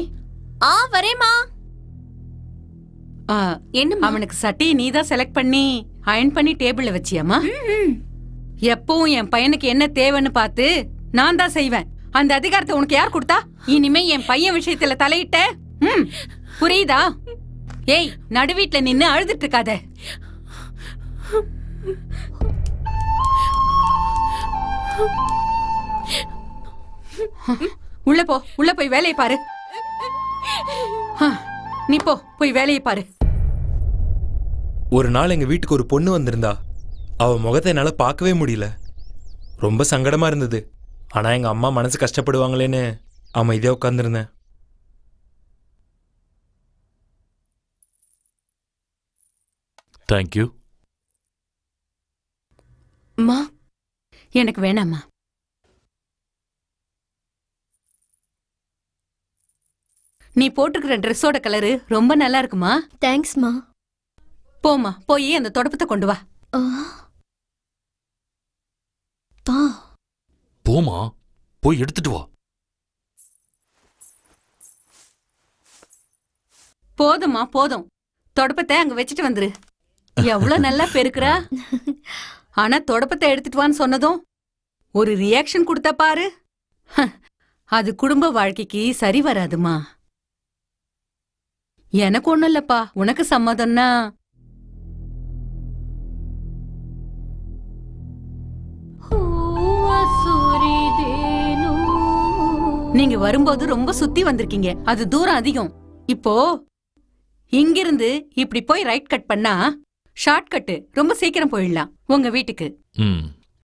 F: வரேம்மா.
B: என்ன அவனுக்கு சட்டையை நீதான் செலக்ட் பண்ணி அயன் பண்ணி டேபிள்ல வச்சியாமா? எப்பவும் என் பையனுக்கு என்ன தேவைன்னு பார்த்து நான் தான் செய்வேன். அந்த அதிகாரத்தை உனக்கு யார் கொடுத்தா? இனிமே என் பையன் விஷயத்துல தலையிட்ட புரியுதா? ஏய், நடுவீட்ல நின்னு அழுதுட்டு இருக்காத. உள்ள போ. உள்ள போய் வேலையை பாரு. நீ போ, போய் வேலையை பாரு.
J: ஒரு நாள் எங்க வீட்டுக்கு ஒரு பொண்ணு வந்திருந்தா. அவ முகத்தை என்னால பார்க்கவே முடியல. ரொம்ப சங்கடமா இருந்தது. ஆனா எங்க அம்மா மனசு கஷ்டப்படுவாங்களேன்னு அமைதியா உட்கார்ந்துருந்தேன்.
E: தேங்க்யூ.
B: எனக்கு வேணாமா. நீ போட்டுக்கிற ட்ரெஸ்ஸோட கலரு ரொம்ப நல்லா இருக்குமா.
F: தேங்க்ஸ்மா.
B: போமா, போய் அந்த தொடப்பத்தை கொண்டு வா.
E: போமா, போய் எடுத்துட்டு வா.
B: போதுமா, போதும். தொடப்பத்தை அங்க வச்சுட்டு வந்துரு. எவ்வளவு நல்லா பெருக்குறா. ஆனா தொடப்பத்தை எடுத்துட்டு வான்னு சொன்னதும் ஒரு ரியாக்ஷன் கொடுத்தா பாரு. அது குடும்ப வாழ்க்கைக்கு சரி வராதுமா. எனக்கு ஒண்ணும் இல்லப்பா, உனக்கு சம்மதம்னா. நீங்க வரும்போது ரொம்ப சுத்தி வந்திருக்கீங்க. அது தூரம் அதிகம். இப்போ இங்கிருந்து இப்படி போய் ரைட் கட் பண்ணா ஷார்ட் கட்டு. ரொம்ப சீக்கிரம் போயிடலாம் உங்க வீட்டுக்கு.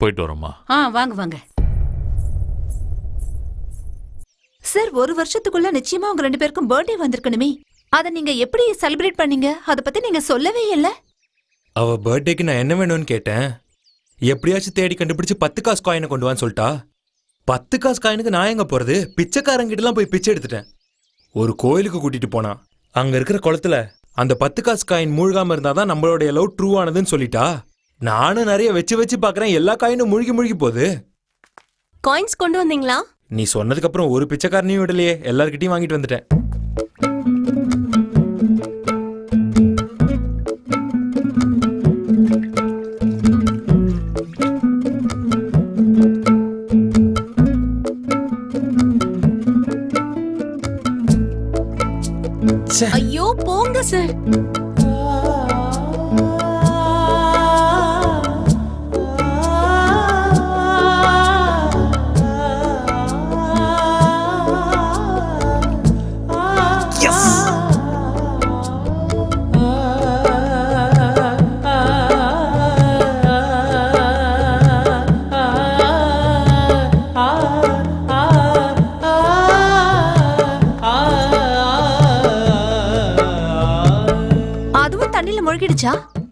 E: போயிட்டு வரோமா.
B: வாங்க வாங்க.
K: சார், ஒரு வருஷத்துக்குள்ள நிச்சயமா உங்க 2 பேருக்கும் பர்த்டே வந்திருக்கணுமே. அத நீங்க எப்படி செலிப்ரேட் பண்ணீங்க? அத பத்தி நீங்க சொல்லவே இல்ல.
J: அவ பர்த்டேக்கு நான் என்ன வேணும்னு கேட்டேன். எப்படியாச்சும் தேடி கண்டுபிடிச்சு 10 காசு காயினை கொண்டு வான்னு சொல்லிட்டா. 10 காசு காயினுக்கு நான் எங்க போறது? பிச்சைக்காரங்கிட்டலாம் போய் பிச்சை எடுத்துட்டேன். ஒரு கோயிலுக்கு கூட்டிட்டு போனா அங்க இருக்கிற குளத்துல அந்த 10 காசு காயின் மூழ்காம இருந்தாதான் நம்மளோட லவ் ட்ரூ ஆனதுன்னு சொல்லிட்டா. நானும் நிறைய வச்சு பாக்குறேன், எல்லா காயினும் மூழ்கி போகுது.
F: காயின்ஸ் கொண்டு வந்தீங்களா?
J: நீ சொன்னதுக்கு அப்புறம் ஒரு பிச்சைக்காரனையும் விடலையே, எல்லார்கிட்டயும் வாங்கிட்டு வந்துட்டேன்.
F: ஐயோ போங்க சார்.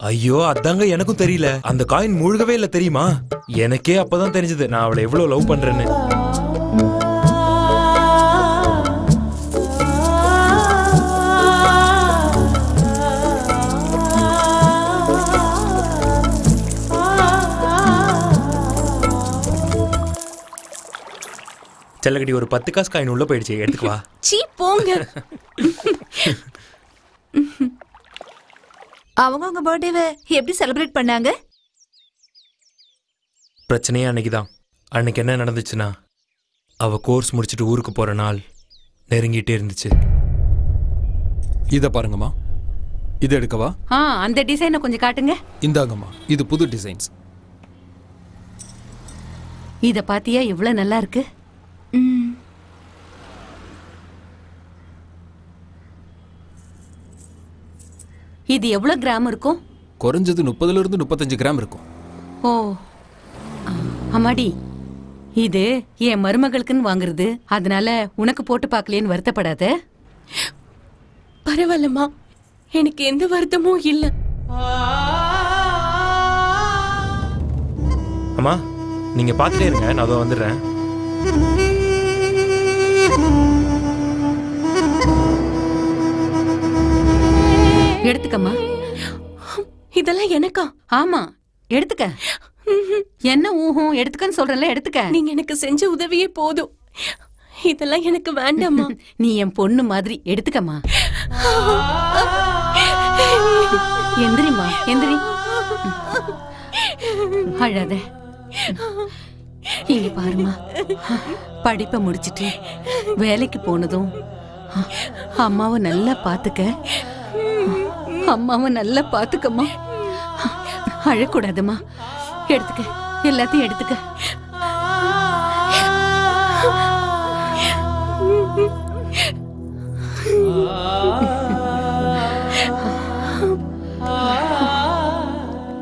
J: ஐயோ, அதாங்க எனக்கும் தெரியல. அந்த காயின் மூழ்கவே இல்ல தெரியுமா? எனக்கே அப்பதான் தெரிஞ்சது நான் அவளை எவ்வளவு லவ் பண்றேன்னு. செல்லகடி, ஒரு 10 காசு காயின் உள்ள போயிடுச்சு, எடுத்துக்குவா.
F: சீ போங்க.
K: அவங்க பர்த்டேவை எப்படி செலிப்ரேட் பண்ணாங்க?
J: பிரச்சனையே அன்னைக்குதான். அன்னைக்கு என்ன நடந்துச்சுன்னா, அவ கோர்ஸ் முடிச்சுட்டு ஊருக்கு போற நாள் நெருங்கிட்டே இருந்துச்சு.
A: இத பாருங்கம்மா. இது எடுக்கவா?
B: அந்த டிசைனை கொஞ்சம் காட்டுங்க.
A: இந்தாங்கம்மா, இது புது டிசைன்ஸ்.
B: இத பாத்தியா எவ்வளவு நல்லா இருக்கு. இது எவ்வளவு கிராம் இருக்கும்?
A: குறைஞ்சது 30 இருந்து 35 கிராம் இருக்கும்.
B: ஓ அம்மாடி, இது என் மருமகளுக்குன்னு வாங்குறது. அதனால உனக்கு போட்டு பார்க்கலேன்னு வருத்தப்படாத.
F: பரவாயில்லம்மா, எனக்கு எந்த வருத்தமும் இல்ல.
J: அம்மா, நீங்க பாத்துட்டே இருங்க, நான் அதோ வந்துடுறேன்.
B: எடுத்துக்கம்மா.
F: இதெல்லாம் எனக்கா?
B: ஆமா, எடுத்துக்க. என்ன ஊஹும் எடுத்துக்கன்னு சொல்றல, எடுத்துக்க.
F: நீங்க எனக்கு செஞ்ச உதவியே போதும், இதெல்லாம் எனக்கு வேண்டாமா.
B: நீ என் பொண்ணு மாதிரி, எடுத்துக்கம்மா. எந்திரிமா, எந்திரி. அழாத. இங்க பாருமா, படிப்பை முடிச்சிட்டு வேலைக்கு போனதும் அம்மாவை நல்லா பாத்துக்க. அம்மாவை நல்லா பாத்துக்கம்மா. அழக்கூடாதுமா. எடுத்துக்க, எல்லாத்தையும் எடுத்துக்க.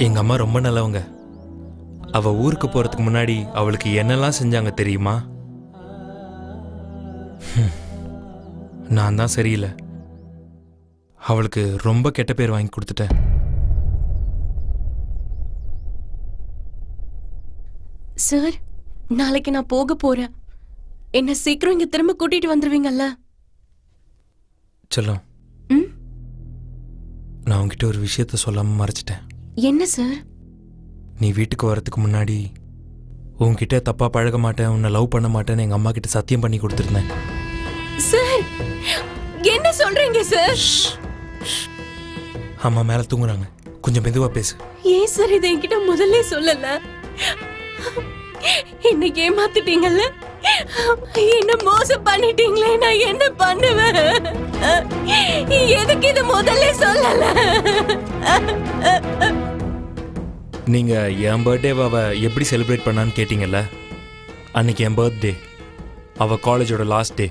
J: எங்க அம்மா ரொம்ப நல்லவங்க. அவ ஊருக்கு போறதுக்கு முன்னாடி அவளுக்கு என்னெல்லாம் செஞ்சாங்க தெரியுமா? நான் தான் சரியில்லை. அவளுக்கு ரொம்ப கெட்ட பேர் வாங்கி கொடுத்துட்டேன்.
F: சார், நாளைக்கு நான் போக போறேன். என்ன சீக்கிரம் இங்க திரும்ப கூட்டிட்டு வந்துருவீங்கல்ல?
J: சொல்லும், நான் உன்கிட்ட ஒரு விஷயத்த சொல்லாம மறைச்சிட்டேன்.
F: என்ன சார்?
J: நீ வீட்டுக்கு வரதுக்கு முன்னாடி உன்கிட்ட தப்பா பழக மாட்டேன், உன்னை லவ் பண்ண மாட்டேன்னு எங்க அம்மா கிட்ட சத்தியம் பண்ணி கொடுத்துருந்தேன்.
F: சார், என்ன சொல்றீங்க சார்?
J: அம்மா மேல தூங்குறாங்க, கொஞ்சம் மெதுவா பேசு.
F: ஏன் சார் இதை என்கிட்ட முதல்ல சொல்லல? என்ன ஏமாத்திட்டீங்கல்ல, என்ன மோசம் பண்ணிட்டீங்களே, நான் என்ன பண்ணுவேன்? எதுக்கு இது முதல்ல சொல்லல?
J: நீங்க என் பர்த்டேவை அவ எப்படி செலிப்ரேட் பண்ணான்னு கேட்டீங்கல்ல, அன்னைக்கு என் பர்த்டே. அவ காலேஜோட லாஸ்ட் டே.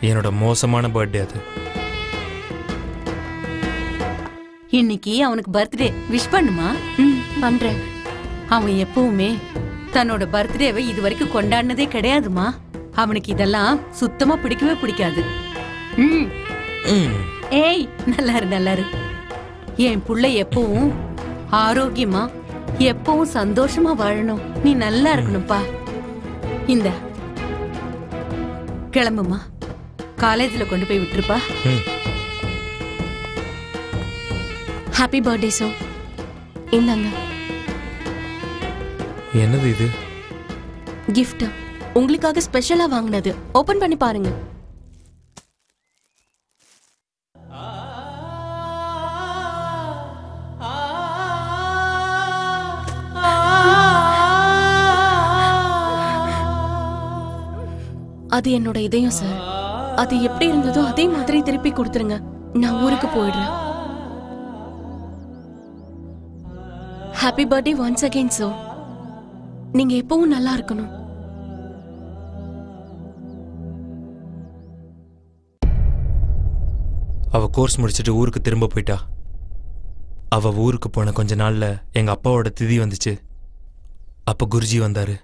J: என்னோட மோசமான பர்த்டே அது.
B: இன்னைக்கு அவனுக்கு பர்த்டே, விஷ் பண்ணுமா.
F: பண்றேன்.
B: அவன் எப்பவுமே தன்னோட பர்த்டேவை இது வரைக்கும் கொண்டாடினதே கிடையாதுமா. அவனுக்கு இதெல்லாம் சுத்தமா பிடிக்கவே பிடிக்காது. ஏய், நல்லாரு நல்லாரு. என் புள்ள எப்பவும் ஆரோக்கியமா எப்பவும் சந்தோஷமா வாழணும். நீ நல்லா இருக்கணும்ப்பா. இந்த கிளம்புமா, காலேஜ்ல கொண்டு போய் விட்டுருப்பா.
F: Happy birthday sir. இந்தாங்க.
J: என்னது இது?
F: கிஃப்ட், உங்களுக்காக ஸ்பெஷலா வாங்கினது. ஓபன் பண்ணி பாருங்க. அது என்னோட இதயம் சார். அது எப்படி இருந்ததோ அதே மாதிரி திருப்பி கொடுத்துருங்க. நான் ஊருக்கு போயிடுறேன். Happy birthday once again sir. நீங்க எப்பவும் நல்லா இருக்கணும்.
J: அவ கோர்ஸ் முடிச்சுட்டு ஊருக்கு திரும்ப போயிட்டா. அவ ஊருக்கு போன கொஞ்ச நாள்ல எங்க அப்பாவோட திதி வந்துச்சு. அப்ப குருஜி வந்தாரு.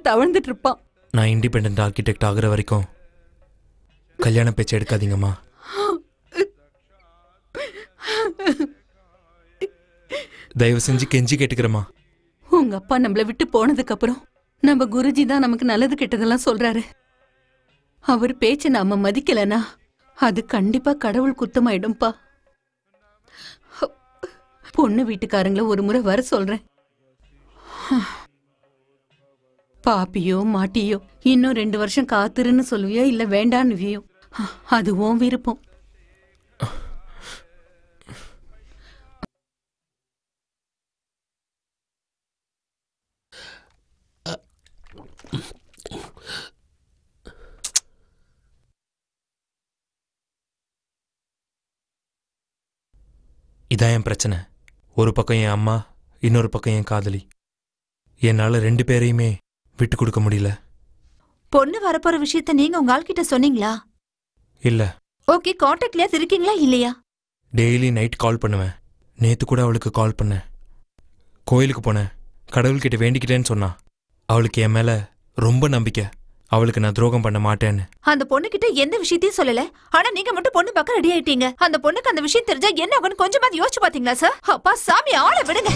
B: தவழ்ந்துட்டு இருப்பான்.
J: நான் இண்டிபெண்டன்ட் ஆர்கிடெக்ட் ஆகுற வரைக்கும் கல்யாண பேச்சு எடுக்காதீங்கம்மா. தயவு செஞ்சு கெஞ்சி கேட்டுக்கிறேம்மா.
B: உங்க அப்பா நம்மள விட்டு போனதுக்கு அப்புறம் நம்ம குருஜி தான் நமக்கு நல்லது கெட்டதெல்லாம் சொல்றாரு. அவர் பேச்ச நாம மதிக்கலனா அது கண்டிப்பா கடவுள் குத்தமாயிடும்பா. பொண்ணு வீட்டுக்காரங்கள ஒரு முறை வர சொல்றேன். பாப்பியோ மாட்டியோ இன்னும் 2 வருஷம் காத்துருன்னு சொல்லுவியோ இல்ல வேண்டான்னுவியோ, அது உன் விருப்பம்.
J: இதான் என் பிரச்சனை. ஒரு பக்கம் என் அம்மா, இன்னொரு பக்கம் என் காதலி. என்னால 2 பேரையுமே விட்டு கொடுக்க முடியல.
K: பொண்ணு வரப்போற விஷயத்த நீங்க உங்க ஆள்கிட்ட சொன்னீங்களா?
J: இல்ல.
K: ஓகே, கான்டாக்ட்லயா இருக்கீங்களா இல்லையா?
J: டெய்லி நைட் கால் பண்ணுவேன். நேத்து கூட அவளுக்கு கால் பண்ணேன். கோயிலுக்கு போனேன், கடவுள்கிட்ட வேண்டிக்கிட்டேன்னு சொன்னா. அவளுக்கு என் மேல ரொம்ப நம்பிக்கை. அவளுக்கு நான் துரோகம் பண்ண மாட்டேன்னு.
K: அந்த பொண்ணு கிட்ட எந்த விஷயத்தையும் சொல்லல. ஆனா நீங்க மட்டும் பொண்ணு பக்கம் ரெடி ஆயிட்டீங்க. அந்த பொண்ணுக்கு அந்த விஷயம் தெரிஞ்சா என்ன ஆகும்னு கொஞ்சமாவது யோசிச்சு பாத்தீங்களா சார்? அப்பா சாமி, ஆளை விடுங்க.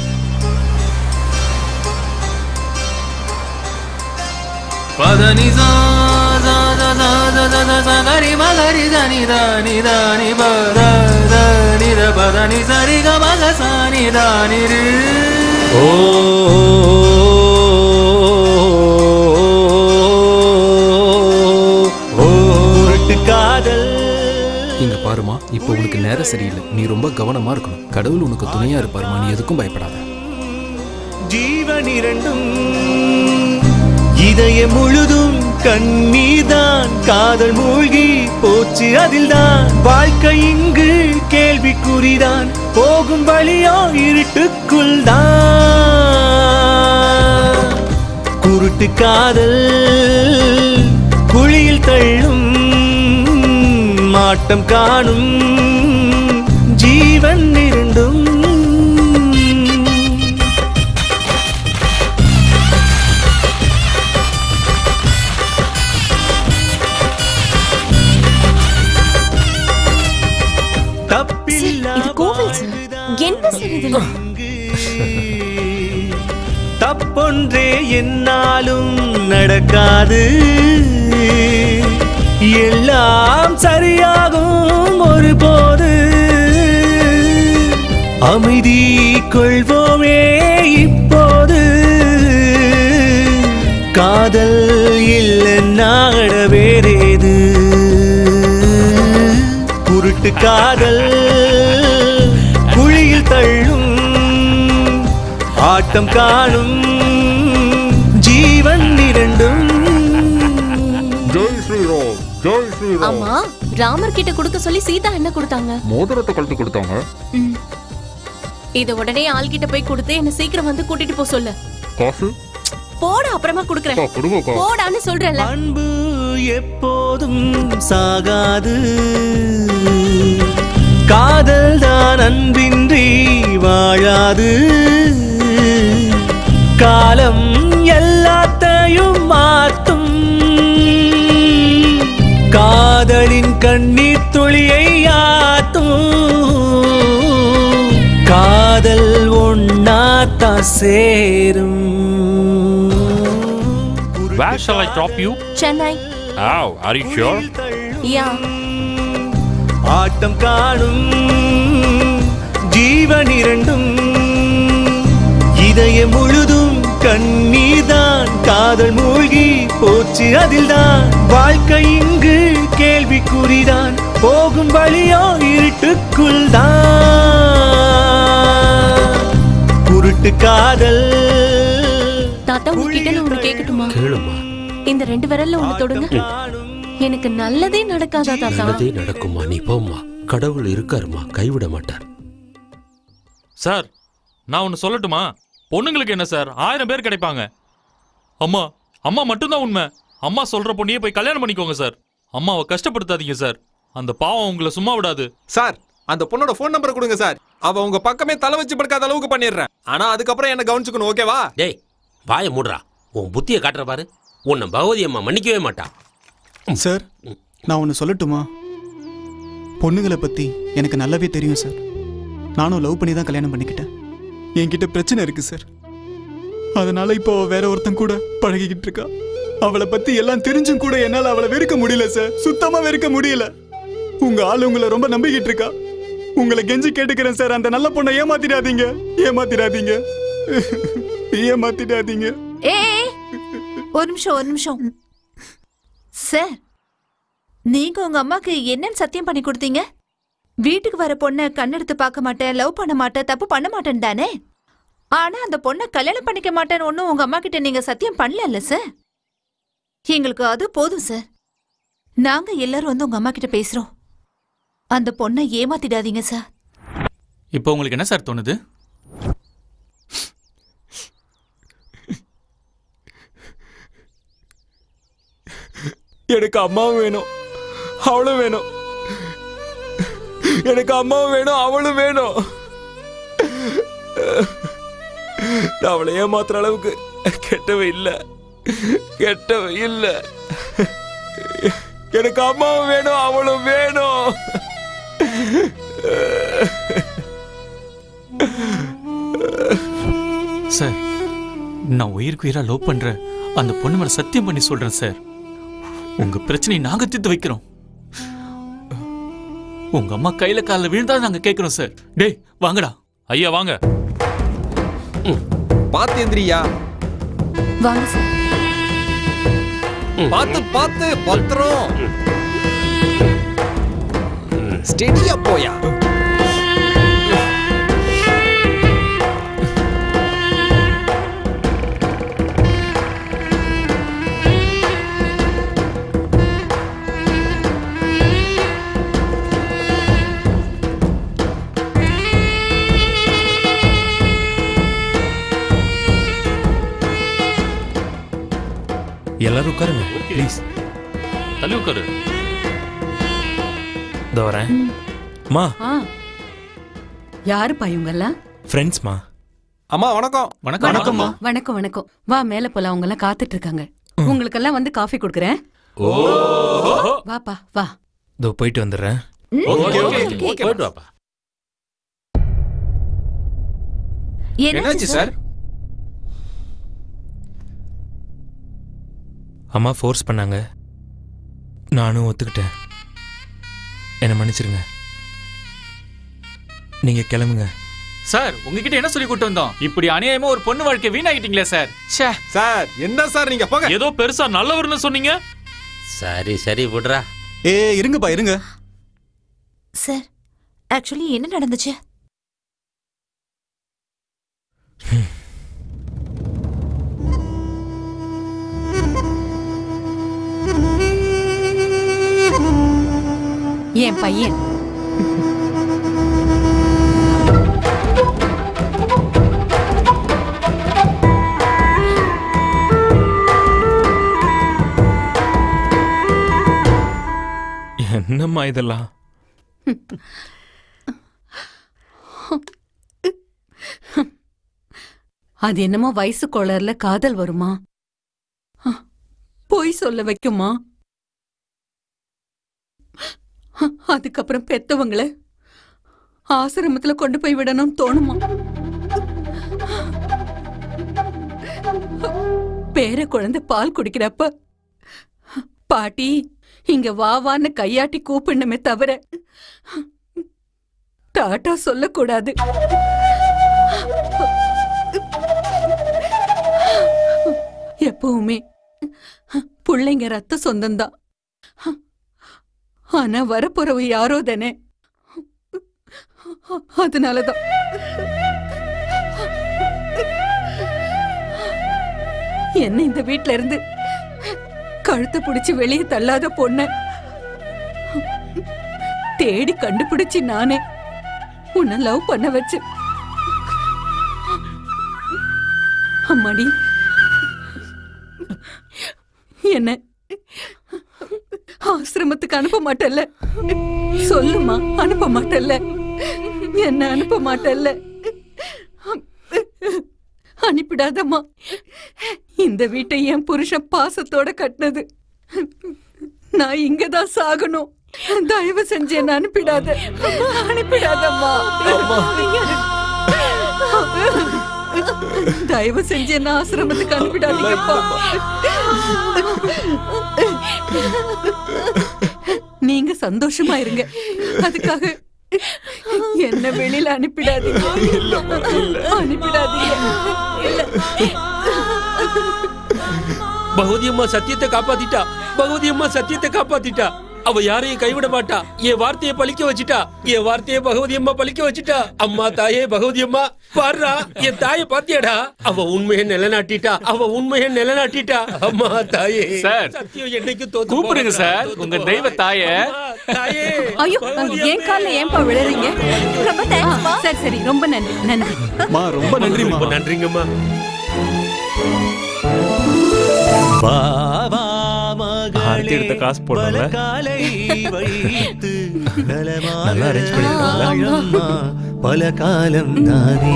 A: இங்க பாருமா, இப்போ உனக்கு நேரம் சரியில்லை. நீ ரொம்ப கவனமா இருக்கணும். கடவுள் உனக்கு துணையா இருப்பாருமா, நீ எதுக்கும் பயப்படாத.
Q: ஜீவன் இரண்டும் இதய முழுதும் கண்ணீர்தான். காதல் மூழ்கி போச்சு அதில்தான். வாழ்க்கை இங்கு கேள்விக்குறிதான். போகும் வழியோ இருட்டுக்குள் தான். குருட்டு காதல் குழியில் தள்ளும் மாட்டம் காணும் ஜீவன் இரண்டும். தப்பொன்றே என்னாலும் நடக்காது. எல்லாம் சரியாகும் ஒருபோது. அமைதி கொள்வோமே இப்போது. காதல் இல்லைன்னா வேறேது. குருட்டு காதல் குழியில் தள்ளும் ஆட்டம் காணும் ஜீவன் இரண்டும்.
E: ஜெய் ஸ்ரீராம், ஜெய் ஸ்ரீராம்.
F: ஆமா, ராமர் கிட்ட கொடுக்க சொல்லி சீதா என்ன கொடுத்தாங்க?
E: மோதிரத்தை கழட்டி கொடுத்தாங்க.
F: இத உடனே ஆள் கிட்ட போய் கொடுத்து என்ன சீக்கிரம் வந்து கூட்டிட்டு போ சொல்லு.
E: காசு
F: போட, அப்புறமா கொடுக்கறேன். போடான்னு சொல்றேன்ல.
Q: அன்பு எப்போதும் சாகாது. காதல் தான் அன்பின்றி வாழாது. காலம் எல்லாத்தையும் மாற்றும். காதலின் கண்ணீர் துளியை ஆத்தும். காதல் ஒன்னாத்தா சேரும்.
E: Where shall I drop you?
F: Chennai.
E: Oh, are you sure?
F: Yeah.
Q: ஆட்டம் காணும் ஜீவன் இரண்டும். இதய முழுதும் கண்ணீர்தான். காதல் மூழ்கி போச்சு அதில்தான். வாழ்க்கை இங்கு கேள்விக்குறிதான். போகும் வழியோ இருட்டுக்குள் தான். குருட்டு காதல்.
F: தாத்தா, உங்ககிட்ட நான் ஒண்ணு கேட்கட்டுமா?
G: கேளுமா.
F: இந்த 2 விரல்ல ஒண்ணு தொடுங்க. எனக்கு நல்லதே நடக்காதா தாத்தா?
G: நல்லதே நடக்குமா, நீ போம்மா. கடவுள் இருக்காருமா, கைவிட மாட்டார்.
E: சார், நான் ஒன்னு சொல்லட்டுமா? பொண்ணுங்களுக்கு என்ன சார், 1000 பேர் கிடைப்பாங்க. அம்மா அம்மா மட்டும்தான் உண்மை. அம்மா சொல்ற பொண்ணையே போய் கல்யாணம் பண்ணிக்கோங்க சார். அம்மாவை கஷ்டப்படுத்தாதீங்க சார். அந்த பாவம் உங்களை சும்மா விடாது
A: சார். அந்த பொண்ணோட போன் நம்பர் கொடுங்க சார். அவ உங்க பக்கமே தலை வச்சு படுக்காத அளவுக்கு பண்ணிடுறேன். ஆனா அதுக்கப்புறம் என்ன கவனிச்சுக்கணும், ஓகேவா?
G: டேய், வாயை மூடுறா. உன் புத்தியை காட்டுற பாரு. உன்னை பகவதி அம்மா மன்னிக்கவே மாட்டா.
L: சார், நான் ஒன்று சொல்லட்டுமா? பொண்ணுங்களை பற்றி எனக்கு நல்லாவே தெரியும் சார். நானும் லவ் பண்ணி தான் கல்யாணம் பண்ணிக்கிட்டேன். என்கிட்ட பிரச்சனை இருக்கு சார். அதனால இப்போ வேற ஒருத்தன் கூட பழகிக்கிட்டு இருக்கா. அவளை பத்தி எல்லாம் தெரிஞ்சும் கூட என்னால அவளை வெறுக்க முடியல சார். சுத்தமா வெறுக்க முடியல. உங்க ஆளு உங்களை ரொம்ப நம்பிக்கிட்டு இருக்கா. உங்களை கெஞ்சி கேட்டுக்கிறேன் சார், அந்த நல்ல பொண்ணை ஏமாத்திடாதீங்க, ஏமாத்திடாதீங்க, ஏமாத்திடாதீங்க.
K: ஒரு நிமிஷம் சார், நீங்க உங்க அம்மாக்கு என்னன்னு சத்தியம் பண்ணி கொடுத்தீங்க? வீட்டுக்கு வர பொண்ணை கண்ணெடுத்து பார்க்க மாட்டேன், லவ் பண்ண மாட்டேன், தப்பு பண்ண மாட்டேன் தானே? ஆனா அந்த பொண்ணை கல்யாணம் பண்ணிக்க மாட்டேன்னு ஒன்னும் உங்க அம்மா கிட்ட நீங்க சத்தியம் பண்ணல சார். எங்களுக்கு அது போதும் சார். நாங்க எல்லாரும் வந்து உங்க அம்மா கிட்ட பேசுறோம். அந்த பொண்ணை ஏமாத்திடாதீங்க சார்.
I: இப்போ உங்களுக்கு என்ன சார் தோணுது?
O: எனக்கு அம்மாவும் வேணும், அவளும் வேணும். எனக்கு அம்மாவும் வேணும், அவளும் வேணும். அவளை ஏமாத்துற அளவுக்கு கெட்டவ இல்ல, கெட்டவ இல்ல. எனக்கு அம்மாவும் வேணும், அவளும் வேணும்.
I: சார், நான் உயிருக்கு உயிரா லவ் பண்ற அந்த பொண்ணு மேல சத்தியம் பண்ணி சொல்றேன் சார், உங்க பிரச்சனையை நாங்க தீர்த்து வைக்கிறோம். உங்க அம்மா கையில காலில் விழுந்தா நாங்க கேட்கிறோம் சார். டேய் வாங்கடா.
E: ஐயா வாங்க.
A: பாத்தேந்திரியா
K: வாங்க சார்.
A: பாத்து பாத்து பத்திரம். ஸ்டெடியா போயா.
J: எல்லாரும் உட்காருங்க ப்ளீஸ்.
E: தள்ளி உட்காரு.
J: இதோ வரேன். மா
B: யாருப்பா இவங்கெல்லாம்?
J: ஃப்ரெண்ட்ஸ்மா.
A: அம்மா வணக்கம்.
I: வணக்கம்மா.
B: வணக்கம் வணக்கம். வா மேல போலாம், அவங்க எல்லாம் காத்துட்டு இருக்காங்க. உங்களுக்கெல்லாம் வந்து காஃபி கொடுக்குறேன். வாப்பா வா.
J: இதோ போயிட்டு வந்துடுறேன்.
G: போயிட்டு வாப்பா.
A: என்னாச்சு சார்?
J: அம்மா ஃபோர்ஸ் பண்ணாங்க, நானும் ஒத்துக்கிட்டேன். என்னை மன்னிச்சிருங்க, நீங்க கிளம்புங்க.
I: சார், உங்ககிட்ட என்ன சொல்லி கூட்டு வந்தோம்? இப்படி அநியாயமா ஒரு பொண்ணு வாழ்க்கை வீணாகிட்டீங்களே சார்.
A: சார் என்ன சார் நீங்க போங்க.
E: ஏதோ பெருசா நல்லவர்னு சொன்னீங்க.
G: சரி சரி விடுறா.
L: இருங்கப்பா இருங்க
K: சார். ஆக்சுவலி என்ன நடந்துச்சு?
B: என் பையன்
J: என்னம்மா இதெல்லாம்?
B: அது என்னமோ வயசு கோளர்ல காதல் வருமா, போய் சொல்ல வைக்குமா? அதுக்கப்புறம் பெத்தவங்களை ஆசிரமத்துல கொண்டு போய் விடணும் தோணுமா? பேர குழந்தை பால் குடிக்கிறப்ப பாட்டி இங்க வாவான்னு கையாட்டி கூப்பிடணுமே தவிர டாட்டா சொல்லக்கூடாது. எப்பவுமே பிள்ளைங்க ரத்த சொந்தம்தான். ஆனா வரப்போறவ யாரோ தானே, அதனாலதான். என்ன இந்த வீட்ல இருந்து கழுத்தை பிடிச்சு வெளியே தள்ளாத பொண்ண தேடி கண்டுபிடிச்சு நானே உன்னை லவ் பண்ண வச்சு. அம்மாடி, என்ன ஆசிரமத்துக்கு அனுப்ப மாட்டல்ல? சொல்லுமா, அனுப்ப மாட்டல்ல? என்ன அனுப்ப மாட்டல்ல? அனுப்பிடாதம்மா. இந்த வீட்டை என் புருஷன் பாசத்தோட கட்டினது. நான் இங்கதான் சாகணும். தயவு செஞ்சு என்ன அனுப்பிடாத, அனுப்பிடாதம்மா. தயவு செஞ்சு என்ன ஆசிரமத்துக்கு அனுப்பிடாதீங்கப்பா. நீங்க சந்தோஷமா இருங்க, அதுக்காக என்ன வெளியில அனுப்பிடாதீங்க. அனுப்பிடாதீங்க.
G: பகவதி அம்மா சத்தியத்தை காப்பாத்திட்டா. பகவதி அம்மா சத்தியத்தை காப்பாத்திட்டா. அவ யாரையும் கைவிட மாட்டா. என் வார்த்தையை பழிக்க வச்சுட்டா. என் வார்த்தையை பகவதி அம்மா பழிக்க வச்சுட்டா. அம்மா தாயே பகவதி அம்மா பாருடா, என் தாயை பாத்தியாடா? அவ உண்மையை நிலைநாட்டிட்டா. அவ உண்மையை நிலைநாட்டிட்டா. அம்மா தாயே
I: சார்,
G: சத்தியம் என்னைக்கு தோத்து
I: கூப்பிடுங்க சார் உங்க தெய்வ தாயே.
G: தாயே.
B: ஐயோ, ஏன் கால்ல ஏன்பா விழுறீங்க? ரொம்ப தேங்க்ஸ்மா. சரி சரி, ரொம்ப நன்றி. நன்றி
L: ரொம்ப நன்றிமா.
G: ரொம்ப நன்றிங்கம்மா.
O: ஆரத்தி எடுத்த காசு போடல. நல்லா அரேஞ்ச் பண்ணிருக்கீங்களா?
Q: பல காலம் தானே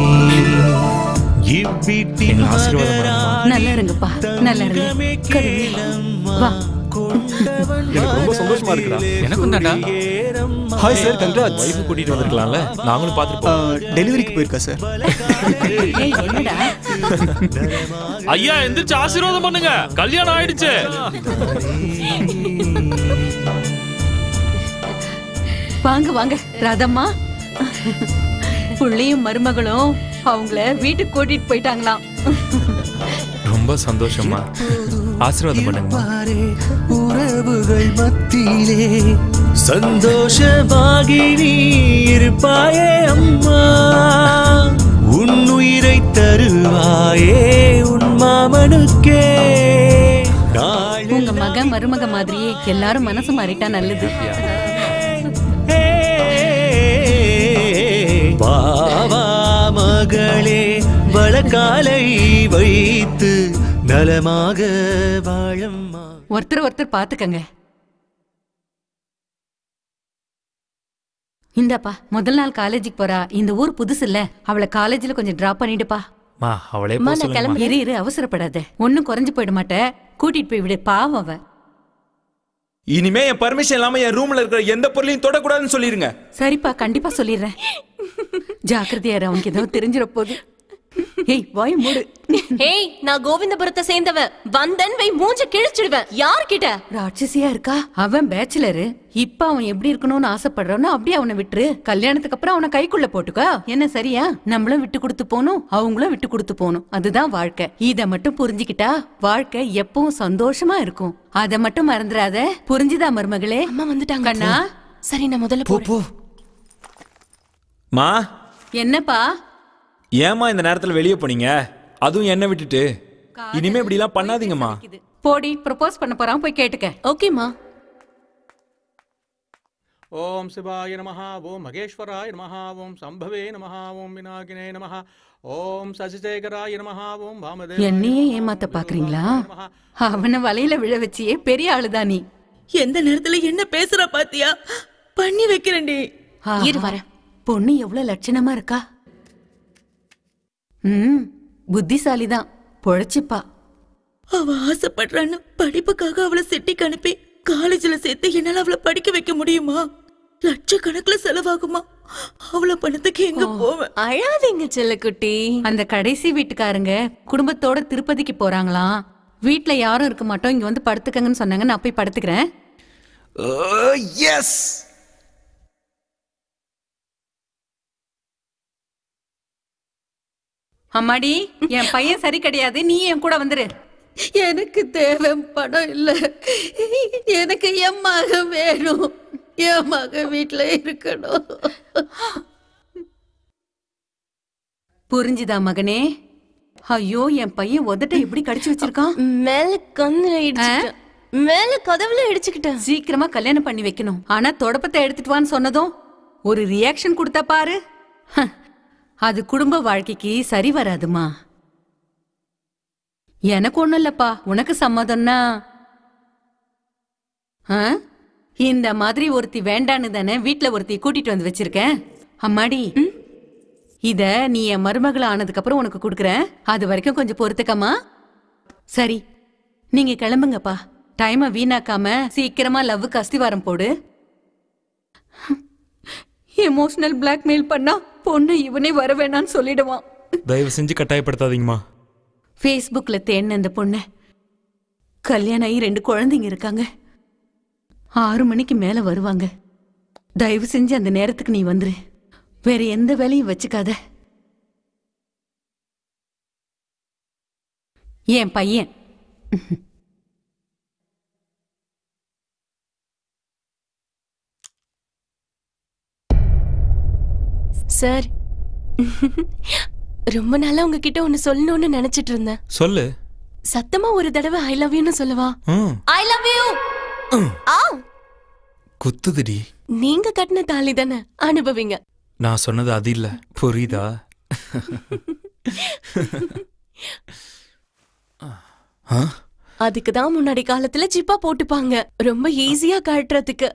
O: எங்க ஆசீர்வாதம்.
B: நல்லா இருங்கப்பா, நல்லா இருங்க. கடவுளே, வா.
O: எனக்கு ரொம்ப சந்தோஷமா இருக்குடா.
I: எனக்கும் தான்டா.
L: Hi sir, congrats.
O: வைஃப் கூட்டிட்டு வந்திருக்கலாம்ல, நாங்களும் பார்த்துட்டு
L: டெலிவரிக்கு போயிருக்கா சார்.
B: ஏய், என்னடா?
E: ஐயா எந்திரிச்சு ஆசீர்வாதம் பண்ணுங்க, கல்யாணம் ஆயிடுச்சு.
B: வாங்க வாங்க ராதம்மா. புள்ளையும் மருமகளும் அவங்கள வீட்டுக்கு கூட்டிட்டு போயிட்டாங்களாம்.
O: ரொம்ப சந்தோஷமா. ஆசீர்வாதம் பண்ணுங்க.
Q: உறவுகள் மத்தியிலே சந்தோஷமாகி நீ இருப்பாயே அம்மா. உன்னுயிரை தருவாயே உன் மாமனுக்கே.
B: உங்க மக மருமக மாதிரியே எல்லாரும் மனசு மாறிட்டா நல்லது.
Q: பாவா மகளே, வளக்காலை வைத்து நலமாக வாழம்மா.
B: ஒருத்தர் ஒருத்தர் பாத்துக்கங்க. இந்தாப்பா, முதல் நாள் காலேஜுக்கு போறா. இந்த ஊர் புதுசு இல்ல, அவளை காலேஜ்ல கொஞ்சம் டிராப் பண்ணிடுப்பா.
O: மா அவளே
B: அம்மா, நான் கிளம்பி. இரு இரு, அவசரப்படாத. ஒன்னும் குறைஞ்சு போயிட மாட்டே. கூட்டிட்டு போய் விடு, பாவம் அவ.
J: இனிமே என் பர்மிஷன் இல்லாம என் ரூம்ல இருக்கிற எந்த பொருளையும் தொடக்கூடாதுன்னு சொல்லிருங்க.
B: சரிப்பா, கண்டிப்பா சொல்லிடுறேன். ஜாக்கிரதையாரு, அவனுக்கு ஏதோ தெரிஞ்சிட போகுது. ஏய், வாய் மூடு.
F: ஏய், நான் கோவிந்தபுரத்தை சேர்ந்தவ. வந்தன் வை மூஞ்ச கிழிச்சிடுவேன். யார்கிட்ட?
B: ராட்சசியா இருக்கா? அவன் பேச்சுலரு. இப்ப அவன் எப்படி இருக்கணும்னு ஆசைப்படுறானோ அப்படியே அவனை விட்டுரு. கல்யாணத்துக்கு அப்புறம் அவனை கைக்குள்ள போட்டுக்கோ. என்ன சரியா? நம்மளும் விட்டு கொடுத்து போகணும், அவங்களும் விட்டு கொடுத்து போகணும். அதுதான் வாழ்க்கை. இத மட்டும் புரிஞ்சுக்கிட்டா வாழ்க்கை எப்பவும் சந்தோஷமா இருக்கும். அத மட்டும் மறந்துடாத. புரிஞ்சுதா மருமகளே?
F: அம்மா வந்துட்டாங்க
B: கண்ணா.
F: சரி, நான் முதல்ல போறேன்.
J: மா,
B: என்னப்பா?
J: ஏமா இந்த நேரத்துல வெளியே போனீங்க? அதுவும் என்ன விட்டுட்டு? இனிமே இப்படி எல்லாம் பண்ணாதீங்கம்மா.
B: போடி, ப்ரொபோஸ் பண்ண போறான், போய் கேட்டுக்க.
F: ஓகேமா.
R: ஓம் சிவாய நமஹ, ஓம் மகேஸ்வராய நமஹ, ஓம் சம்பவே நமஹ, ஓம் விநாயகனே நமஹ, ஓம் சசிசேகராய நமஹ, ஓம் வாமதேவ.
B: என்னையே ஏமாத்த பாக்குறீங்களா? அவனை வலையில விழ வச்சியே பெரிய ஆளுதான் நீ.
H: எந்த நேரத்துல என்ன பேசுற பாத்தியா? பண்ணி வைக்கிறேன்டி.
F: இரு வரேன்.
B: பொண்ணு எவ்வளவு லட்சணமா இருக்கா. புத்திசாலிதான், பொழைச்சிப்பா.
H: அவ ஆசைப்படுறான்னு படிப்புக்காக அவளை சிட்டிக்கு அனுப்பி காலேஜ்ல சேர்த்து என்னால அவளை படிக்க வைக்க முடியுமா? லட்சக்கணக்குல செலவாகுமா? அவ்வளவு பணத்துக்கு எங்க போவேன்?
F: அழாதீங்க செல்லக்குட்டி.
B: அந்த கடைசி வீட்டுக்காரங்க குடும்பத்தோட திருப்பதிக்கு போறாங்களாம். வீட்டுல யாரும் இருக்க மாட்டோம், இங்க வந்து படுத்துக்கங்கன்னு சொன்னாங்க. நான் போய் படுத்துக்கிறேன்.
J: எஸ்.
B: அம்மாடி, என் பையன் சரி கிடையாது, நீ என் கூட வந்துரு.
S: எனக்கு தேவை பணம் இல்ல, எனக்கு என் மக வேணும். என் மக வீட்டுல இருக்கணும்.
B: புரிஞ்சுதா மகனே? ஐயோ, என் பையன் உதட்ட இப்படி கடிச்சு வச்சிருக்கான்.
F: மேல கண்ணுல இடிச்சுக்கிட்டேன். மேல கதவுல இடிச்சுக்கிட்டேன்.
B: சீக்கிரமா கல்யாணம் பண்ணி வைக்கணும். ஆனா தொடப்பத்தை எடுத்துட்டு வான்னு சொன்னதும் ஒரு ரியாக்ஷன் கொடுத்தா பாரு. அது குடும்ப வாழ்க்கைக்கு சரி வராதுமா. எனக்கு ஒண்ணும் இல்லப்பா, உனக்கு சம்மதம்னா. இந்த மாதிரி ஒருத்தி வேண்டான்னு தானே வீட்டுல ஒருத்தி கூட்டிட்டு வந்து வச்சிருக்கேன். அம்மாடி, இத நீ என் மருமகள் ஆனதுக்கு அப்புறம் உனக்கு கொடுக்குறேன். அது வரைக்கும் கொஞ்சம் பொறுத்துக்கமா. சரி, நீங்க கிளம்புங்கப்பா. டைமை வீணாக்காம சீக்கிரமா லவ்வுக்கு அஸ்திவாரம் போடு. எமோஷனல் பிளாக்மெயில் பண்ணா பொண்ணு இவனே வர வேணான்னு சொல்லிடுவான்.
J: தயவு செஞ்சு கட்டாயப்படுத்தாதீங்கம்மா.
B: ஃபேஸ்புக்ல தேடின அந்த பொண்ணு கல்யாணம் ஆகி 2 குழந்தைங்க இருக்காங்க. 6 மணிக்கு மேல வருவாங்க. தயவு செஞ்சு அந்த நேரத்துக்கு நீ வந்துரு. வேற எந்த வேலையும் வச்சுக்காத. என் பையன்
F: சார், ரொம்ப நாளா உங்ககிட்ட ஒன்னு சொல்லணும்னு நினைச்சிட்டு இருந்தேன்.
J: சொல்லு.
F: சத்தமா ஒரு தடவை ஐ லவ் யூன்னு சொல்லவா? I love you.
J: குத்துதுடி.
F: நீங்க கட்டின தாலி தானே, அனுபவிங்க.
J: நான் சொன்னது அது இல்ல, புரியுதா?
F: அதுக்குதான் முன்னாடி காலத்துல ஜிப்பா போட்டுப்பாங்க, ரொம்ப ஈஸியா கட்டுறதுக்கு.